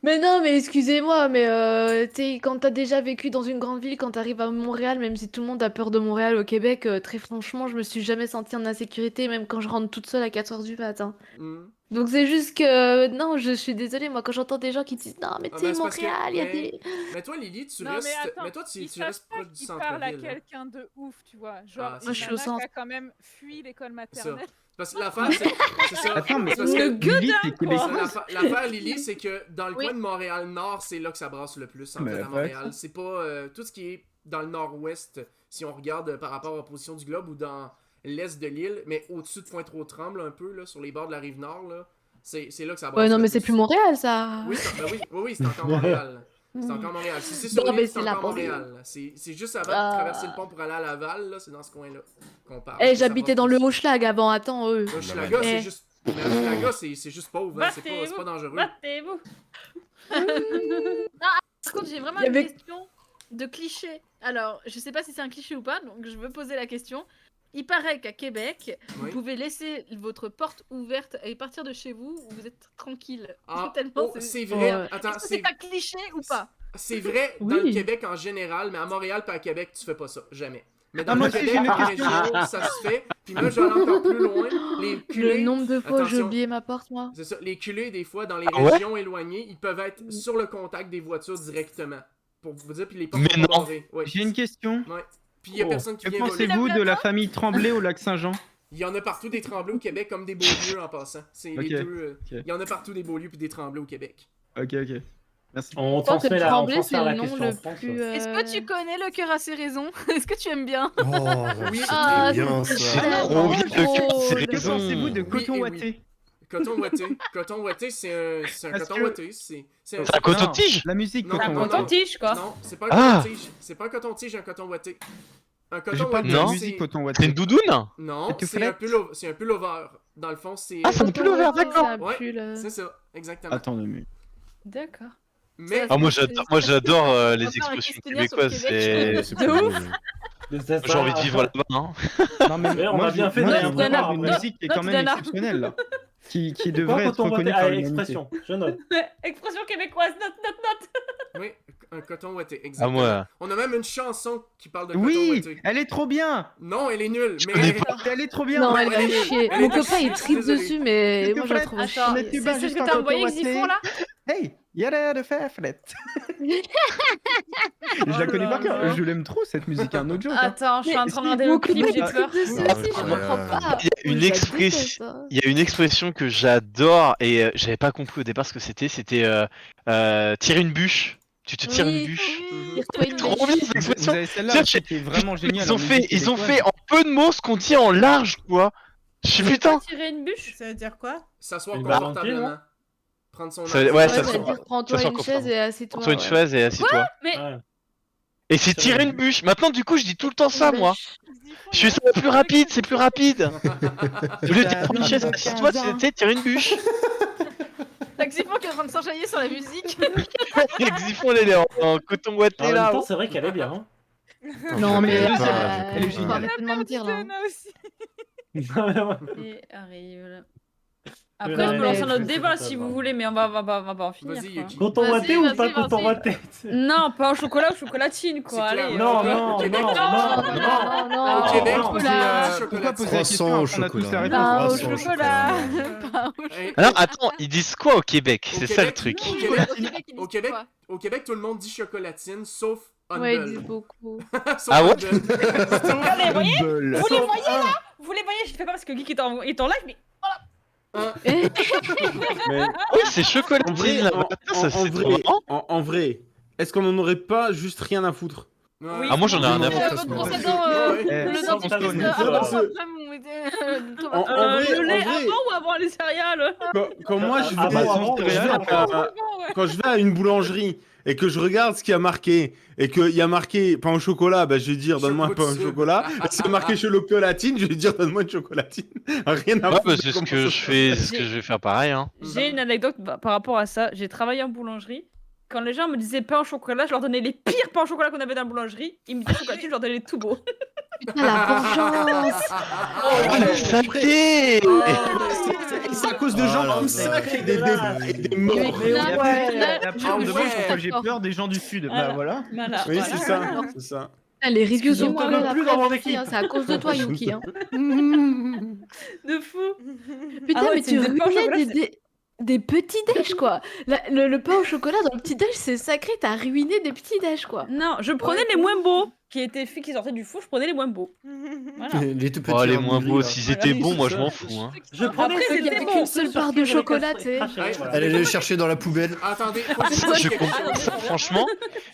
Mais non, mais excusez-moi, mais quand t'as déjà vécu dans une grande ville, quand t'arrives à Montréal, même si tout le monde a peur de Montréal au Québec, très franchement, je me suis jamais sentie en insécurité, même quand je rentre toute seule à 4h du matin. Donc c'est juste que, non, je suis désolée, moi, quand j'entends des gens qui disent, non, mais tu sais, Montréal, il y a des... Mais toi, Lily, tu Non, restes... mais attends, Mais toi, tu ils restes savent proche pas du qu'ils centre-ville. parlent à là. quelqu'un de ouf, tu vois. Genre, Ah, c'est une ça. nana au centre. qui a quand même fui l'école maternelle. Parce que l'affaire, c'est ça. Attends, mais C'est parce que- le gueule, Lily, c'est C'est québécois. ça, l'affaire, Lily, c'est que dans le Oui. coin de Montréal-Nord, c'est là que ça brasse le plus, en Mais fait, à pas Montréal. ça. C'est pas tout ce qui est dans le nord-ouest, si on regarde par rapport à la position du globe, ou dans l'est de l'île, mais au-dessus de Pointe-aux-Trembles, un peu, là, sur les bords de la Rive-Nord, là, c'est là que ça brasse Ouais, non, le mais c'est plus. plus Montréal, ça. Oui, oui, c'est encore Montréal. C'est encore Montréal. Si c'est sur Non, mais l'île, c'est c'est la encore banlieue. Montréal. C'est juste avant de traverser le pont pour aller à Laval, là, c'est dans ce coin-là qu'on parle. Eh, Ça j'habitais brasse dans le plus. Hochelag avant, attends, eux. Hochelaga, c'est Eh. juste... Mais Hochelaga, c'est juste pauvre, hein, c'est pas dangereux. Battez-vous. Non, par contre, j'ai vraiment Il y une avait- question de cliché. Alors, je sais pas si c'est un cliché ou pas, donc je veux poser la question. Il paraît qu'à Québec, vous Oui. pouvez laisser votre porte ouverte et partir de chez vous où vous êtes tranquille. Ah, Tellement oh, c'est vrai. Ouais. Attends, Est-ce que c'est un cliché ou pas? c'est vrai dans le Oui. Québec en général, mais à Montréal pas à Québec, tu fais pas ça. Jamais. Mais dans Ah, moi le aussi, Québec, j'ai une en question. région, ça se fait. Puis moi, je vais aller encore plus loin. Les Le culés, nombre de fois où j'ai attention, oublié ma porte, moi. c'est ça. Les culés, des fois, dans les Ah ouais? régions éloignées, ils peuvent être sur le contact des voitures directement. Pour vous dire, puis les portes Mais sont non. barrées. Ouais. J'ai une question. Ouais. Puis il y a Oh. personne qui Que vient voler. pensez-vous de la famille Tremblay au lac Saint-Jean? Il y en a partout des Tremblay au Québec, comme des Beaulieu en passant. C'est Ok, les deux. ok. Il y en a partout des Beaulieu puis des Tremblay au Québec. Ok, ok. Merci. On Je pense que transmet la, on Tremblay, c'est transfère la le nom question en le France. plus. Est-ce que tu connais le cœur a ses raisons? Est-ce que tu aimes bien? Oh, Oui. c'est Ah, bien c'est ça. tellement Trop bien, drôle. le Que raison. pensez-vous de Oui coton et ouaté? Coton ouaté. Coton ouaté, c'est un Parce coton que- ouaté. C'est un Un coton-tige? La musique Non, coton non, ouaté. non. Coton-tige, quoi. Non, c'est pas un Ah. coton-tige. C'est pas un coton-tige, un coton ouaté. Un Je coton parle de ouaté, la Non. musique coton C'est ouaté. une doudoune? Non, Quelques c'est un flettes. c'est un pullover. Dans le fond, c'est... Ah, c'est un Coton pullover, ouaté, d'accord. c'est un Ouais, pull, c'est ça, exactement. Attendez, mais. D'accord. Mais... Ah, moi C'est- j'adore On va les faire un expressions questionnaire sur québécoises. Québec. C'est... C'est De pas ouf. drôle. J'ai envie de vivre là-bas. Hein. Non, mais Mais on moi, a bien fait moi, de j'ai rien vraiment prévoir, une après. musique qui est quand Note, même Dana. exceptionnelle, là. Qui Quoi, devrait être quand on vote reconnue par l'humanité. expression, je note. Expression québécoise, note. Oui, un coton ouaté, Ah, exactement. moi. On a même une chanson qui parle de coton Oui, ouaté. elle est trop bien. Non, elle est nulle, mais... connais pas. Elle est trop bien. Non, Ouais, elle va elle me est- chier. elle Mon est- copain, il tripe Désolé. dessus, mais Quelques moi, je la flettes. trouve Attends, On est c'est plus bas ce juste que en t'as envoyé coton Xifon, ouaté. là? Hey, y a l'air de faire flette. Je la connais là par cœur. là. Je l'aime trop cette musique. Un autre joke. Hein. Attends, je suis en train de Mais regarder mon le clip, copain, j'ai il peur. tripe dessus Ah, aussi, je ouais, comprends ouais. pas. Il y a une Je la expression. déteste, hein. Il y a une expression que j'adore et j'avais pas compris au départ ce que c'était. C'était tirer une bûche. Tu te tires une Oui, bûche. Tire-toi une Trop bien bûche. cette Vous expression. avez celle-là Tiens, aussi qui est vraiment géniale. Ils ont fait en peu de mots ce qu'on dit en large, quoi. Je suis putain. Tirer une bûche? Ça veut dire quoi? S'asseoir Une confortablement. volonté, Prendre son Ça- air. ouais, Ouais, ça ça sort- veut dire prends-toi ça sort une comme chaise ça. et assieds-toi. Prends-toi une ouais. chaise et assis-toi. Mais Ouais. Et c'est tirer une bûche. Maintenant, du coup, je dis tout le temps ça, moi. Je suis ça plus rapide, c'est plus rapide. Au lieu de dire prends une chaise, assis-toi, c'était tirer une bûche. t'as Xifon qui est en train de s'enjailler sur la musique. Xifon, elle est en coton En ouaté même là. temps, c'est vrai qu'elle est bien. Hein. Non, mais Elle est pas, elle est du coup. géniale. faut arrêter de mentir là. Diana aussi. Et arrive là. Ouais, Après, je peux ouais, lancer un autre c'est débat ça, si vous bravo. voulez, mais on va pas en finir. Vas-y, quoi. Yuki. Coton Vas-y, ouaté ou vas-y, pas vas-y. coton ouaté? Non, pas au chocolat ou chocolatine, quoi. C'est clair. Allez. Non, Au non, Québec, non, non. non, non, Au Québec, non, on dit chocolat. Pourquoi poser la question Croissant au quand on a tous la chocolat. réponse? Pas au Croissant au chocolat. Pas au Hey, Alors attends, ils disent quoi au Québec? Au C'est ça le Québec, truc. Au Au Québec, Québec, ils au disent Québec, quoi? au Québec, tout le monde dit chocolatine, sauf Ouais, ils Humble. disent beaucoup. Sauf Ah ouais? Humble. Regardez, vous voyez? Humble. Vous les voyez là? Vous les voyez? Je le fais pas parce que Geek est en live, mais Mais Oui, c'est En vrai, chocolatine là-bas. Ça, c'est vrai, vraiment- en vrai, est-ce qu'on en aurait pas juste rien à foutre? Ouais. Ah, moi j'en ai rien à Non, foutre. ça se votre met. procédant, Eh, le sans dentifrice tabou. avant Parce que- après mon En vrai, le lait en vrai, avant ou avant les céréales? quand moi je vais, Ah, bah, quand je vais céréales, quand je vais à une boulangerie et que je regarde ce qu'il y a marqué et qu'il y a marqué pain au chocolat, bah, je vais dire donne-moi un pain au chocolat. Et si c'est marqué chocolatine, je vais dire donne-moi une chocolatine. Rien à Ouais, foutre. bah, c'est ce que je fais, c'est ce J'ai- que je vais faire pareil. Hein. J'ai une anecdote par rapport à ça. J'ai travaillé en boulangerie. quand les gens me disaient pain au chocolat, je leur donnais les pires pains au chocolat qu'on avait dans la boulangerie. Ils me disaient chocolatine, je leur donnais les tout beaux. Putain, la vengeance. le sacré. C'est à cause de gens comme ça qu'il y a des morts. Et après, on me demande pourquoi j'ai peur des gens du Sud. Bah voilà. Oui, c'est ça. Les reviews sont Excusez-moi, même plus dans mon équipe. c'est à cause de toi, Yuki. Hein. De fou. Putain, Ah ouais, mais c'est tu des pains au chocolat, ruinais des petits déj, quoi. Le pain au chocolat dans le petit déj, c'est sacré. T'as ruiné des petits déj, quoi. Non, je prenais les moins beaux qui sortaient du four, je prenais les moins beaux. Voilà. Les tout petits. Oh, les moins beaux, là. s'ils étaient bons, moi je m'en fous. Hein. Je prenais Après, il y avait qu'une seule part de chocolat, tu sais. Allez les chercher dans la poubelle. Attendez, Franchement,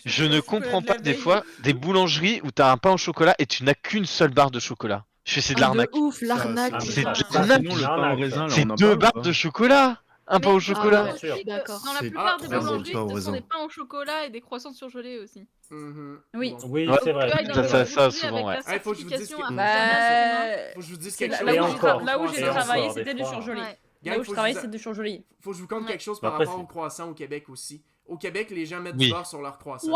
je ne comprends pas des fois des boulangeries où t'as un pain au chocolat et tu n'as qu'une seule barre de chocolat. Je fais c'est de l'arnaque. Ouf, l'arnaque. C'est de Sinon, le pain au raisin, là, C'est on en 2 parle, barres quoi. de chocolat. Un pain au chocolat. Dans la plupart des boulangeries, ce sont des pains au chocolat et des croissants surgelés aussi. Oui. Oui, Ouais, c'est vrai. ça souvent, ouais. Faut que je vous dise Faut que je vous dise quelque chose. Là où j'ai travaillé, c'était du surgelé. Là où je travaillais, c'était du surgelé. Faut que je vous compte quelque chose par Après, rapport aux croissants au Québec aussi. Au Québec, les gens mettent Oui. du beurre sur leurs croissants.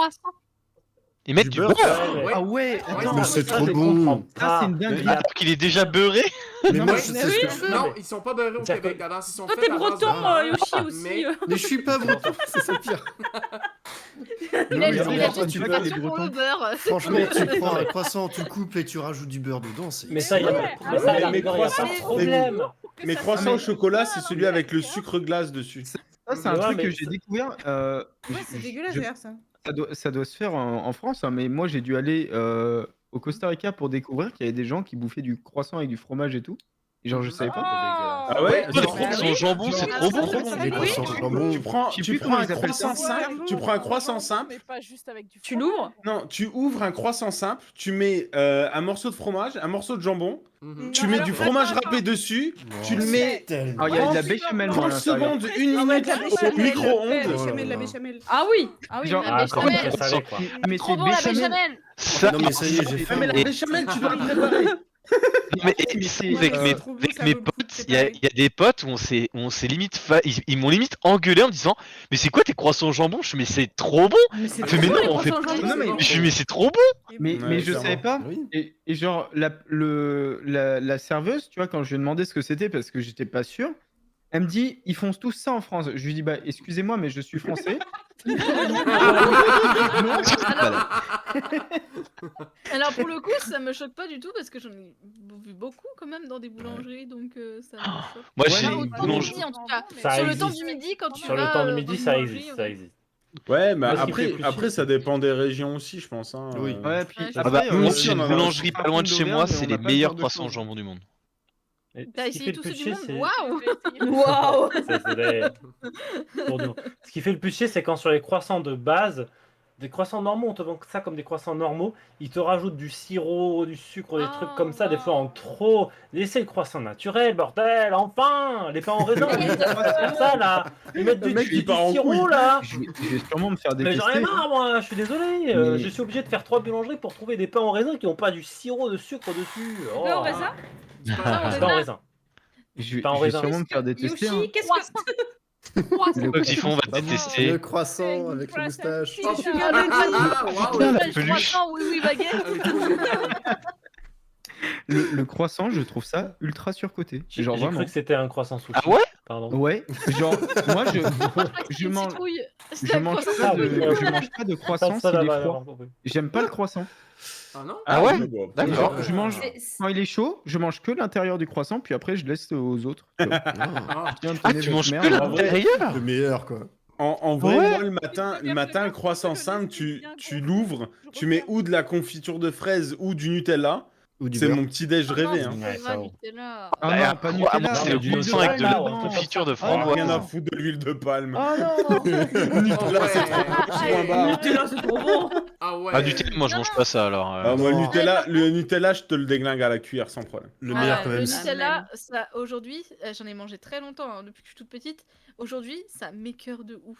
Ils mettent du beurre. Ouais. Ah ouais, attends, Mais c'est ça, trop je bon. comprends ça c'est une dinguerie. Alors qu'il est déjà beurré. Mais moi, je sais ce que je fais. Non, ils sont pas beurrés au Québec. D'abord, ils sont Toi, faits t'es à base de breton, beurre. Yoshi aussi. Mais je suis pas breton, c'est ça le pire. Il a Oui, dit mais il a attends, dit tu une peux- passion pour le beurre. Franchement, tu prends un croissant, tu coupes et tu rajoutes du beurre dedans. Mais ça, il y a mes pas croissants, de problème. mes croissants au chocolat, c'est celui avec le sucre glace dessus. Ça, c'est un Ouais, truc mais que j'ai découvert. C'est dégueulasse je- d'ailleurs ça. Ça doit se faire en France, hein, mais moi j'ai dû aller au Costa Rica pour découvrir qu'il y avait des gens qui bouffaient du croissant avec du fromage et tout. Et genre, je savais pas. Ah ouais, Le croissant jambon, c'est trop bon. Les croissants jambon. Tu prends Je sais plus un comment ils appellent croissant ça. simple, tu prends un croissant simple. Mais pas juste avec du Tu l'ouvres? Non, tu ouvres un croissant simple, tu mets un morceau de fromage, un morceau de jambon, tu mets du fromage râpé dessus, tu le mets Ah, il y a de la béchamel moi, à 30 l'intérieur. secondes, 1 minute au micro-ondes. La béchamel. Ah oui. Ah oui. Genre, La Quand même très salé, quoi. Ah, mais Trop c'est bon la béchamel. béchamel. Ça, Non, mais ça y est, j'ai Ah mais faim. la béchamel, tu dois le préparer. mais mais ça, c'est- avec mes, trop bon, avec ça mes vaut le coup de potes, il y a des potes où on s'est limite ils m'ont limite engueulé en me disant mais c'est quoi tes croissants au jambon? Je fais mais c'est trop bon. Mais c'est Je fais mais non, on fait croissants au jambon, Non, mais- c'est bon. je fais mais c'est trop bon. Mais Ouais, je clairement. savais pas. Oui. Et genre, la serveuse, tu vois, quand je lui ai demandé ce que c'était parce que j'étais pas sûr, elle me dit ils font tous ça en France. Je lui dis bah excusez-moi, mais je suis français. Alors pour le coup, ça me choque pas du tout parce que j'en ai vu beaucoup quand même dans des boulangeries, donc ça me choque. Moi, Ouais, j'ai mais Au une temps du boulangerie. midi, en tout cas. Ça Sur le temps existe. du midi, quand tu Sur le vas, temps de dans midi, une ça boulangerie, existe, on- ça existe. Ouais, mais Moi, ce qui fait plus après chier, ça dépend des régions aussi, je pense. Hein. Oui. Ouais, puis Ouais, Ah après, bah, moi, aussi, j'ai on une en a boulangerie aussi pas loin de chez moi, d'Auvergne, c'est mais on les a pas meilleurs ce genre de croissants au choses. jambon du monde. Et T'as ce qui essayé fait tous le ceux plus du chier, monde? c'est... Waouh! Waouh. C'est pour nous. Ce qui fait le plus chier, c'est quand sur les croissants de base, des croissants normaux, on te vend ça comme des croissants normaux, ils te rajoutent du sirop, du sucre, des trucs comme ça, des fois en trop. Laissez le croissant naturel, bordel, enfin. Les pains en raisin, ils mettent comme ça là, ils mettent du part en sirop couille. là. Je vais sûrement me faire Mais j'en ai détester. marre, moi, je suis désolé. Mais- Je suis obligé de faire 3 boulangeries pour trouver des pains en raisin qui n'ont pas du sirop de sucre dessus. Oh. Pain au raisin? Pain en raisin. Je Pas en vais raisin. sûrement me faire détester. hein. Yoshi, qu'est-ce que Le Oxyphon, on va te Pas bon. détester. Le croissant avec le moustache. Oh, Putain, la peluche. Oui, oui, baguette. le croissant, je trouve ça ultra surcoté. J'ai Genre cru vraiment. que c'était un croissant sushi. Ah ouais? Pardon. Ouais, genre moi je mange je mange pas de croissant s'il est froid. J'aime pas le croissant. Ah non? Ah ouais? D'accord. Je mange quand il est chaud, je mange que l'intérieur du croissant puis après je laisse aux autres. Tiens, Ah, tenez tu votre manges merde. que l'intérieur? Le meilleur, quoi. En vrai, Ouais. moi, le matin, le croissant simple, tu l'ouvres, tu mets ou de la confiture de fraises ou du Nutella. Ou du C'est beurre. mon petit déj rêvé. Hein. Ouais, ça va. Nutella. Ah Bah, non, pas moi, Nutella. c'est le du croissant avec de la Nutella. confiture de Ah, framboise. rien à foutre de l'huile de palme. Ah non. Nutella, c'est trop point barre. Nutella, c'est trop bon. Ah ouais. Ah, du thé, moi je mange pas ça alors. Ah, moi, le Nutella, je te le déglingue à la cuillère sans problème. Le meilleur, quand Le même. Nutella, ça, aujourd'hui, j'en ai mangé très longtemps, hein, depuis que je suis toute petite. Aujourd'hui, ça m'écœure de ouf.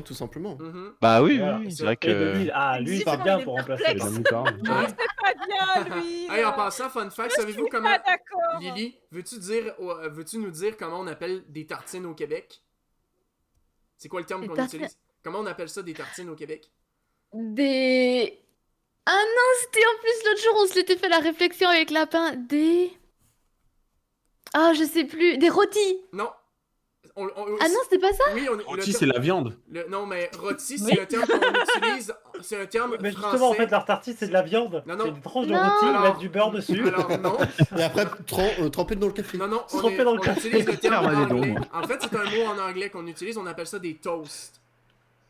tout simplement. Bah oui, Voilà. oui, c'est vrai Et de lui, il part bien pour remplacer. C'est pas bien, lui. Hey, en passant, fun fact, savez-vous comment... Pas d'accord. Lily, veux-tu nous dire comment on appelle des tartines au Québec? C'est quoi le terme qu'on utilise? Comment on appelle ça des tartines au Québec? Des... Ah non, c'était en plus l'autre jour, on se l'était fait la réflexion avec Lapin. Des... Ah, je sais plus. Des rôtis. Non. Ah non, c'était pas ça? Oui, Rôti, c'est la viande. Non, mais rôti, c'est un terme qu'on utilise. C'est un terme Mais français. justement, en fait, leur tartine, c'est de la viande. Non, non. C'est des tranches de rôti, ils mettent du beurre dessus. Alors, non. Et après, tremper dans le café. Non, non, Tremper dans le on café. utilise le terme en Faire des anglais. dons. En fait, c'est un mot en anglais qu'on utilise, on appelle ça des toasts.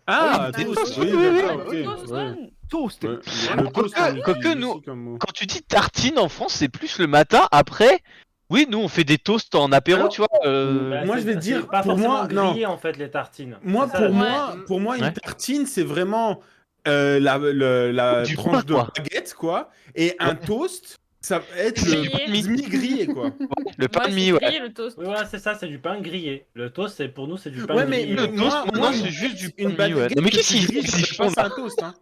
Ah, Oui, toast, oui, oui, oui, d'accord, oui. ok. Ouais. Toast. Ouais. Le toast, on Quoique, utilise nous, aussi comme mot. quand tu dis tartine en France, c'est plus le matin. Après, oui, nous on fait des toasts en apéro, Alors, tu vois. Moi, je vais te dire, pas pour moi, forcément non. grillé, en fait, les tartines. Moi, C'est ça, pour moi, une Ouais. tartine, c'est vraiment la Du tranche pain, de quoi. baguette, quoi. Et un toast, ça va être Grillé. le demi-grillé, quoi. Le pain de Ouais, mie, c'est ouais. grillé, le toast. Oui, voilà, c'est ça, c'est du pain grillé. Le toast, c'est pour nous, c'est du pain Ouais, grillé. mais Le toast, moi, non, c'est juste du pain une de mie, ouais. baguette Non, mais que qu'est-ce tu qu'il grilles, fait, je passe un toast, hein.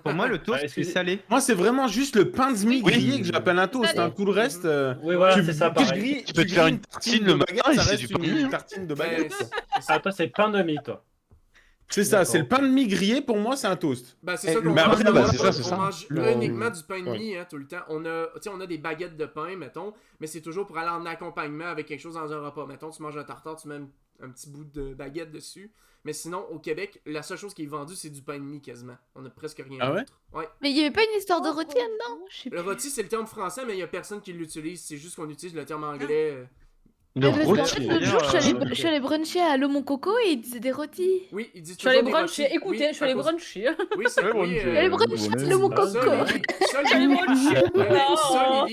Pour moi, le toast, c'est salé. Moi, c'est vraiment juste le pain de mie grillé que j'appelle un toast. Hein. Tout le reste, Oui, voilà, c'est ça, pareil. grilles- Tu peux te grilles faire une une tartine le de matin baguette, et ça c'est reste du pain de mie, une hein. tartine de Ben, baguette. Ah, toi, c'est pain de mie, toi. C'est ça, c'est le pain de mie grillé, pour moi, c'est un toast. Ben, c'est ça qu'on Mais mange. après, bah, c'est ça, c'est On ça. mange Le- uniquement du pain de ouais. mie, hein, tout le temps. On a des baguettes de pain, mettons, mais c'est toujours pour aller en accompagnement avec quelque chose dans un repas. Mettons, tu manges un tartare, tu mets un petit bout de baguette dessus. Mais sinon, au Québec, la seule chose qui est vendue, c'est du pain de mie quasiment. On a presque rien Ah ouais? d'autre. Ouais. Mais il y avait pas une histoire de rôti là-dedans? Je sais Le plus. rôti, c'est le terme français, mais il y a personne qui l'utilise. C'est juste qu'on utilise le terme anglais. Le Mais parce qu'en rôti. fait, l'autre jour, je suis allée bruncher à l'eau mon coco et ils disaient des rôtis. Oui, il dit Je suis allée toujours des bruncher. rôtis. Écoutez, Oui, je suis allée à cause- bruncher. Oui, c'est oui. Je suis allée bruncher à l'eau mon coco. Ça, Lily, Oh.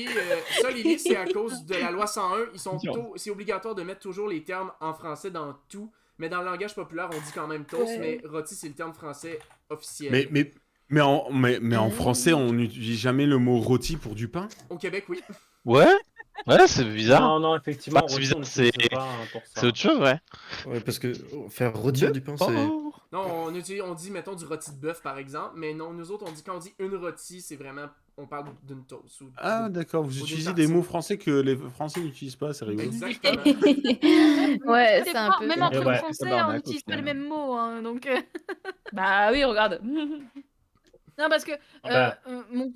ça, Lily, c'est à cause de la loi 101. C'est obligatoire de mettre toujours les termes en français dans tout. Mais dans le langage populaire, on dit quand même toast, Ouais. mais rôti, c'est le terme français officiel. Mais en français, on n'utilise jamais le mot rôti pour du pain. Au Québec, oui. Ouais, ouais, c'est bizarre. Non, non, effectivement, Bah, c'est rôti, bizarre, on c'est l'utilise pas, hein, pour ça. c'est autre chose, ouais. Ouais, parce que faire rôtir du pain, c'est. Non, on dit, mettons, du rôti de bœuf, par exemple. Mais non, nous autres, quand on dit une rôti, c'est vraiment... On parle d'une toast. Ah, d'accord, vous ou d'une utilisez tartine. des mots français que les Français n'utilisent pas, c'est rigolo. Exactement. Ouais, c'est un peu. Même entre Et ouais, français, on tabarnak, n'utilise au pas les final. mêmes mots, hein, donc... Bah oui, regarde. Non, parce que Bah.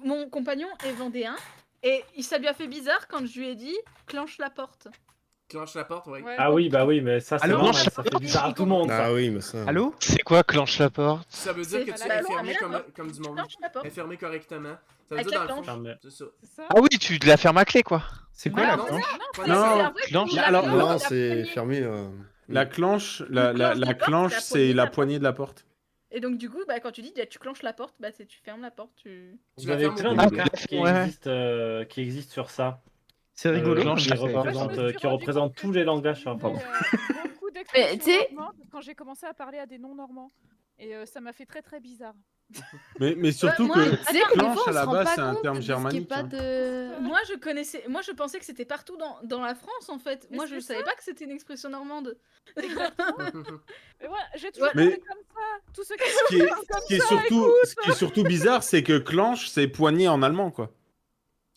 mon compagnon est vendéen, et ça lui a fait bizarre quand je lui ai dit « clenche la porte Clenche la porte, ouais. Ah oui, bah oui, mais ça, c'est Allô? normal, ça fait bizarre à tout le monde, ça. Ah oui, mais ça. Allô? C'est quoi clenche la porte? Ça veut dire que tu C'est- es Bah, fermé non, comme du monde. Clenche la porte. Fermé correctement. Ça veut Avec dire la dans le planche. fond. C'est ça. C'est ça? Ah oui, tu la fermes à clé, quoi. C'est quoi Ah, la non, planche? c'est- Non, c'est un vrai clenche. coup, Alors, la Non, planche, la c'est poignée. fermé. La clenche, Une clenche de la porte, clenche, la c'est poignée de la la poignée de la porte. Et donc du coup, bah, quand tu dis tu clenches la porte, bah tu fermes la porte, tu... Tu Vous la avez fermes au plein bout. de cartes qui existent sur ça. C'est rigolo. Clenche Qui la porte. représentent tous les langages. Enfin, pardon. Beaucoup Mais, tu d'expressions sais- normandes quand j'ai commencé à parler à des non-normands. Et ça m'a fait très très bizarre. Mais surtout Moi, que tu sais que des clenche fois, on à se la rend base, pas c'est un compte terme de ce qui est germanique. pas hein. de. Moi je pensais que c'était partout dans la France en fait. Mais Moi je c'est savais pas que c'était une expression normande. Mais ouais, j'ai toujours Mais- parlé comme ça. Tous ceux qui Ce qui est, parlent comme ce qui est ça, surtout, écoute. ce qui est surtout bizarre, c'est que clenche, c'est poignée en allemand, quoi.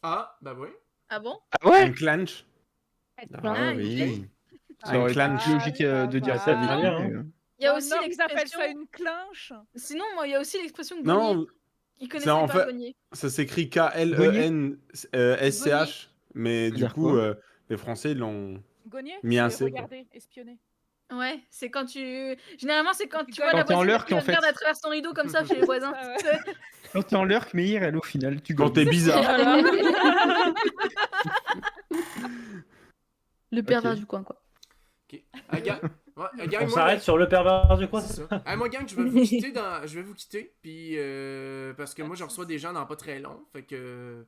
Ah, bah oui. Ah bon? Ah ouais? Un clench. Ah oui. Ça aurait été clench. plus logique de dire ça. Ah, vite, bien, mais, Il y a Non, aussi non, ils appellent l'expression... ça une clenche. Sinon, moi, il y a aussi l'expression de Non, bonnier. Ils connaissaient en pas fait- bonnier. ça s'écrit K-L-E-N-S-C-H, mais du dire coup, quoi les Français l'ont. Gogner, Mis un c'est C, quoi. regarder, espionner. Ouais, c'est quand tu... Généralement, c'est quand tu vois Quand la t'es en voisine lurk, qui en regarde fait. à travers son rideau comme ça chez les voisins. Ah ouais. tu sais. Quand t'es en lurk, mais elle au final, tu Quand gagnes. t'es bizarre. Voilà. Le pervers Ok. du coin, quoi. Ok. Ah, gang, gang, On moi, s'arrête sur le pervers du coin. c'est ça. Ah, moi, gang, je vais vous quitter, puis parce que moi, je reçois des gens dans pas très long, fait que...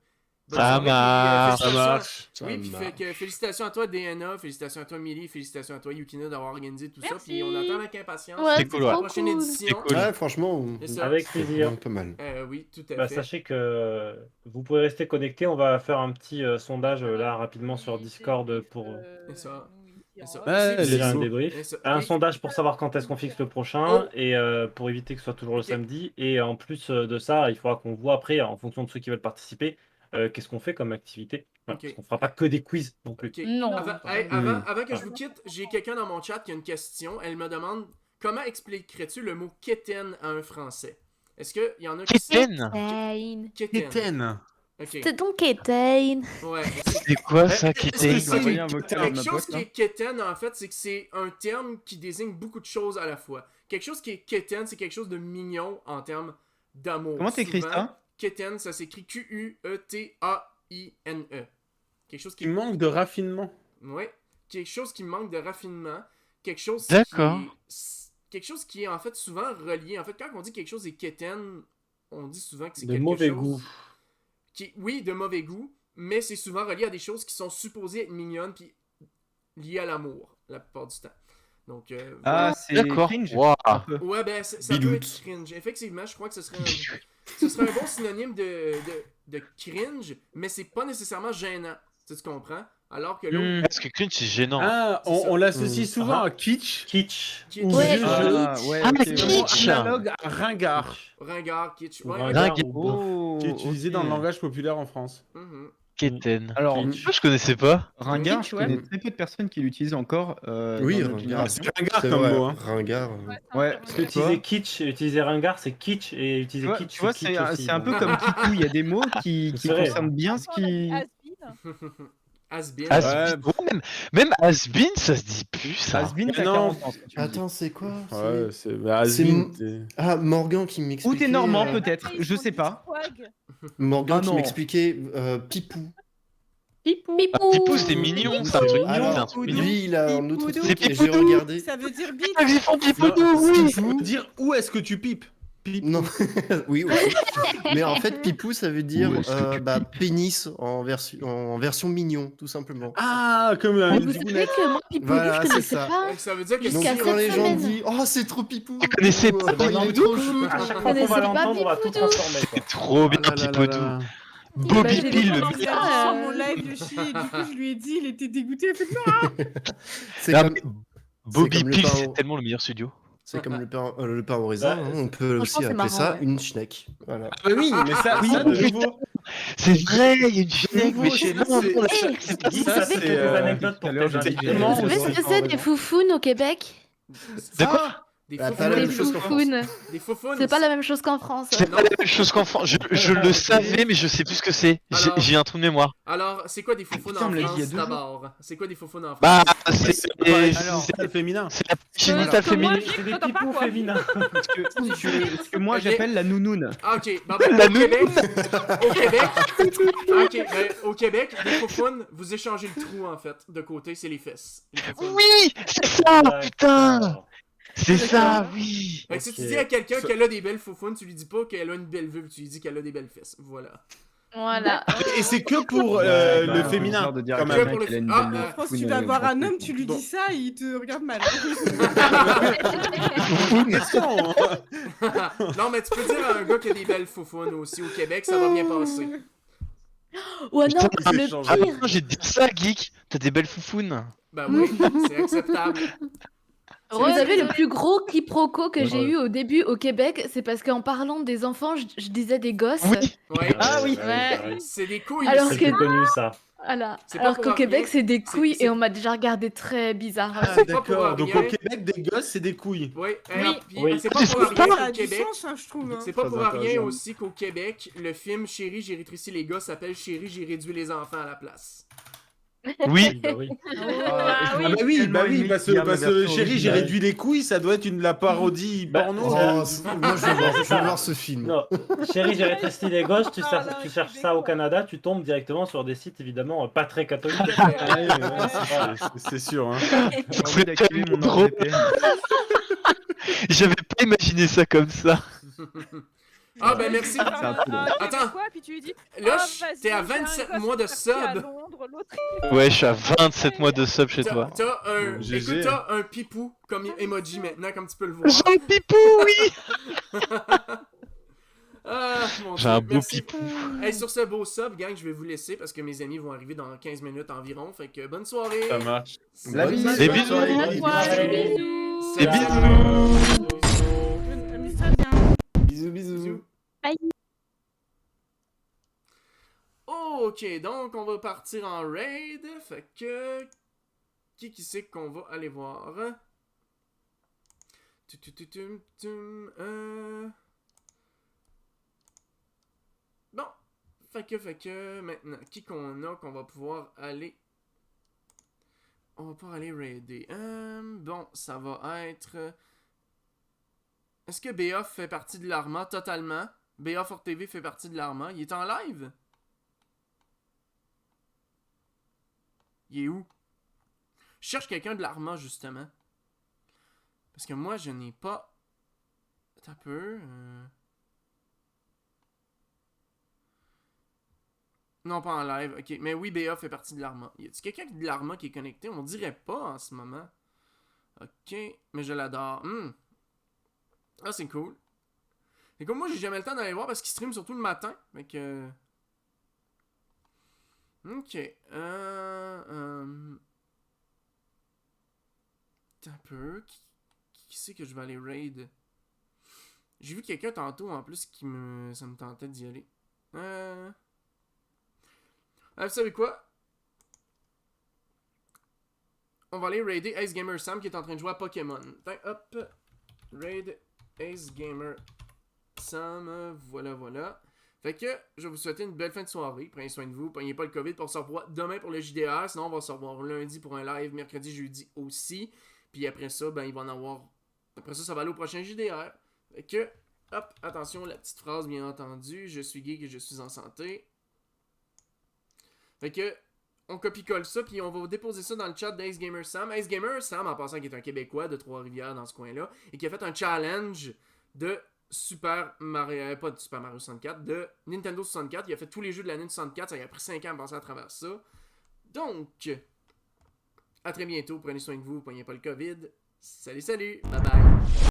bonne Ça soirée, puis, marche. félicitations- Oui, puis fait que félicitations à toi, DNA, félicitations à toi, Millie, félicitations à toi, Yukina, d'avoir organisé tout ça, Merci. puis on attend avec impatience Ouais, C'est cool, ouais. la prochaine trop cool. édition. C'est cool. Ouais, franchement, C'est ça. Avec c'est plaisir. vraiment pas mal. Oui, tout à Bah, fait. sachez que vous pouvez rester connectés. On va faire un petit sondage là rapidement sur Discord pour. C'est ça. Déjà un débrief. Un sondage pour savoir quand est-ce qu'on fixe le prochain et pour éviter que ce soit toujours le samedi. Et en plus de ça, il faudra qu'on voit après, en fonction de ceux qui veulent participer, qu'est-ce qu'on fait comme activité. Parce qu'on fera pas que des quiz non plus. Non. Avant que je vous quitte, j'ai quelqu'un dans mon chat qui a une question. Elle me demande comment expliquerais-tu le mot quétaine à un Français? Est-ce qu'il y en a qui Quétaine. Quétaine. Okay. C'est donc quétaine. Ouais. C'est quoi ça, quétaine? Quelque chose qui est quétaine, en fait, c'est que c'est un terme qui désigne beaucoup de choses à la fois. Quelque chose qui est quétaine, c'est quelque chose de mignon en termes d'amour. Comment t'écris ça? Quétaine, ça s'écrit Q-U-E-T-A-I-N-E. Quelque chose qui manque de raffinement. Ouais. Quelque chose qui manque de raffinement. Quelque chose quelque chose qui est en fait souvent relié. En fait, quand on dit quelque chose est quétaine, on dit souvent que c'est quelque chose... De mauvais goût. Oui, de mauvais goût, mais c'est souvent relié à des choses qui sont supposées être mignonnes puis liées à l'amour, la plupart du temps. Donc, c'est cringe. Wow. Ouais, ben, ça peut être cringe. Effectivement, je crois que ce serait un bon synonyme de cringe, mais c'est pas nécessairement gênant. Tu comprends? Alors que l'autre... Parce que cringe, c'est gênant. Ah, on l'associe souvent à kitsch. Kitsch. Ouais. Kitsch. Analogue à ringard. Ringard, kitsch. Qui est utilisé dans le langage populaire en France. Quétaine. Alors, je connaissais pas. Ringard, je connais très peu de personnes qui l'utilisent encore. Oui, ringard. C'est ringard comme mot. Hein. Ringard. Ouais. Utiliser kitsch, utiliser ringard, c'est kitsch, et utiliser kitsch, tu vois, c'est un peu comme kikou. Il y a des mots qui concernent bien ce qui. Has-been. Même has-been, ça se dit plus, ça. Has-been, ça 40 ans. Attends, c'est quoi? Ouais, c'est has-been. Ah, Morgan qui m'expliquait... Ou t'es normand, peut-être, je sais pas. Morgan qui m'expliquait Pipou. Pipou, c'est mignon, c'est un truc mignon. Lui, il a un autre truc C'est et j'ai regardé. Ça veut dire bite. Ils font Pipoudou, oui. Ça veut dire où est-ce que tu pipes? Non, oui, aussi. Mais en fait, Pipou, ça veut dire pénis en version mignon, tout simplement. Ah, comme un Vous savez que moi, Pipou, Voilà, je c'est connaissais ça. pas. Ça veut dire que Donc quand les gens disent « Oh, c'est trop Pipou !» Vous connaissez pas il est trop chou. À chaque fois qu'on va l'entendre, on va tout transformer. C'est trop bien, Pipoudou. Bobby Pile, le sur mon live de chier, et du coup, je lui ai dit, il était dégoûté. Il a fait C'est comme... Bobby Pile, c'est tellement le meilleur studio. C'est comme le pain au raisin, on peut aussi appeler ça une schneck. Voilà. Ah oui, mais ça, de nouveau. C'est vrai, il y a une schneck, mais chez nous, Ça, c'est des anecdotes pour tes invités. Vous savez ce que c'est des foufounes au Québec? De quoi? Des foufounes. C'est pas la même chose qu'en France. C'est pas la même chose qu'en France. Je le savais, mais je sais plus ce que c'est. J'ai un trou de mémoire. Alors, c'est quoi des foufounes en France d'abord? C'est quoi des foufounes en France? Bah, c'est féminin. C'est la génitale féminine. C'est des pipous féminins. Ce que moi j'appelle la nounoune. Ah, ok. La Au Québec, des foufounes, vous échangez le trou en fait. De côté, c'est les fesses. Oui, c'est ça, putain. C'est ça, oui. Fait que si tu dis à quelqu'un qu'elle a des belles foufounes, tu lui dis pas qu'elle a une belle vulve, tu lui dis qu'elle a des belles fesses. Voilà. Voilà. Et c'est que pour le féminin. Quand même. Je pense que tu vas voir un homme, tu lui dis ça, il te regarde mal. Non, mais tu peux dire à un gars qui a des belles foufounes aussi au Québec, ça va bien passer. Ouais, non, le pire. J'ai dit ça, geek. T'as des belles foufounes. Bah oui, c'est acceptable. Vous savez, le plus gros quiproquo que j'ai eu au début au Québec, c'est parce qu'en parlant des enfants, je disais des gosses. Oui. Ouais. Ah oui. C'est des couilles. Alors C'est connu ça. Voilà. Alors qu'au Québec, c'est des couilles et on m'a déjà regardé très bizarre. Ah, d'accord. Donc au Québec, des gosses, c'est des couilles. Oui. Oui. C'est pas pour rien au Québec. C'est pas pour rien aussi qu'au Québec, le film Chérie, j'ai rétréci les gars s'appelle Chérie, j'ai réduit les enfants à la place. Oui. Bah oui. Bah oui, parce que Chérie, j'ai réduit les couilles, ça doit être la parodie porno. Moi, je vais voir ce film. Non, Chérie, j'ai rétréci les gosses, tu cherches ça au Canada, tu tombes directement sur des sites évidemment pas très catholiques. C'est sûr. J'ai d'activer mon VPN. J'avais pas imaginé ça comme ça. Ah ben merci. Attends. Puis tu lui dis, là, t'es à 27 mois de sub. Ouais, je suis à 27 mois de sub chez toi. T'as un pipou comme emoji maintenant, comme tu peux le voir. J'ai un pipou, oui. Ah, mon J'ai Dieu, un beau merci. pipou. Hey, sur ce beau sub, gang, je vais vous laisser parce que mes amis vont arriver dans 15 minutes environ. Fait que bonne soirée. Ça marche. La bise. Des bisous. Des bisous. Bisous. Bye. Ok, donc on va partir en raid. Fait que. Qui c'est qu'on va aller voir? Bon. Fait que maintenant, qui qu'on a qu'on va pouvoir aller. On va pouvoir aller raider. Bon, ça va être. Est-ce que BA fait partie de l'Arma totalement? BA Fort TV fait partie de l'Arma. Il est en live? Il est où? Je cherche quelqu'un de l'Arma, justement. Parce que moi, je n'ai pas... Attends un peu... Non, pas en live. Ok, mais oui, BA fait partie de l'Arma. Y a-t-il quelqu'un de l'Arma qui est connecté? On dirait pas en ce moment. Ok, mais je l'adore. Ah, c'est cool. Et comme moi, j'ai jamais le temps d'aller voir parce qu'il stream surtout le matin. Fait que... Ok. Un peu. Qui c'est que je vais aller raid? J'ai vu quelqu'un tantôt en plus qui me... Ça me tentait d'y aller. Vous savez quoi? On va aller raider Ace Gamer Sam qui est en train de jouer à Pokémon. Hop. Raid Ace Gamer Sam. Voilà. Fait que je vais vous souhaiter une belle fin de soirée. Prenez soin de vous. Prenez pas le COVID pour se revoir demain pour le JDR. Sinon, on va se revoir lundi pour un live, mercredi, jeudi aussi. Puis après ça, ben, il va en avoir... Après ça, ça va aller au prochain JDR. Fait que, hop, attention, la petite phrase, bien entendu. Je suis geek et je suis en santé. Fait que, on copie-colle ça, puis on va déposer ça dans le chat d'Ace Gamer Sam. Ace Gamer Sam, en passant, qui est un Québécois de Trois-Rivières dans ce coin-là, et qui a fait un challenge de Super Mario... pas de Super Mario 64, de Nintendo 64. Il a fait tous les jeux de la Nintendo 64, ça lui a pris 5 ans à passer à travers ça. Donc... à très bientôt, prenez soin de vous, prenez pas le COVID. Salut, bye bye.